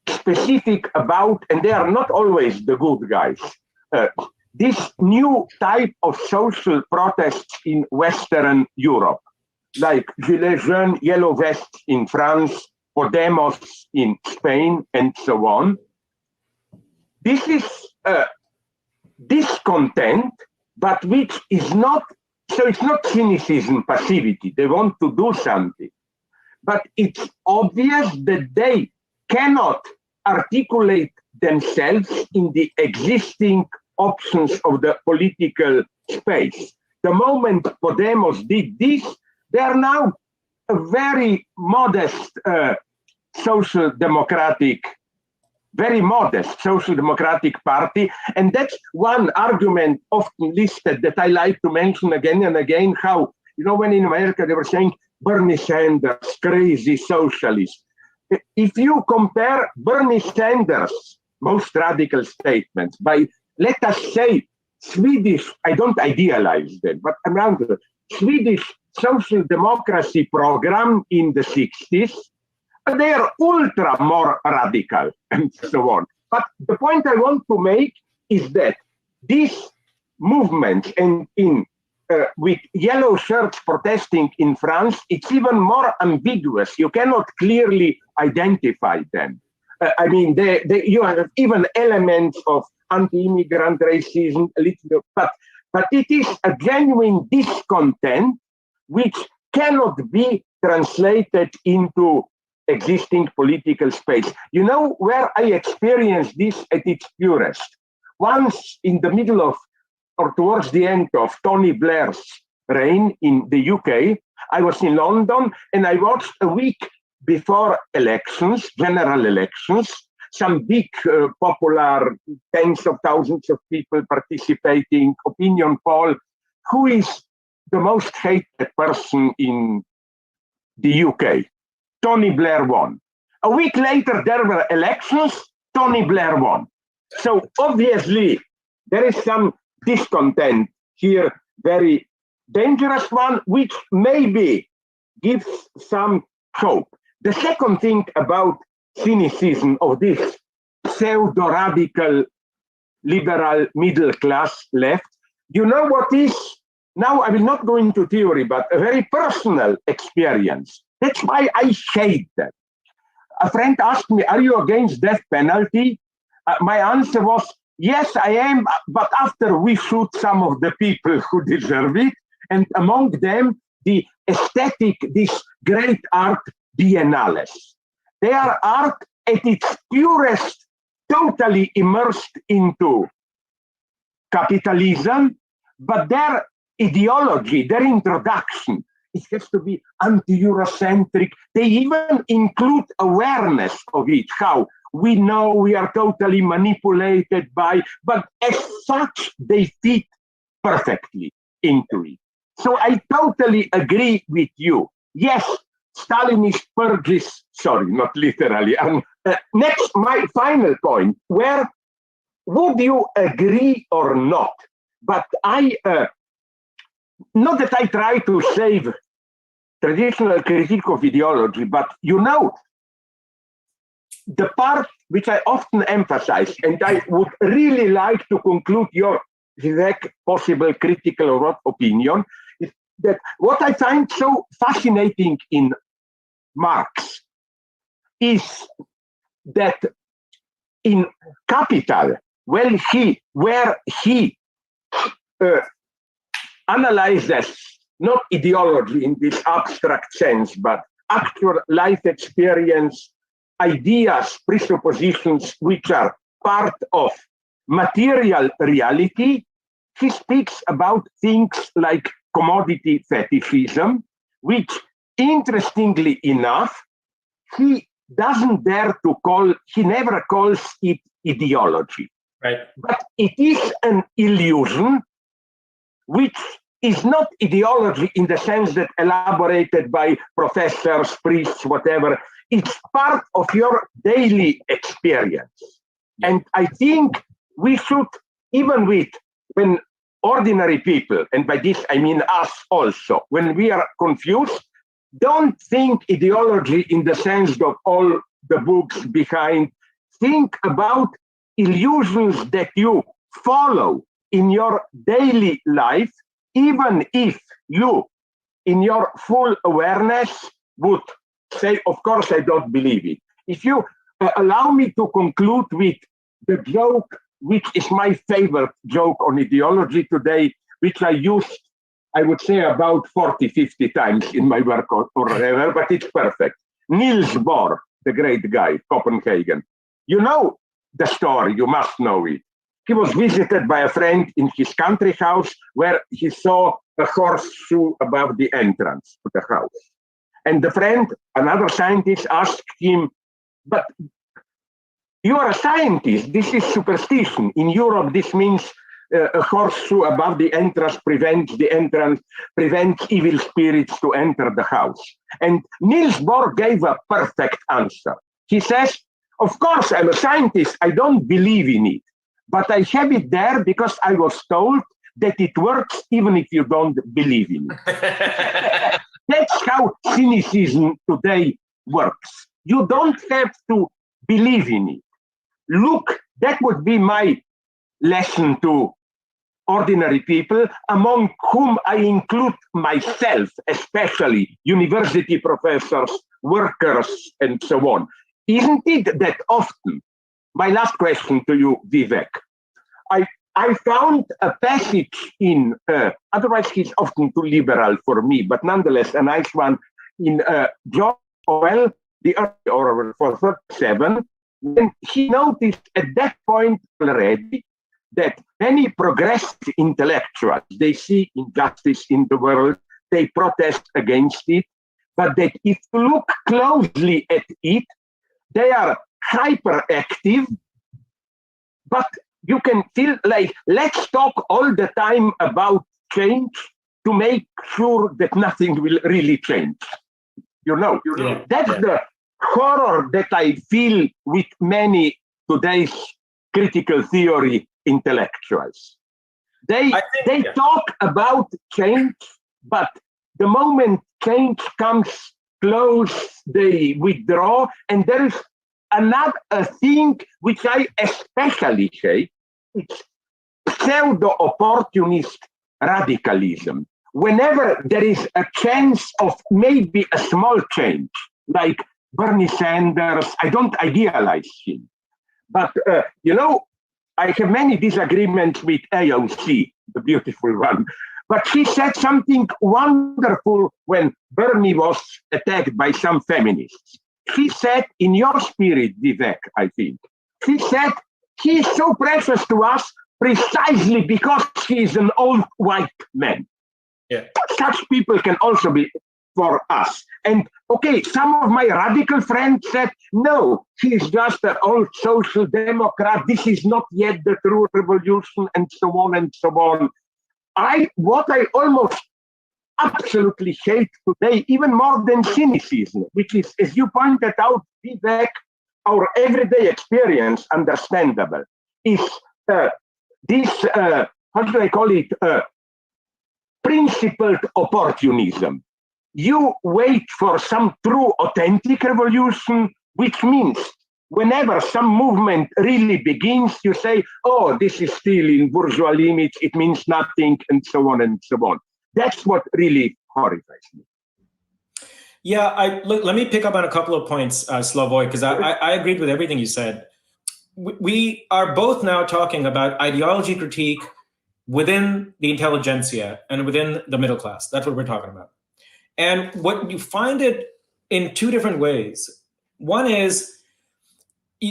specific about, and they are not always the good guys, this new type of social protests in Western Europe, like Gilets jaunes, Yellow Vests in France, Podemos in Spain, and so on. This is discontent, but which is not, so it's not cynicism, passivity. They want to do something. But it's obvious that they cannot articulate themselves in the existing options of the political space. The moment Podemos did this, they are now a very modest social democratic party. And that's one argument often listed that I like to mention again and again, how, when in America they were saying Bernie Sanders, crazy socialist. If you compare Bernie Sanders' most radical statements by, let us say, Swedish, I don't idealize them, but around the Swedish social democracy program in the 60s, they are ultra more radical and so on. But the point I want to make is that these movements and with yellow shirts protesting in France, it's even more ambiguous. You cannot clearly identify them. You have even elements of anti-immigrant racism, but it is a genuine discontent which cannot be translated into existing political space. You know where I experienced this at its purest? once in the middle of, or towards the end of Tony Blair's reign in the UK, I was in London and I watched a week before elections, general elections, some big popular tens of thousands of people participating opinion poll, who is the most hated person in the UK? Tony Blair won. A week later, there were elections, Tony Blair won. So obviously, there is some discontent here, very dangerous one, which maybe gives some hope. The second thing about cynicism of this pseudo-radical liberal middle class left, you know what is? Now I will not go into theory, but a very personal experience. That's why I hate that. A friend asked me, are you against death penalty? My answer was, yes, I am, but after we shoot some of the people who deserve it, and among them, the aesthetic, this great art biennales. They are art at its purest, totally immersed into capitalism, but their ideology, their introduction, it has to be anti-Eurocentric. They even include awareness of it, how we know we are totally manipulated by, but as such, they fit perfectly into it. So I totally agree with you. Yes, Stalinist purges, sorry, not literally. Next, my final point, where would you agree or not? But I, not that I try to save traditional critique of ideology, but you know, the part which I often emphasize, and I would really like to conclude your Vivek possible critical opinion, is that what I find so fascinating in Marx is that in Capital, where he analyzes not ideology in this abstract sense, but actual life experience, ideas, presuppositions which are part of material reality, he speaks about things like commodity fetishism, which, interestingly enough, he doesn't dare to call, he never calls it ideology. Right. But it is an illusion which is not ideology in the sense that elaborated by professors, priests, whatever. It's part of your daily experience. And I think we should, even when ordinary people, and by this I mean us also, when we are confused, don't think ideology in the sense of all the books behind. Think about illusions that you follow in your daily life, even if you, in your full awareness, would say, of course, I don't believe it. If you allow me to conclude with the joke, which is my favorite joke on ideology today, which I used, I would say, about 40, 50 times in my work or whatever, but it's perfect. Niels Bohr, the great guy, Copenhagen. You know the story, you must know it. He was visited by a friend in his country house where he saw a horseshoe above the entrance to the house. And the friend, another scientist, asked him, but you are a scientist, this is superstition. In Europe, this means a horseshoe above the entrance prevents evil spirits to enter the house. And Niels Bohr gave a perfect answer. He says, of course, I'm a scientist, I don't believe in it, but I have it there because I was told that it works even if you don't believe in it. That's how cynicism today works. You don't have to believe in it. Look, that would be my lesson to ordinary people, among whom I include myself, especially university professors, workers, and so on. Isn't it that often? My last question to you, Vivek. I found a passage in, otherwise he's often too liberal for me, but nonetheless a nice one, in George Orwell, the early Orwell for 37, when he noticed at that point already that many progressive intellectuals, they see injustice in the world, they protest against it, but that if you look closely at it, they are hyperactive, but you can feel like, let's talk all the time about change to make sure that nothing will really change. That's the horror that I feel with many today's critical theory intellectuals. They talk about change, but the moment change comes close, they withdraw. And there is another thing which I especially hate, it's pseudo-opportunist radicalism. Whenever there is a chance of maybe a small change, like Bernie Sanders, I don't idealize him. But, I have many disagreements with AOC, the beautiful one. But she said something wonderful when Bernie was attacked by some feminists. She said, in your spirit, Vivek, I think, she said, he is so precious to us precisely because he is an old white man. Yeah. Such people can also be for us. And okay, some of my radical friends said, no, he is just an old social democrat. This is not yet the true revolution, and so on and so on. What I almost absolutely hate today, even more than cynicism, which is, as you pointed out, Vivek, our everyday experience, understandable, is this, how should I call it, principled opportunism. You wait for some true, authentic revolution, which means whenever some movement really begins, you say, oh, this is still in bourgeois limits, it means nothing, and so on and so on. That's what really horrifies me. Yeah, let me pick up on a couple of points, Slavoj, because I agreed with everything you said. We are both now talking about ideology critique within the intelligentsia and within the middle class. That's what we're talking about. And what you find it in two different ways. One is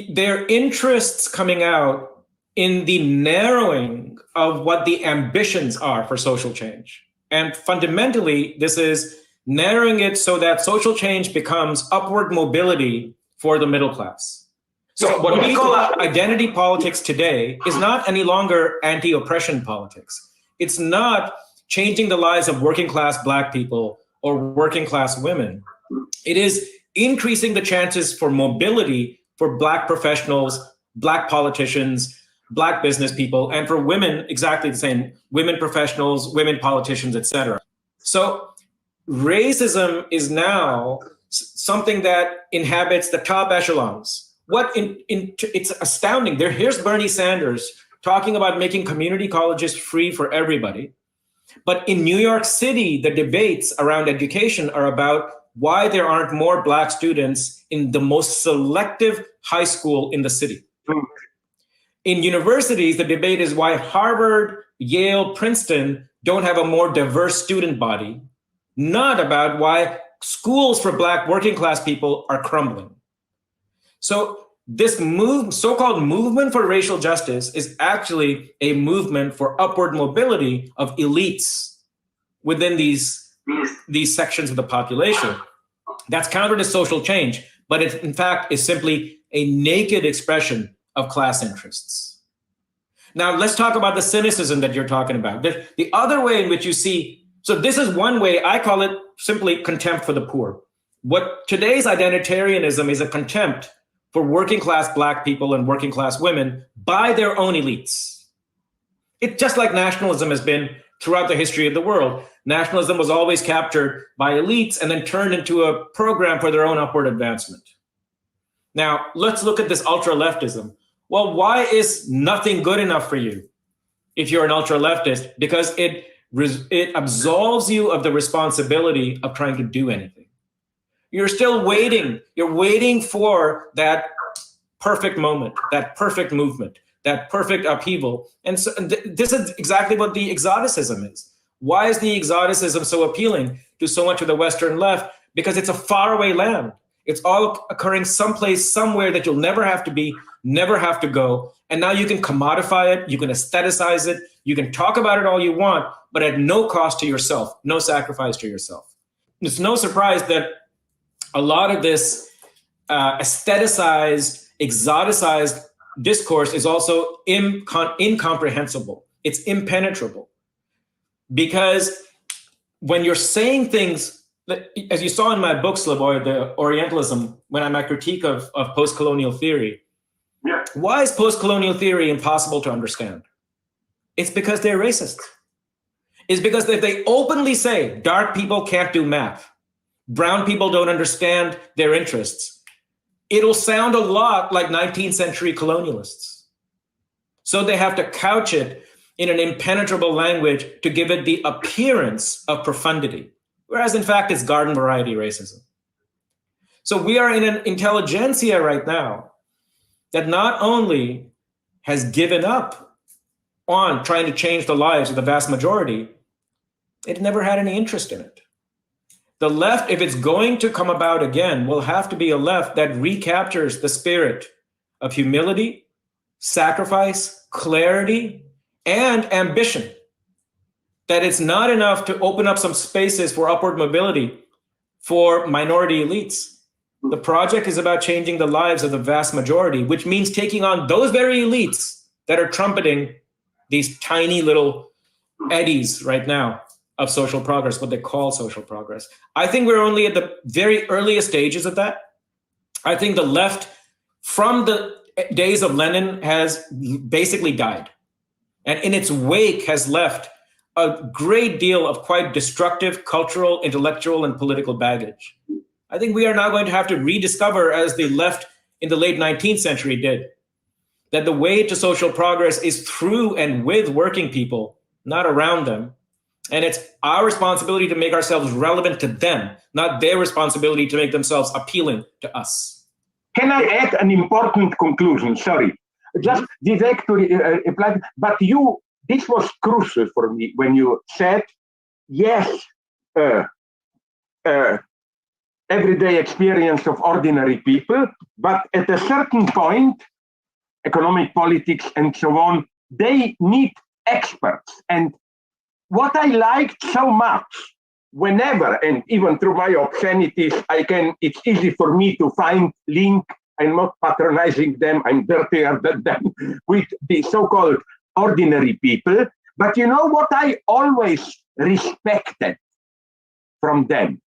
their interests coming out in the narrowing of what the ambitions are for social change. And fundamentally, this is narrowing it so that social change becomes upward mobility for the middle class. So what we call identity politics today is not any longer anti-oppression politics. It's not changing the lives of working class Black people or working class women. It is increasing the chances for mobility for Black professionals, Black politicians, Black business people, and for women, exactly the same, women professionals, women politicians, etc. So racism is now something that inhabits the top echelons. It's astounding. Here's Bernie Sanders talking about making community colleges free for everybody. But in New York City, the debates around education are about why there aren't more Black students in the most selective high school in the city. In universities, the debate is why Harvard, Yale, Princeton don't have a more diverse student body, not about why schools for Black working class people are crumbling. So this so-called movement for racial justice is actually a movement for upward mobility of elites within these sections of the population. That's counter to social change, but it in fact is simply a naked expression of class interests. Now let's talk about the cynicism that you're talking about. The other way in which you see, so this is one way, I call it simply contempt for the poor. What today's identitarianism is a contempt for working class Black people and working class women by their own elites. It's just like nationalism has been throughout the history of the world. Nationalism was always captured by elites and then turned into a program for their own upward advancement. Now, let's look at this ultra-leftism. Well, why is nothing good enough for you if you're an ultra-leftist? Because it absolves you of the responsibility of trying to do anything. You're still waiting. You're waiting for that perfect moment, that perfect movement, that perfect upheaval. And so this is exactly what the exoticism is. Why is the exoticism so appealing to so much of the Western left? Because it's a faraway land. It's all occurring someplace, somewhere that you'll never have to be, never have to go. And now you can commodify it, you can aestheticize it, you can talk about it all you want, but at no cost to yourself, no sacrifice to yourself. It's no surprise that a lot of this aestheticized, exoticized discourse is also incomprehensible. It's impenetrable. Because when you're saying things, as you saw in my book, Slavoj, the Orientalism, when I'm a critique of post-colonial theory, Yeah. why is post-colonial theory impossible to understand? It's because they're racist. It's because if they openly say dark people can't do math, brown people don't understand their interests, it'll sound a lot like 19th century colonialists. So they have to couch it in an impenetrable language to give it the appearance of profundity, whereas in fact it's garden variety racism. So we are in an intelligentsia right now that not only has given up on trying to change the lives of the vast majority, it never had any interest in it. The left, if it's going to come about again, will have to be a left that recaptures the spirit of humility, sacrifice, clarity, and ambition. That it's not enough to open up some spaces for upward mobility for minority elites. The project is about changing the lives of the vast majority, which means taking on those very elites that are trumpeting these tiny little eddies right now of social progress, what they call social progress. I think we're only at the very earliest stages of that. I think the left, from the days of Lenin, has basically died. And in its wake has left a great deal of quite destructive cultural, intellectual, and political baggage. I think we are now going to have to rediscover, as the left in the late 19th century did, that the way to social progress is through and with working people, not around them. And it's our responsibility to make ourselves relevant to them, not their responsibility to make themselves appealing to us. Can I add an important conclusion? Sorry. Just Vivek to reply, but this was crucial for me when you said, yes, everyday experience of ordinary people, but at a certain point, economic politics and so on, they need experts. And what I liked so much, whenever, and even through my obscenities, it's easy for me to find link. I'm not patronizing them, I'm dirtier than them, with the so-called ordinary people. But you know what I always respected from them?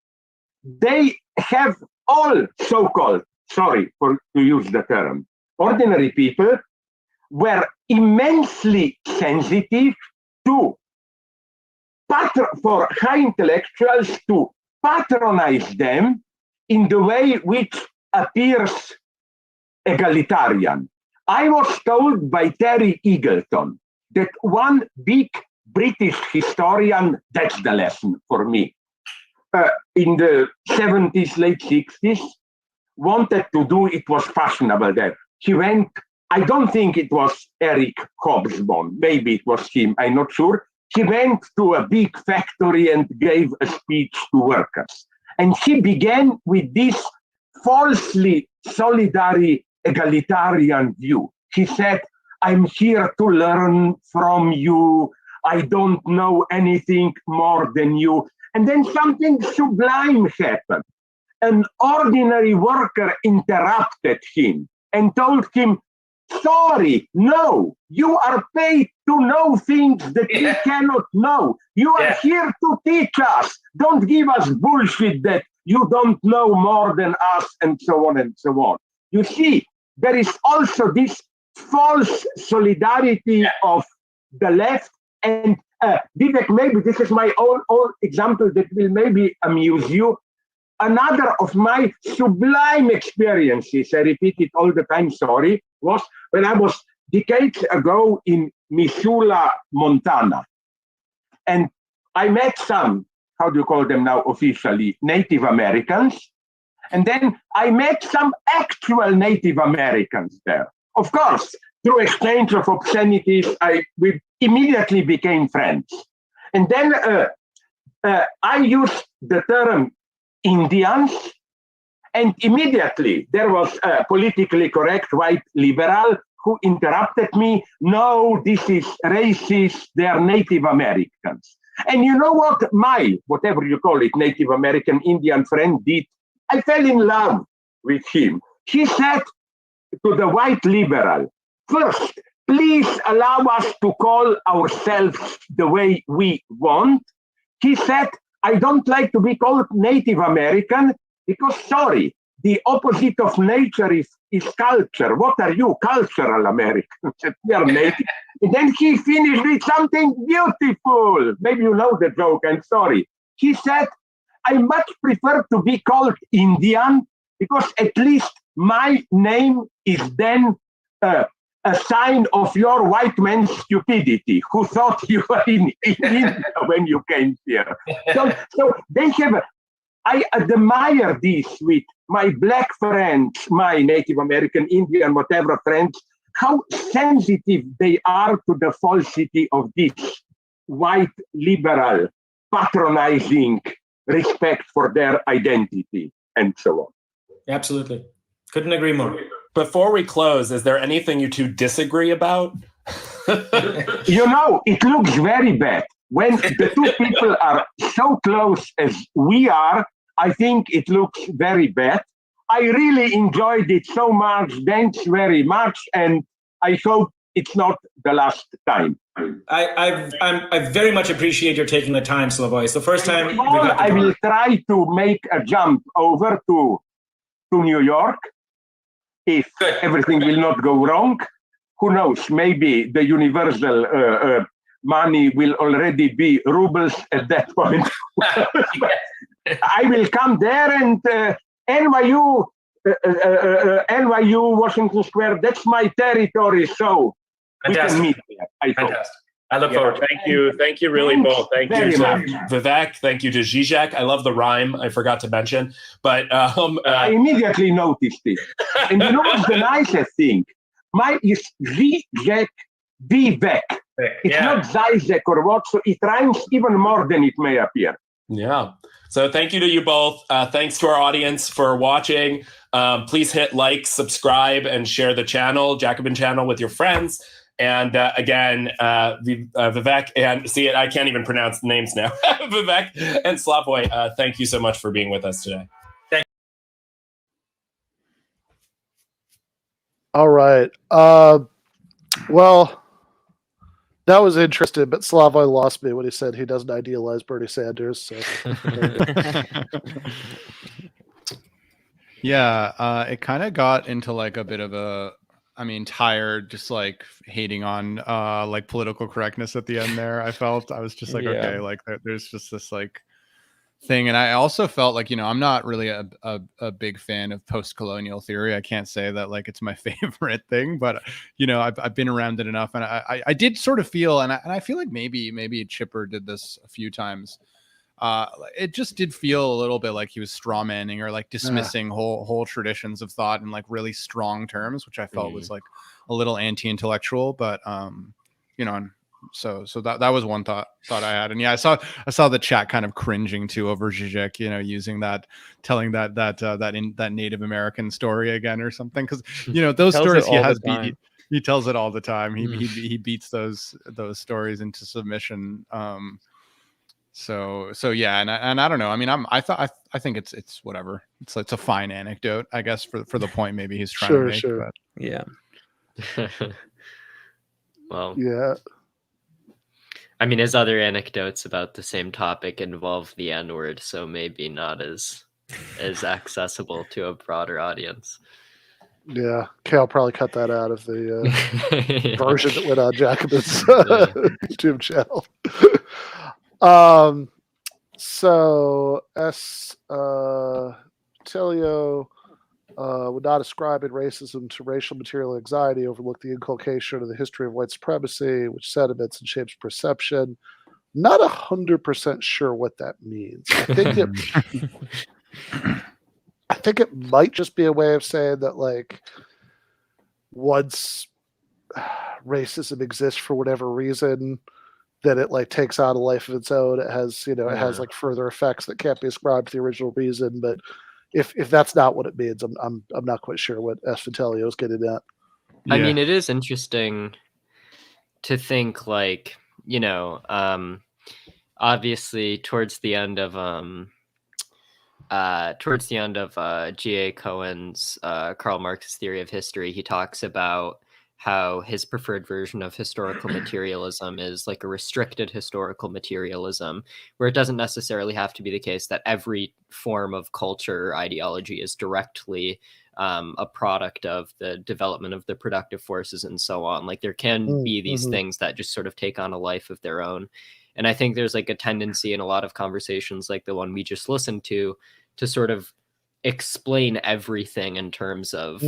They have all so-called, sorry to use the term, ordinary people were immensely sensitive to for high intellectuals to patronize them in the way which appears egalitarian. I was told by Terry Eagleton that one big British historian, that's the lesson for me, in the 70s, late 60s, wanted to do, it was fashionable there. He went, I don't think it was Eric Hobsbawm, maybe it was him, I'm not sure. He went to a big factory and gave a speech to workers. And he began with this falsely solidary egalitarian view. He said, I'm here to learn from you. I don't know anything more than you. And then something sublime happened. An ordinary worker interrupted him and told him, sorry, no, you are paid to know things that we cannot know. You are here to teach us. Don't give us bullshit that you don't know more than us, and so on and so on. You see, there is also this false solidarity of the left. And Vivek, maybe this is my own example that will maybe amuse you. Another of my sublime experiences, I repeat it all the time, sorry, was when I was decades ago in Missoula, Montana. And I met some, how do you call them now officially, Native Americans. And then I met some actual Native Americans there. Of course, through exchange of obscenities, we immediately became friends. And then I used the term Indians, And immediately there was a politically correct white liberal who interrupted me. No, this is racist. They are Native Americans. And you know what? My, whatever you call it, Native American Indian friend did. I fell in love with him. He said to the white liberal, first, please allow us to call ourselves the way we want. He said, I don't like to be called Native American because, sorry, the opposite of nature is culture. What are you, cultural Americans? We are native. And then he finished with something beautiful. Maybe you know the joke, I'm sorry. He said, I much prefer to be called Indian because at least my name is then a sign of your white man's stupidity, who thought you were in India when you came here. So they have, I admire this with my black friends, my Native American, Indian, whatever friends, how sensitive they are to the falsity of this white liberal patronizing respect for their identity and so on. Absolutely. Couldn't agree more. Before we close, is there anything you two disagree about? You know, it looks very bad. When the two people are so close as we are, I think it looks very bad. I really enjoyed it so much. Thanks very much. And I hope it's not the last time. I very much appreciate your taking the time, Slavoj. It's the first time. I will try to make a jump over to New York. If everything will not go wrong, who knows? Maybe the universal money will already be rubles at that point. I will come there and NYU, Washington Square, that's my territory, so Fantastic. we can meet there, I hope. Fantastic. I look forward. Thank you really both. Thank you to Vivek. Thank you to Žižek. I love the rhyme. I forgot to mention, but I immediately noticed it. And you know what's the nicest thing? Mine is Zizek, Vivek. It's not Zizek or what, so it rhymes even more than it may appear. Yeah. So thank you to you both. Thanks to our audience for watching. Please hit like, subscribe, and share the channel, Jacobin channel, with your friends. And again, Vivek and I can't even pronounce the names now. Vivek and Slavoj, thank you so much for being with us today. All right. Well, that was interesting, but Slavoj lost me when he said he doesn't idealize Bernie Sanders. So. Yeah, it kind of got into like a bit of a, tired, just like hating on like political correctness at the end there. I was just like, okay, like there's just this like thing. And I also felt like, I'm not really a big fan of post-colonial theory. I can't say that like it's my favorite thing, but I've been around it enough, and I did sort of feel, and I feel like maybe Chipper did this a few times. It just did feel a little bit like he was strawmanning or like dismissing whole traditions of thought in like really strong terms, which I felt was like a little anti-intellectual. But so that was one thought I had. And yeah, I saw the chat kind of cringing too over Žižek, using telling that Native American story again or something, because those stories he tells it all the time. He beats those stories into submission. So yeah, and I don't know. I think it's whatever. It's a fine anecdote, I guess, for the point maybe he's trying to make. Sure. But. Yeah. Well, yeah. His other anecdotes about the same topic involve the N-word, so maybe not as accessible to a broader audience. Yeah, Cal probably cut that out of the version that went on Jacobin's YouTube channel. So Telio would not ascribe in racism to racial material anxiety, overlook the inculcation of the history of white supremacy, which sediments and shapes perception. Not 100% sure what that means. I think it might just be a way of saying that, like, once racism exists for whatever reason, that it like takes on a life of its own. It has, it has like further effects that can't be ascribed to the original reason. But if that's not what it means, I'm not quite sure what Esfitelio is getting at. I mean, it is interesting to think, like, obviously towards the end of G.A. Cohen's Karl Marx's theory of history, he talks about how his preferred version of historical materialism is like a restricted historical materialism, where it doesn't necessarily have to be the case that every form of culture or ideology is directly a product of the development of the productive forces and so on. Like there can be these things that just sort of take on a life of their own. And I think there's like a tendency in a lot of conversations like the one we just listened to sort of explain everything in terms of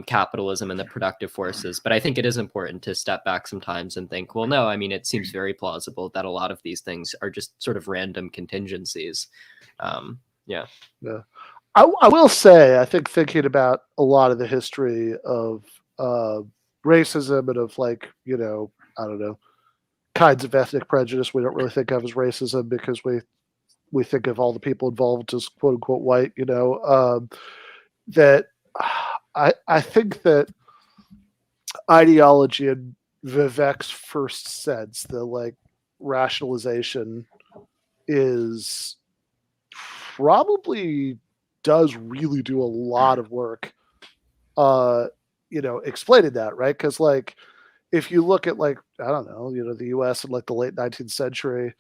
capitalism and the productive forces. But I think it is important to step back sometimes and think, well, no, I mean, it seems very plausible that a lot of these things are just sort of random contingencies. Yeah. I will say, I think thinking about a lot of the history of racism and of like, I don't know, kinds of ethnic prejudice we don't really think of as racism because we think of all the people involved as quote unquote white, that I think that ideology in Vivek's first sense, the like rationalization is probably does really do a lot of work, explaining that, right? Because like, if you look at like, I don't know, the US in like the late 19th century,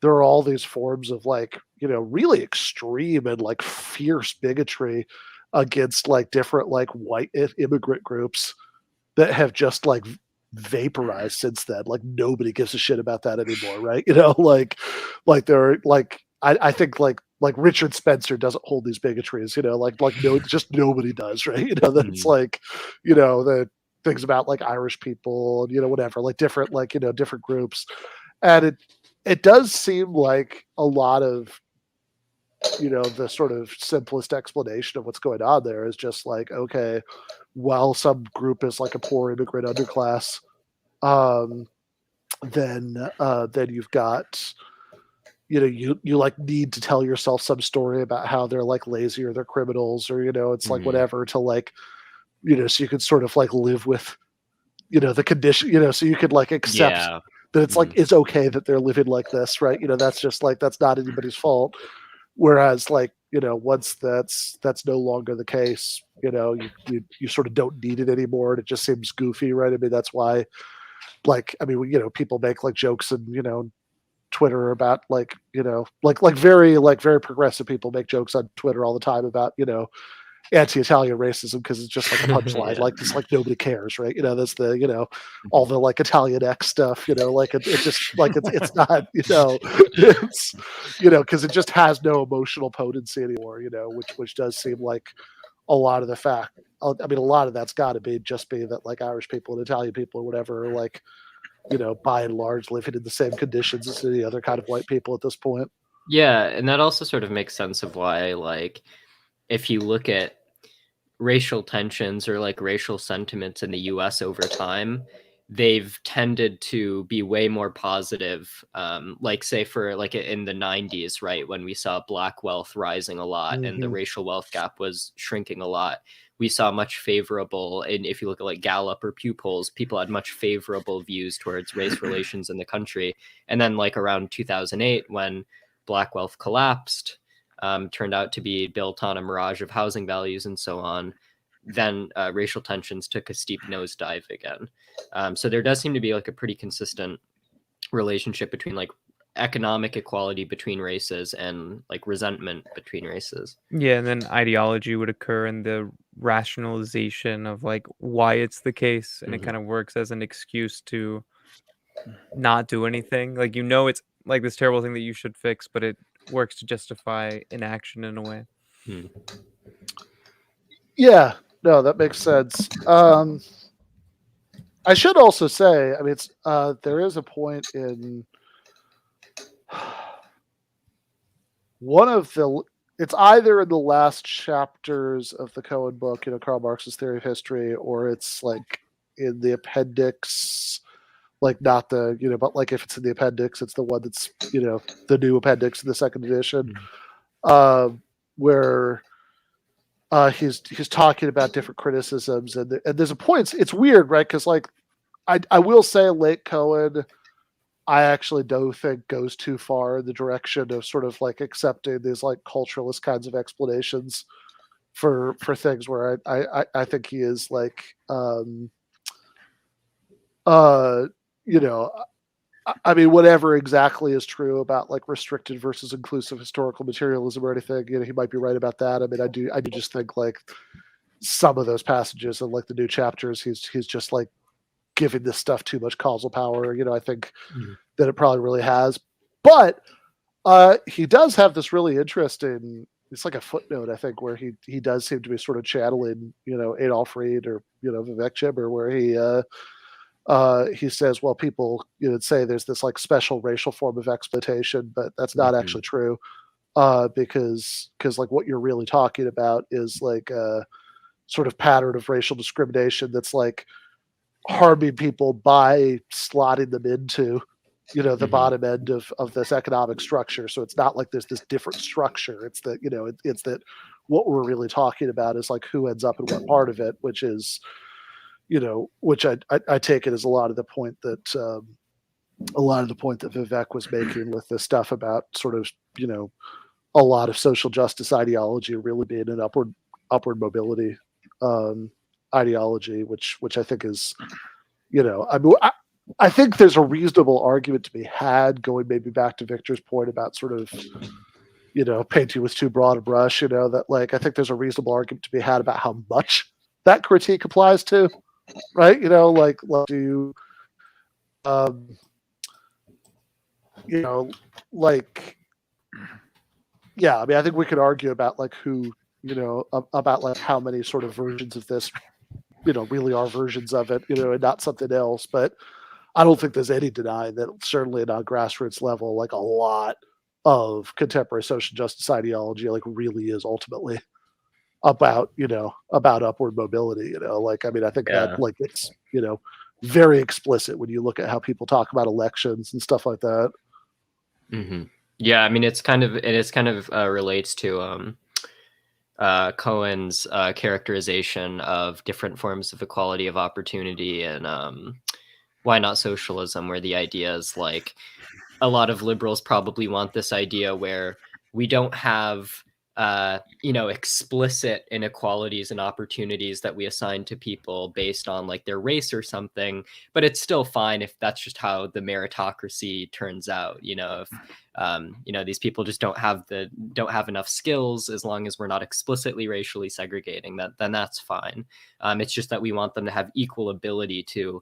there are all these forms of like, really extreme and like fierce bigotry against like different like white immigrant groups that have just like vaporized since then. Like nobody gives a shit about that anymore, right? Like they're like, I think like Richard Spencer doesn't hold these bigotries, no, just nobody does, right? That it's like, the things about like Irish people and whatever, like different like different groups, and it does seem like a lot of the sort of simplest explanation of what's going on there is just like, okay, while some group is like a poor immigrant underclass, then you've got you like need to tell yourself some story about how they're like lazy or they're criminals or it's like whatever to like so you could sort of like live with the condition so you could like accept that it's like it's okay that they're living like this, right? That's just like that's not anybody's fault. Whereas like once that's no longer the case, you sort of don't need it anymore, and it just seems goofy, right? I mean that's why like I mean people make like jokes and Twitter about like like very progressive people make jokes on Twitter all the time about anti-Italian racism because it's just like a punchline. Like it's like nobody cares, right? That's the all the like Italian X stuff. Like it just like it's not it's because it just has no emotional potency anymore. Which does seem like a lot of the fact. I mean, a lot of that's got to be that like Irish people and Italian people or whatever are like by and large living in the same conditions as any other kind of white people at this point. Yeah, and that also sort of makes sense of why, like, if you look at racial tensions or like racial sentiments in the US over time, they've tended to be way more positive. Like say for like in the 90s, right, when we saw Black wealth rising a lot and the racial wealth gap was shrinking a lot, we saw much favorable, and if you look at like Gallup or Pew polls, people had much favorable views towards race relations in the country. And then like around 2008, when Black wealth collapsed, turned out to be built on a mirage of housing values and so on, then racial tensions took a steep nosedive again. So there does seem to be like a pretty consistent relationship between like economic equality between races and like resentment between races. Yeah, and then ideology would occur in the rationalization of like why it's the case, and it kind of works as an excuse to not do anything. Like it's like this terrible thing that you should fix, but it works to justify inaction in a way. Yeah, no, that makes sense. I should also say, I mean, it's there is a point in one of the. It's either in the last chapters of the Cohen book, Karl Marx's Theory of History, or it's like in the appendix. Like not the, but like if it's in the appendix, it's the one that's, the new appendix in the second edition, where he's talking about different criticisms, and there's a point. It's weird, right? Because like I will say, Lake Cohen, I actually don't think goes too far in the direction of sort of like accepting these like culturalist kinds of explanations for things where I think he is like you know, I mean, whatever exactly is true about like restricted versus inclusive historical materialism or anything, you know, he might be right about that. I mean, I do just think like some of those passages and like the new chapters, he's just like giving this stuff too much causal power. You know, I think that it probably really has, but he does have this really interesting. It's like a footnote, I think, where he does seem to be sort of channeling, you know, Adolf Reed or, you know, Vivek Chibber, where he says, well, people, you know, say there's this like special racial form of exploitation, but that's not actually true, because like what you're really talking about is like a sort of pattern of racial discrimination that's like harming people by slotting them into, you know, the bottom end of this economic structure. So it's not like there's this different structure. It's that, you know, it's that what we're really talking about is like who ends up in what part of it, which is, you know, which I take it as a lot of the point that Vivek was making with this stuff about sort of, you know, a lot of social justice ideology really being an upward mobility ideology, which I think is, you know, I mean, I think there's a reasonable argument to be had, going maybe back to Victor's point about sort of, you know, painting with too broad a brush, you know, that like I think there's a reasonable argument to be had about how much that critique applies to, right? You know, like do you know, like, yeah, I mean, I think we could argue about like who, you know, about like how many sort of versions of this, you know, really are versions of it, you know, and not something else. But I don't think there's any denying that certainly at a grassroots level, like a lot of contemporary social justice ideology like really is ultimately about, you know, about upward mobility, you know, like, I mean, I think that like it's, you know, very explicit when you look at how people talk about elections and stuff like that. Yeah, I mean, it kind of relates to Cohen's characterization of different forms of equality of opportunity and Why Not Socialism, where the idea is like a lot of liberals probably want this idea where we don't have you know, explicit inequalities and opportunities that we assign to people based on like their race or something, but it's still fine if that's just how the meritocracy turns out. You know, if you know, these people just don't have enough skills, as long as we're not explicitly racially segregating that, then that's fine. It's just that we want them to have equal ability to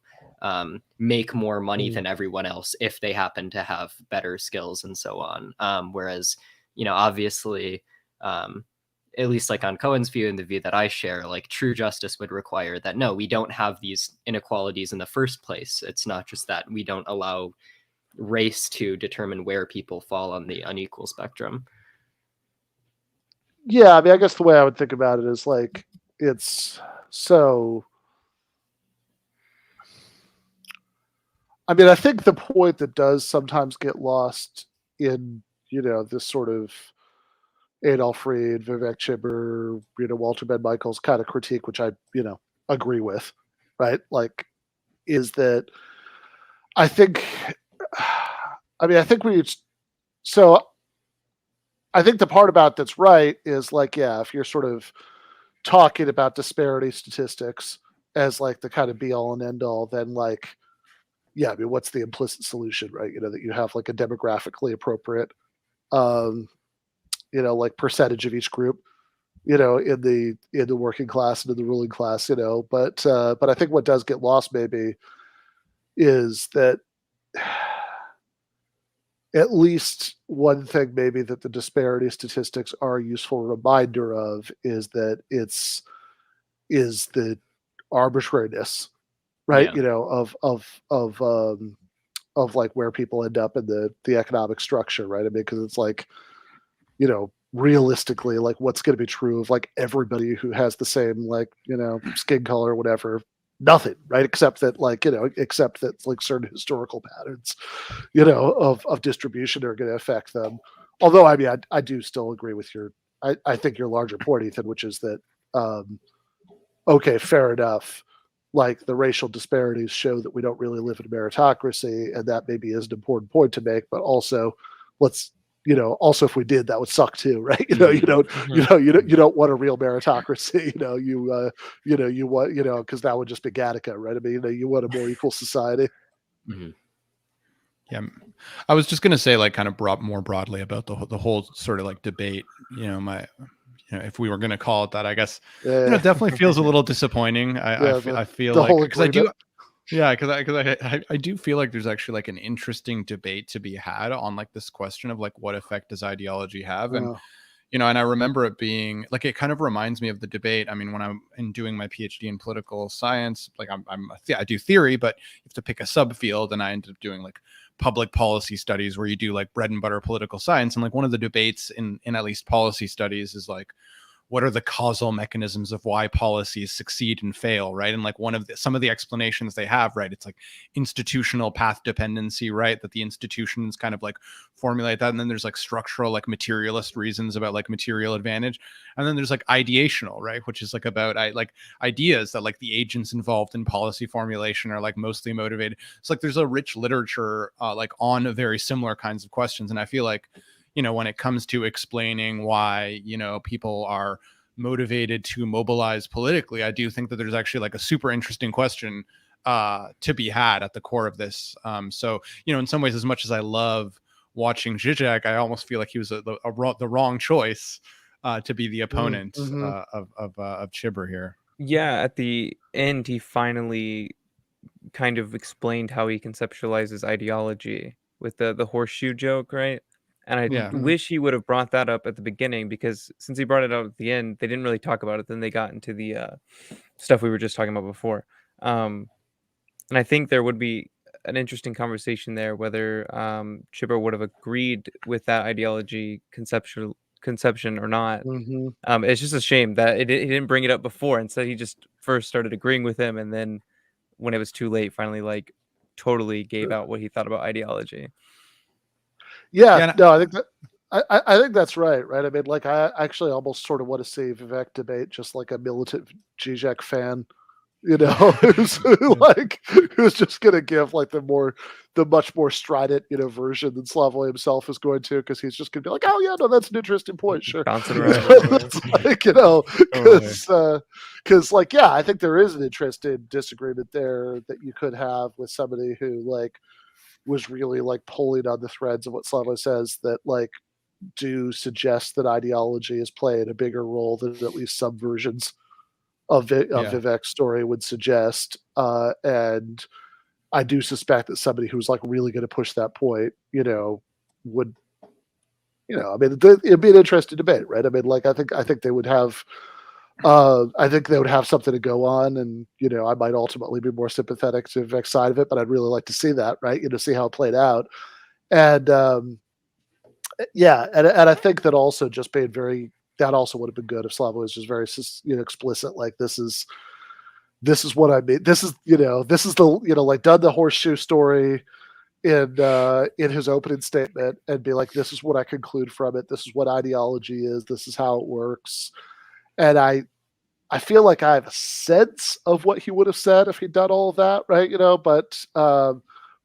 make more money than everyone else if they happen to have better skills and so on. Whereas, you know, obviously, at least like on Cohen's view and the view that I share, like true justice would require that, no, we don't have these inequalities in the first place. It's not just that we don't allow race to determine where people fall on the unequal spectrum. Yeah, I mean, I guess the way I would think about it is like, it's so, I mean, I think the point that does sometimes get lost in, you know, this sort of Adolf Reed, Vivek Chibber, you know, Walter Ben Michaels kind of critique, which I, you know, agree with, right? Like, is that I think, I mean, I think so I think the part about that's right is like, yeah, if you're sort of talking about disparity statistics as like the kind of be all and end all, then like, yeah, I mean, what's the implicit solution, right? You know, that you have like a demographically appropriate, you know, like percentage of each group, you know, in the working class and in the ruling class, you know, but I think what does get lost maybe is that at least one thing maybe that the disparity statistics are a useful reminder of is that is the arbitrariness, right? Yeah. You know, of like where people end up in the economic structure, right? I mean, because it's like, you know, realistically, like what's going to be true of like everybody who has the same, like, you know, skin color or whatever? Nothing, right? Except that like, you know, except that like certain historical patterns, you know, of distribution are going to affect them. Although, I mean, I do still agree with I think your larger point, Ethan, which is that okay, fair enough. Like the racial disparities show that we don't really live in a meritocracy, and that maybe is an important point to make. But also, let's also if we did, that would suck too, right? You don't want a real meritocracy. You want because that would just be Gattaca, right? I mean, you want a more equal society. Mm-hmm. Yeah, I was just gonna say, like, kind of more broadly about the whole sort of like debate. If we were gonna call it that, I guess it definitely feels a little disappointing. I feel the like whole because I do. agreement. Yeah, because I do feel like there's actually like an interesting debate to be had on like this question of like what effect does ideology have, and and I remember it being like it kind of reminds me of the debate. I mean, when I'm doing my PhD in political science, like I do theory, but you have to pick a subfield, and I ended up doing like public policy studies where you do like bread and butter political science, and like one of the debates in at least policy studies is like, what are the causal mechanisms of why policies succeed and fail, right? And like some of the explanations they have, right, it's like institutional path dependency, right, that the institutions kind of like formulate that, and then there's like structural, like materialist reasons about like material advantage, and then there's like ideational, right, which is like about like ideas that like the agents involved in policy formulation are like mostly motivated. It's like there's a rich literature like on very similar kinds of questions, and I feel like when it comes to explaining why, people are motivated to mobilize politically, I do think that there's actually like a super interesting question to be had at the core of this. So, in some ways, as much as I love watching Žižek, I almost feel like he was the wrong choice to be the opponent of Chibber here. Yeah, at the end, he finally kind of explained how he conceptualizes ideology with the horseshoe joke, right? And I wish he would have brought that up at the beginning, because since he brought it up at the end, they didn't really talk about it. Then they got into the stuff we were just talking about before. And I think there would be an interesting conversation there, whether Chibber would have agreed with that ideology conception or not. It's just a shame that he didn't bring it up before. Instead, he just first started agreeing with him, and then when it was too late, finally like totally gave out what he thought about ideology. Yeah, no, I think that I think that's right. I mean, like, I actually almost sort of want to see Vivek debate just like a militant Zizek fan, who's just going to give like the much more strident, version than Slavoj himself is going to, because he's just going to be like, oh yeah, no, that's an interesting point, sure. Bounce it around. That's like, because like, yeah, I think there is an interesting disagreement there that you could have with somebody who like was really like pulling on the threads of what Slavoj says that like do suggest that ideology is playing a bigger role than at least some versions of Vivek's story would suggest. And I do suspect that somebody who's like really going to push that point, would, I mean, it'd be an interesting debate, right? I mean, like, I think they would have, something to go on, and I might ultimately be more sympathetic to Vivek's side of it, but I'd really like to see that, right? See how it played out, and and I think that also just being that also would have been good if Slavoj was just very explicit, like this is what I mean. This is the like done the horseshoe story in his opening statement and be like, this is what I conclude from it. This is what ideology is. This is how it works. And I feel like I have a sense of what he would have said if he'd done all of that, right?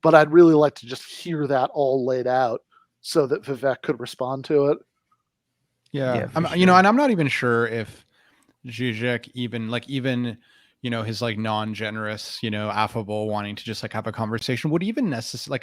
But I'd really like to just hear that all laid out so that Vivek could respond to it. Yeah, sure. And I'm not even sure if Žižek even his like non-generous, affable, wanting to just like have a conversation would even necessarily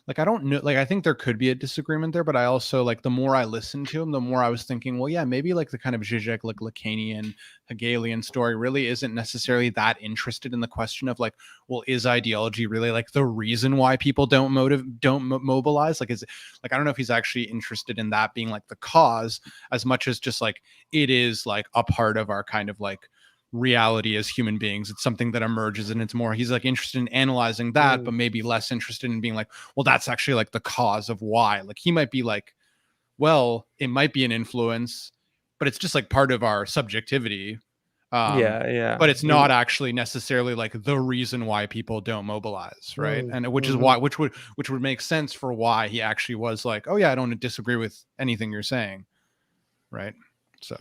like I don't know, like I think there could be a disagreement there, but I also like the more I listened to him, the more I was thinking, well, yeah, maybe like the kind of Žižek like Lacanian Hegelian story really isn't necessarily that interested in the question of like, well, is ideology really like the reason why people don't mobilize? Like, is it like, I don't know if he's actually interested in that being like the cause as much as just like it is like a part of our kind of like reality as human beings. It's something that emerges, and it's more he's like interested in analyzing that, but maybe less interested in being like, well, that's actually like the cause of why. Like he might be like, well, it might be an influence, but it's just like part of our subjectivity. But it's not actually necessarily like the reason why people don't mobilize, right? And which is why which would make sense for why he actually was like, oh yeah, I don't disagree with anything you're saying, right? So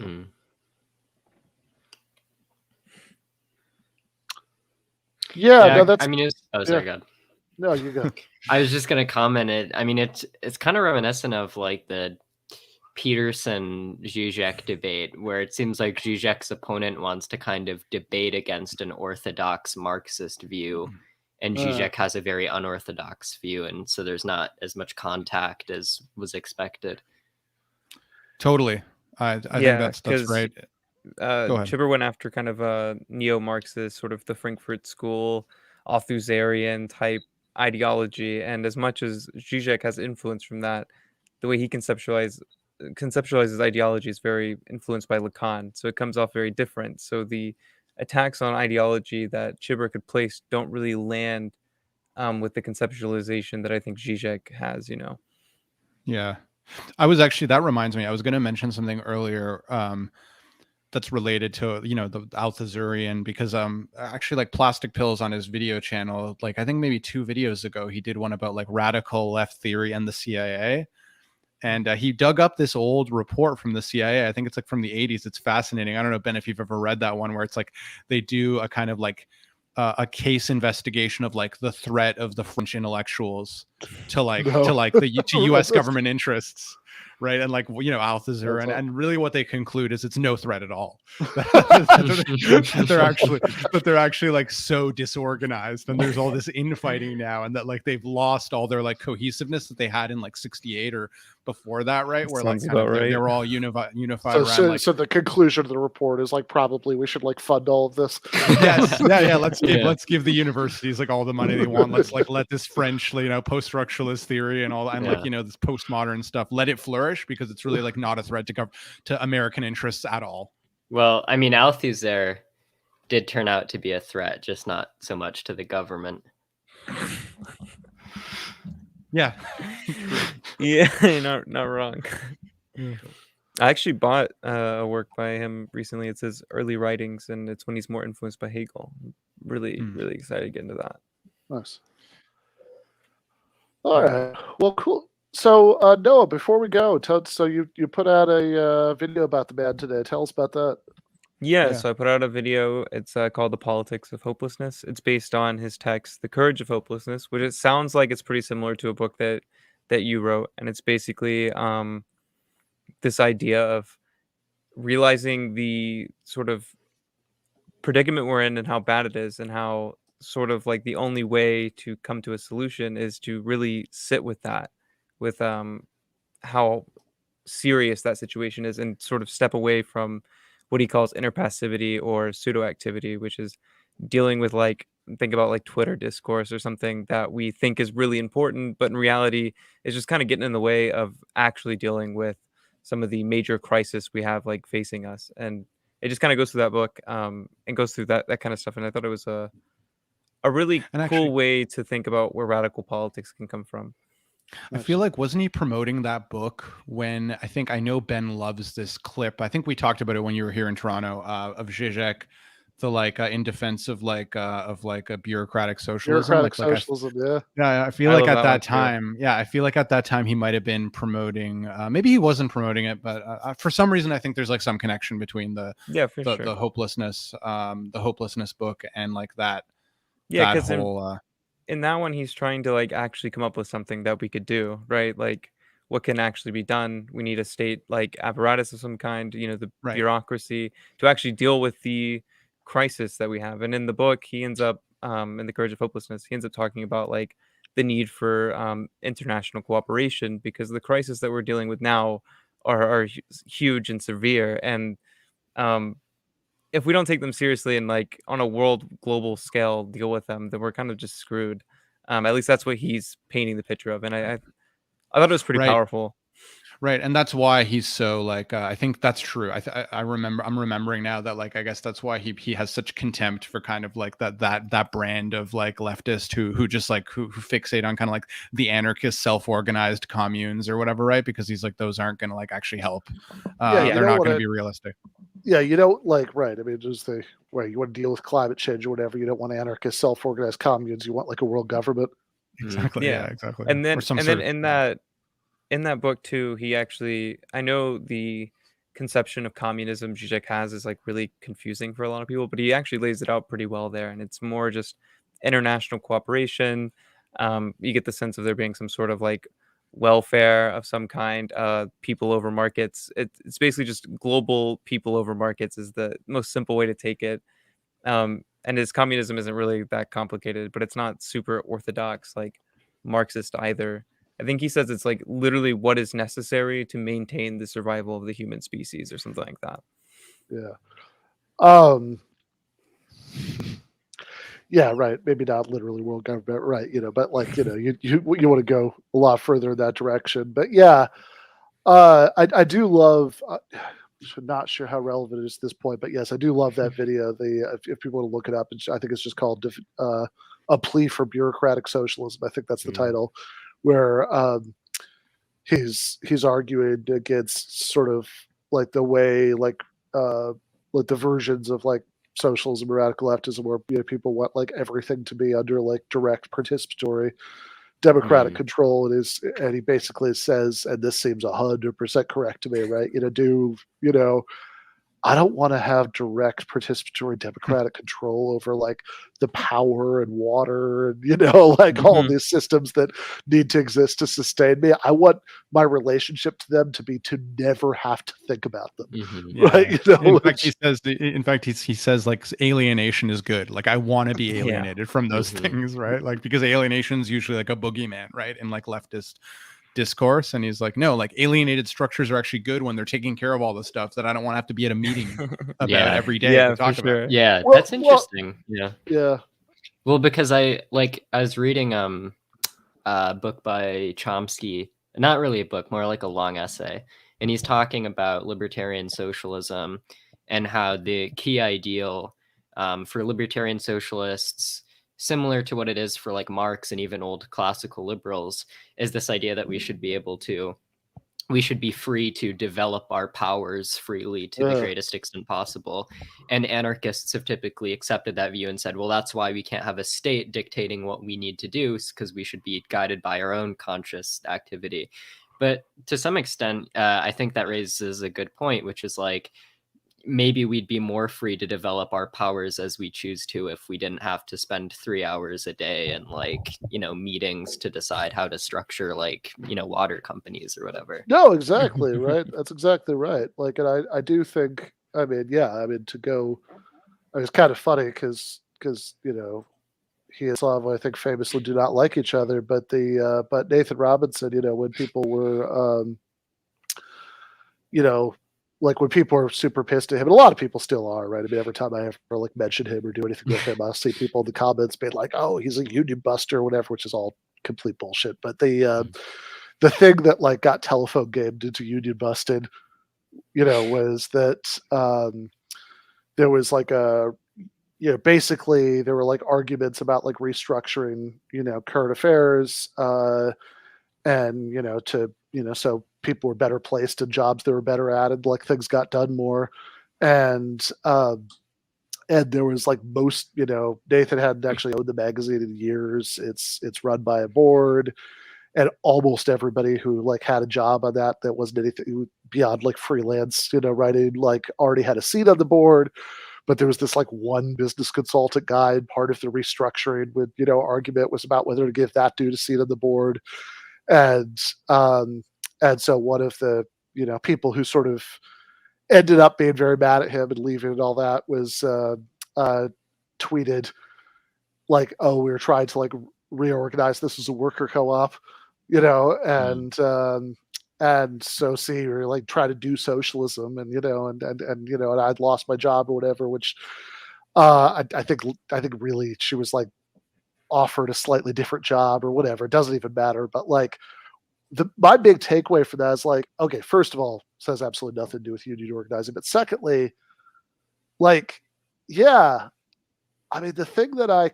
Yeah, no, that's I mean, sorry, God. no, you go. I was just gonna comment it. I mean, it's kind of reminiscent of like the Peterson Žižek debate, where it seems like Žižek's opponent wants to kind of debate against an orthodox Marxist view, and Žižek has a very unorthodox view, and so there's not as much contact as was expected. Totally. I think that's right. Go ahead. Chibber went after kind of a neo-Marxist, sort of the Frankfurt School, Althusserian type ideology, and as much as Žižek has influence from that, the way he conceptualizes ideology is very influenced by Lacan, so it comes off very different. So the attacks on ideology that Chibber could place don't really land with the conceptualization that I think Žižek has, Yeah. That reminds me, I was going to mention something earlier that's related to, the Althusserian, because actually like Plastic Pills on his video channel, like I think maybe 2 videos ago, he did one about like radical left theory and the CIA. And he dug up this old report from the CIA. I think it's like from the 80s. It's fascinating. I don't know, Ben, if you've ever read that one, where it's like they do a kind of like a case investigation of like the threat of the French intellectuals to U.S. government interests, right? And like Althusser, and really what they conclude is it's no threat at all. they're actually like so disorganized, and there's all this infighting now, and that like they've lost all their like cohesiveness that they had in like '68 or before that, right? Where like kind of, they were all unified around. So the conclusion of the report is like probably we should like fund all of this. Yes, yeah. Let's give the universities like all the money they want. Let's like let this French, post-structuralist theory and all, and this postmodern stuff, let it flourish, because it's really like not a threat to American interests at all. Well, I mean, Althusser did turn out to be a threat, just not so much to the government. Yeah. Yeah, you're not wrong. I actually bought a work by him recently. It's his early writings, and it's when he's more influenced by Hegel. Really excited to get into that. Nice. All right. Well, cool. So Noah, before we go, so you put out a video about the man today. Tell us about that. Yeah, so I put out a video. It's called The Politics of Hopelessness. It's based on his text, The Courage of Hopelessness, which it sounds like it's pretty similar to a book that you wrote. And it's basically this idea of realizing the sort of predicament we're in and how bad it is, and how sort of like the only way to come to a solution is to really sit with that, with how serious that situation is, and sort of step away from what he calls inner passivity or pseudo activity, which is dealing with think about like Twitter discourse or something that we think is really important, but in reality is just kind of getting in the way of actually dealing with some of the major crisis we have like facing us. And it just kind of goes through that book and goes through that kind of stuff. And I thought it was a really cool way to think about where radical politics can come from. I feel like, wasn't he promoting that book when, I know Ben loves this clip. I think we talked about it when you were here in Toronto, of Zizek, in defense of a bureaucratic socialism. Yeah, I feel like at that time, at that time he might have been promoting. Maybe he wasn't promoting it, but for some reason I think there's like some connection between the hopelessness, book and like that. Yeah, because in that one he's trying to like actually come up with something that we could do, right? Like what can actually be done. We need a state like apparatus of some kind, the bureaucracy to actually deal with the crisis that we have. And in the book he ends up in The Courage of Hopelessness, he ends up talking about like the need for international cooperation, because the crisis that we're dealing with now are huge and severe, and if we don't take them seriously and like on a global scale deal with them, then we're kind of just screwed. At least that's what he's painting the picture of, and I thought it was pretty powerful. Right, and that's why he's so like. I think that's true. I'm remembering now that like I guess that's why he has such contempt for kind of like that brand of like leftist who just like who fixate on kind of like the anarchist self-organized communes or whatever, right? Because he's like, those aren't going to like actually help. They're not going to be realistic. Yeah, right. I mean, just you want to deal with climate change or whatever. You don't want anarchist self-organized communes. You want like a world government. Exactly. Yeah, exactly. And then in that book too, he actually, I know the conception of communism Zizek has is like really confusing for a lot of people, but he actually lays it out pretty well there. And it's more just international cooperation. You get the sense of there being some sort of like welfare of some kind, people over markets. It's basically just global people over markets is the most simple way to take it. And his communism isn't really that complicated, but it's not super orthodox like Marxist either. I think he says it's like literally what is necessary to maintain the survival of the human species or something like that. Yeah. Yeah, right. Maybe not literally world government, right? But like, you want to go a lot further in that direction. But yeah, I do love. Not sure how relevant it is at this point, but yes, I do love that video. If people want to look it up, I think it's just called "A Plea for Bureaucratic Socialism." I think that's the title, where he's arguing against sort of like the way like the versions of like socialism or radical leftism where people want like everything to be under like direct participatory democratic control. And he basically says, and this seems 100% correct to me, right? I don't want to have direct participatory democratic control over like the power and water and like all these systems that need to exist to sustain me. I want my relationship to them to be to never have to think about them. Right? In fact, he says like alienation is good. Like I want to be alienated from those things, right? Like because alienation is usually like a boogeyman, right? In like leftist discourse, and he's like, no, like alienated structures are actually good when they're taking care of all the stuff that I don't want to have to be at a meeting about every day to talk about. Yeah, that's interesting. Yeah. Well, because I was reading a book by Chomsky, not really a book, more like a long essay, and he's talking about libertarian socialism and how the key ideal for libertarian socialists, similar to what it is for like Marx and even old classical liberals, is this idea that we should be free to develop our powers freely to the greatest extent possible. And anarchists have typically accepted that view and said, well, that's why we can't have a state dictating what we need to do, because we should be guided by our own conscious activity. But to some extent, I think that raises a good point, which is like, maybe we'd be more free to develop our powers as we choose to if we didn't have to spend 3 hours a day in like, meetings to decide how to structure like, water companies or whatever. No, exactly. Right. That's exactly right. Like, and I do think, to go, it's kind of funny because, he and Slavoj, I think, famously do not like each other, but but Nathan Robinson, when people were, like when people are super pissed at him, and a lot of people still are, right? I mean, every time I ever like mention him or do anything with him, I'll see people in the comments being like, "Oh, he's a union buster," or whatever, which is all complete bullshit. But the thing that like got telephone gamed into union busted, was that there was like basically there were like arguments about like restructuring, current affairs, and so people were better placed in jobs they were better at, and like things got done more. And there was like Nathan hadn't actually owned the magazine in years. It's run by a board, and almost everybody who like had a job on that wasn't anything beyond like freelance, writing, like already had a seat on the board. But there was this like one business consultant guy, and part of the restructuring with argument was about whether to give that dude a seat on the board. And so one of the people who sort of ended up being very mad at him and leaving and all that was tweeted like, "Oh, we were trying to like reorganize this as a worker co-op," and so see, we're like trying to do socialism, and and I'd lost my job or whatever, which I think really she was like offered a slightly different job or whatever. It doesn't even matter. But like my big takeaway for that is like, okay, first of all, this has absolutely nothing to do with union organizing. But secondly, like, yeah, I mean, the thing that I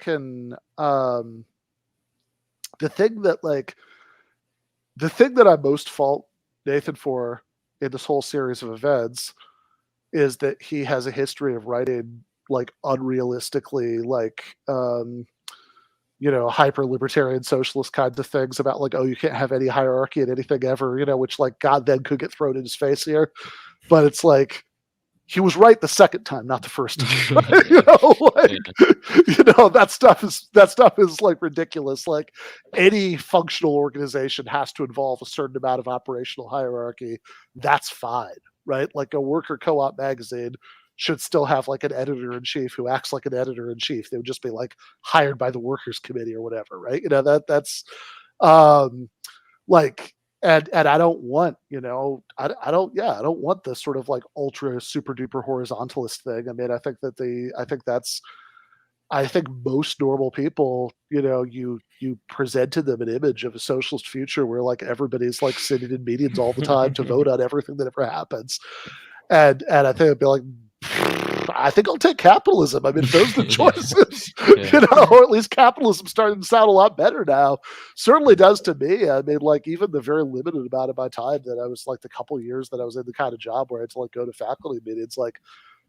most fault Nathan for in this whole series of events is that he has a history of writing like unrealistically like hyper libertarian socialist kinds of things about like, oh, you can't have any hierarchy in anything ever, which like God then could get thrown in his face here. But it's like, he was right the second time, not the first time. That stuff is like ridiculous. Like any functional organization has to involve a certain amount of operational hierarchy. That's fine, right? Like a worker co-op magazine should still have like an editor-in-chief who acts like an editor-in-chief. They would just be like hired by the workers committee or whatever, right? That's like, and I don't want, I don't want this sort of like ultra super duper horizontalist thing. I mean, I think most normal people, you present to them an image of a socialist future where like everybody's like sitting in meetings all the time to vote on everything that ever happens. And I think it'd be like, I think I'll take capitalism. I mean, those are the choices, or at least capitalism starting to sound a lot better now. Certainly does to me. I mean, like even the very limited amount of my time that I was like the couple of years that I was in the kind of job where I had to like go to faculty meetings, like,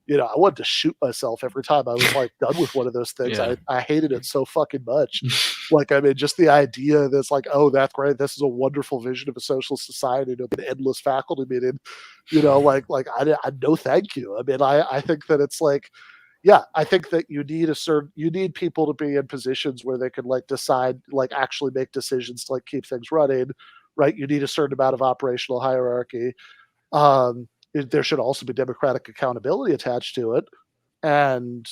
I wanted to shoot myself every time I was like done with one of those things. Yeah. I hated it so fucking much. Like, I mean, just the idea that's like, oh, that's great. This is a wonderful vision of a socialist society, an endless faculty meeting, like I no, thank you. I mean, I think that it's like, yeah, I think that you need people to be in positions where they can like decide, like actually make decisions to like keep things running, right? You need a certain amount of operational hierarchy. There should also be democratic accountability attached to it. And,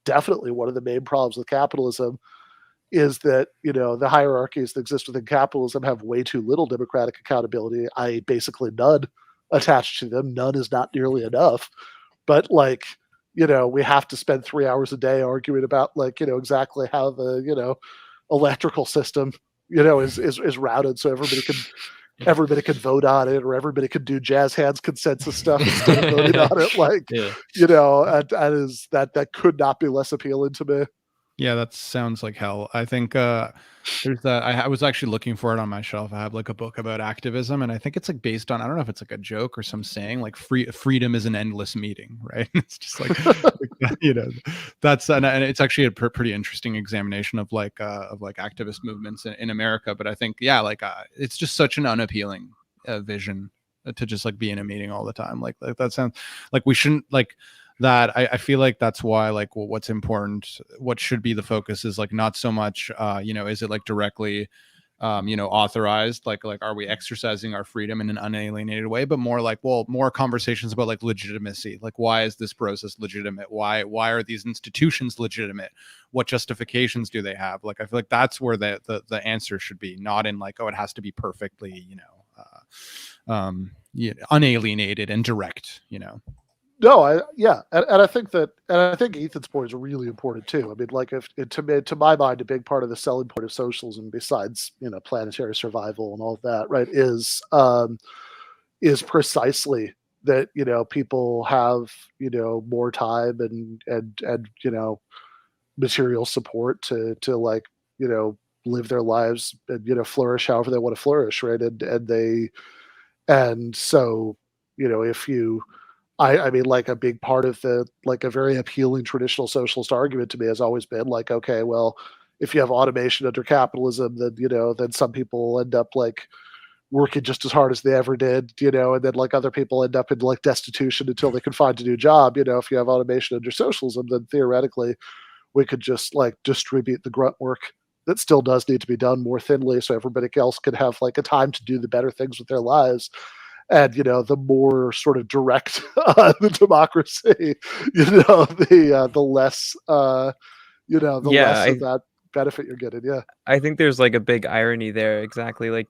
definitely one of the main problems with capitalism is that, the hierarchies that exist within capitalism have way too little democratic accountability, i.e. basically none attached to them. None is not nearly enough. But like, we have to spend 3 hours a day arguing about like, exactly how the, electrical system, is routed so everybody can vote on it, or everybody can do jazz hands consensus stuff instead of voting on it. Like, that could not be less appealing to me. Yeah, that sounds like hell. I think there's that. I was actually looking for it on my shelf. I have like a book about activism, and I think it's like based on, I don't know if it's like a joke or some saying like freedom is an endless meeting, right? It's just like, that's and it's actually a pretty interesting examination of activist movements in America. But I think it's just such an unappealing vision to just like be in a meeting all the time. Like that sounds like we shouldn't like. That I feel like that's why like what's important, what should be the focus is like not so much is it like directly authorized, like are we exercising our freedom in an unalienated way, but more like, well, more conversations about like legitimacy, like why is this process legitimate, why are these institutions legitimate, what justifications do they have? Like I feel like that's where the answer should be, not in like, oh, it has to be perfectly unalienated and direct. No, and I think Ethan's point is really important too. I mean, like to my mind, a big part of the selling point of socialism, besides planetary survival and all of that, right, is precisely that people have more time and material support to like live their lives and flourish however they want to flourish, right, and so if you. I mean, like a big part of a very appealing traditional socialist argument to me has always been like, okay, well, if you have automation under capitalism, then, then some people end up like working just as hard as they ever did, and then like other people end up in like destitution until they can find a new job. If you have automation under socialism, then theoretically we could just like distribute the grunt work that still does need to be done more thinly so everybody else can have like a time to do the better things with their lives. And the more sort of direct the democracy, the less less of that benefit you're getting. Yeah, I think there's like a big irony there. Exactly, like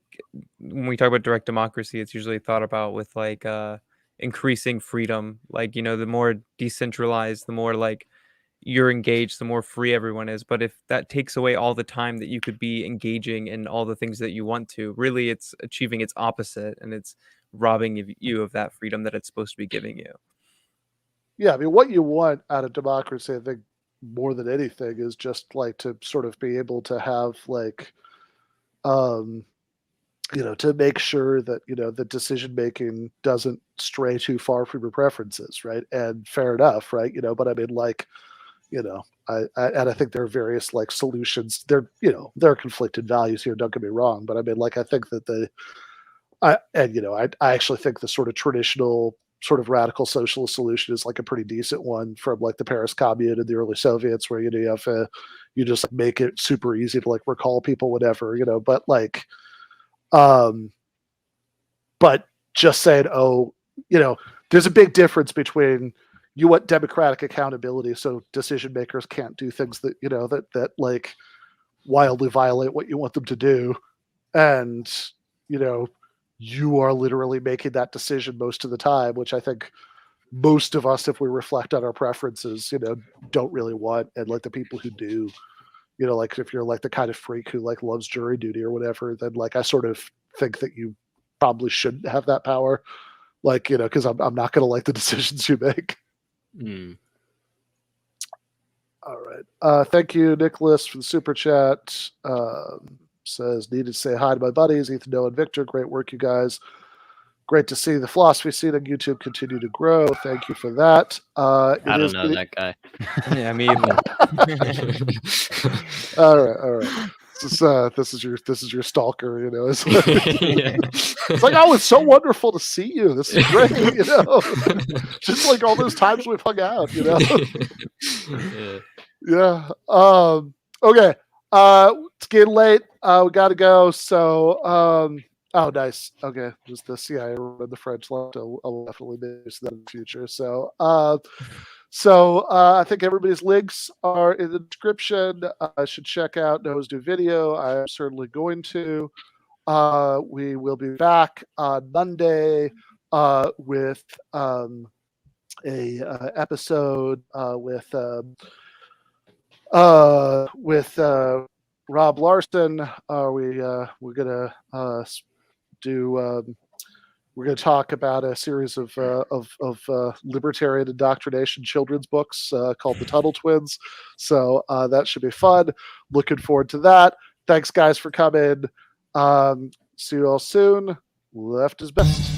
when we talk about direct democracy, it's usually thought about with like increasing freedom. Like the more decentralized, the more like you're engaged, the more free everyone is. But if that takes away all the time that you could be engaging in all the things that you want to, really it's achieving its opposite, and it's robbing you of that freedom that it's supposed to be giving you. Yeah, I mean, what you want out of democracy, I think, more than anything, is just like to sort of be able to have like, to make sure that the decision making doesn't stray too far from your preferences, right? And fair enough, right? But I mean, like, I think there are various like solutions. There are conflicted values here. Don't get me wrong, but I mean, like, I think that I actually think the sort of traditional sort of radical socialist solution is like a pretty decent one from like the Paris Commune and the early Soviets, where you have you just like, make it super easy to like recall people, whatever, but like, but just saying, oh, there's a big difference between you want democratic accountability, so decision makers can't do things that that like wildly violate what you want them to do, and you are literally making that decision most of the time, which I think most of us, if we reflect on our preferences, don't really want. And like the people who do, like if you're like the kind of freak who like loves jury duty or whatever, then like I sort of think that you probably shouldn't have that power, like because I'm not going to like the decisions you make. All right, thank you, Nicholas, for the super chat. Says, needed to say hi to my buddies, Ethan, Noah, and Victor. Great work, you guys. Great to see the philosophy scene on YouTube continue to grow. Thank you for that. I don't know that guy. Yeah, me either. All right. This is your stalker, It's like, it's like, oh, it's so wonderful to see you. This is great, Just like all those times we've hung out, Yeah. Okay. It's getting late. We gotta go. So oh, nice. Okay. Just this. Yeah, I read the French left. I'll definitely miss that in the future. So I think everybody's links are in the description. I should check out Noah's new video. I'm certainly going to. We will be back on Monday with a episode with Rob Larson. We're gonna we're going to talk about a series of libertarian indoctrination children's books called The Tuttle Twins. So that should be fun. Looking forward to that. Thanks, guys, for coming. See you all soon. Left is best.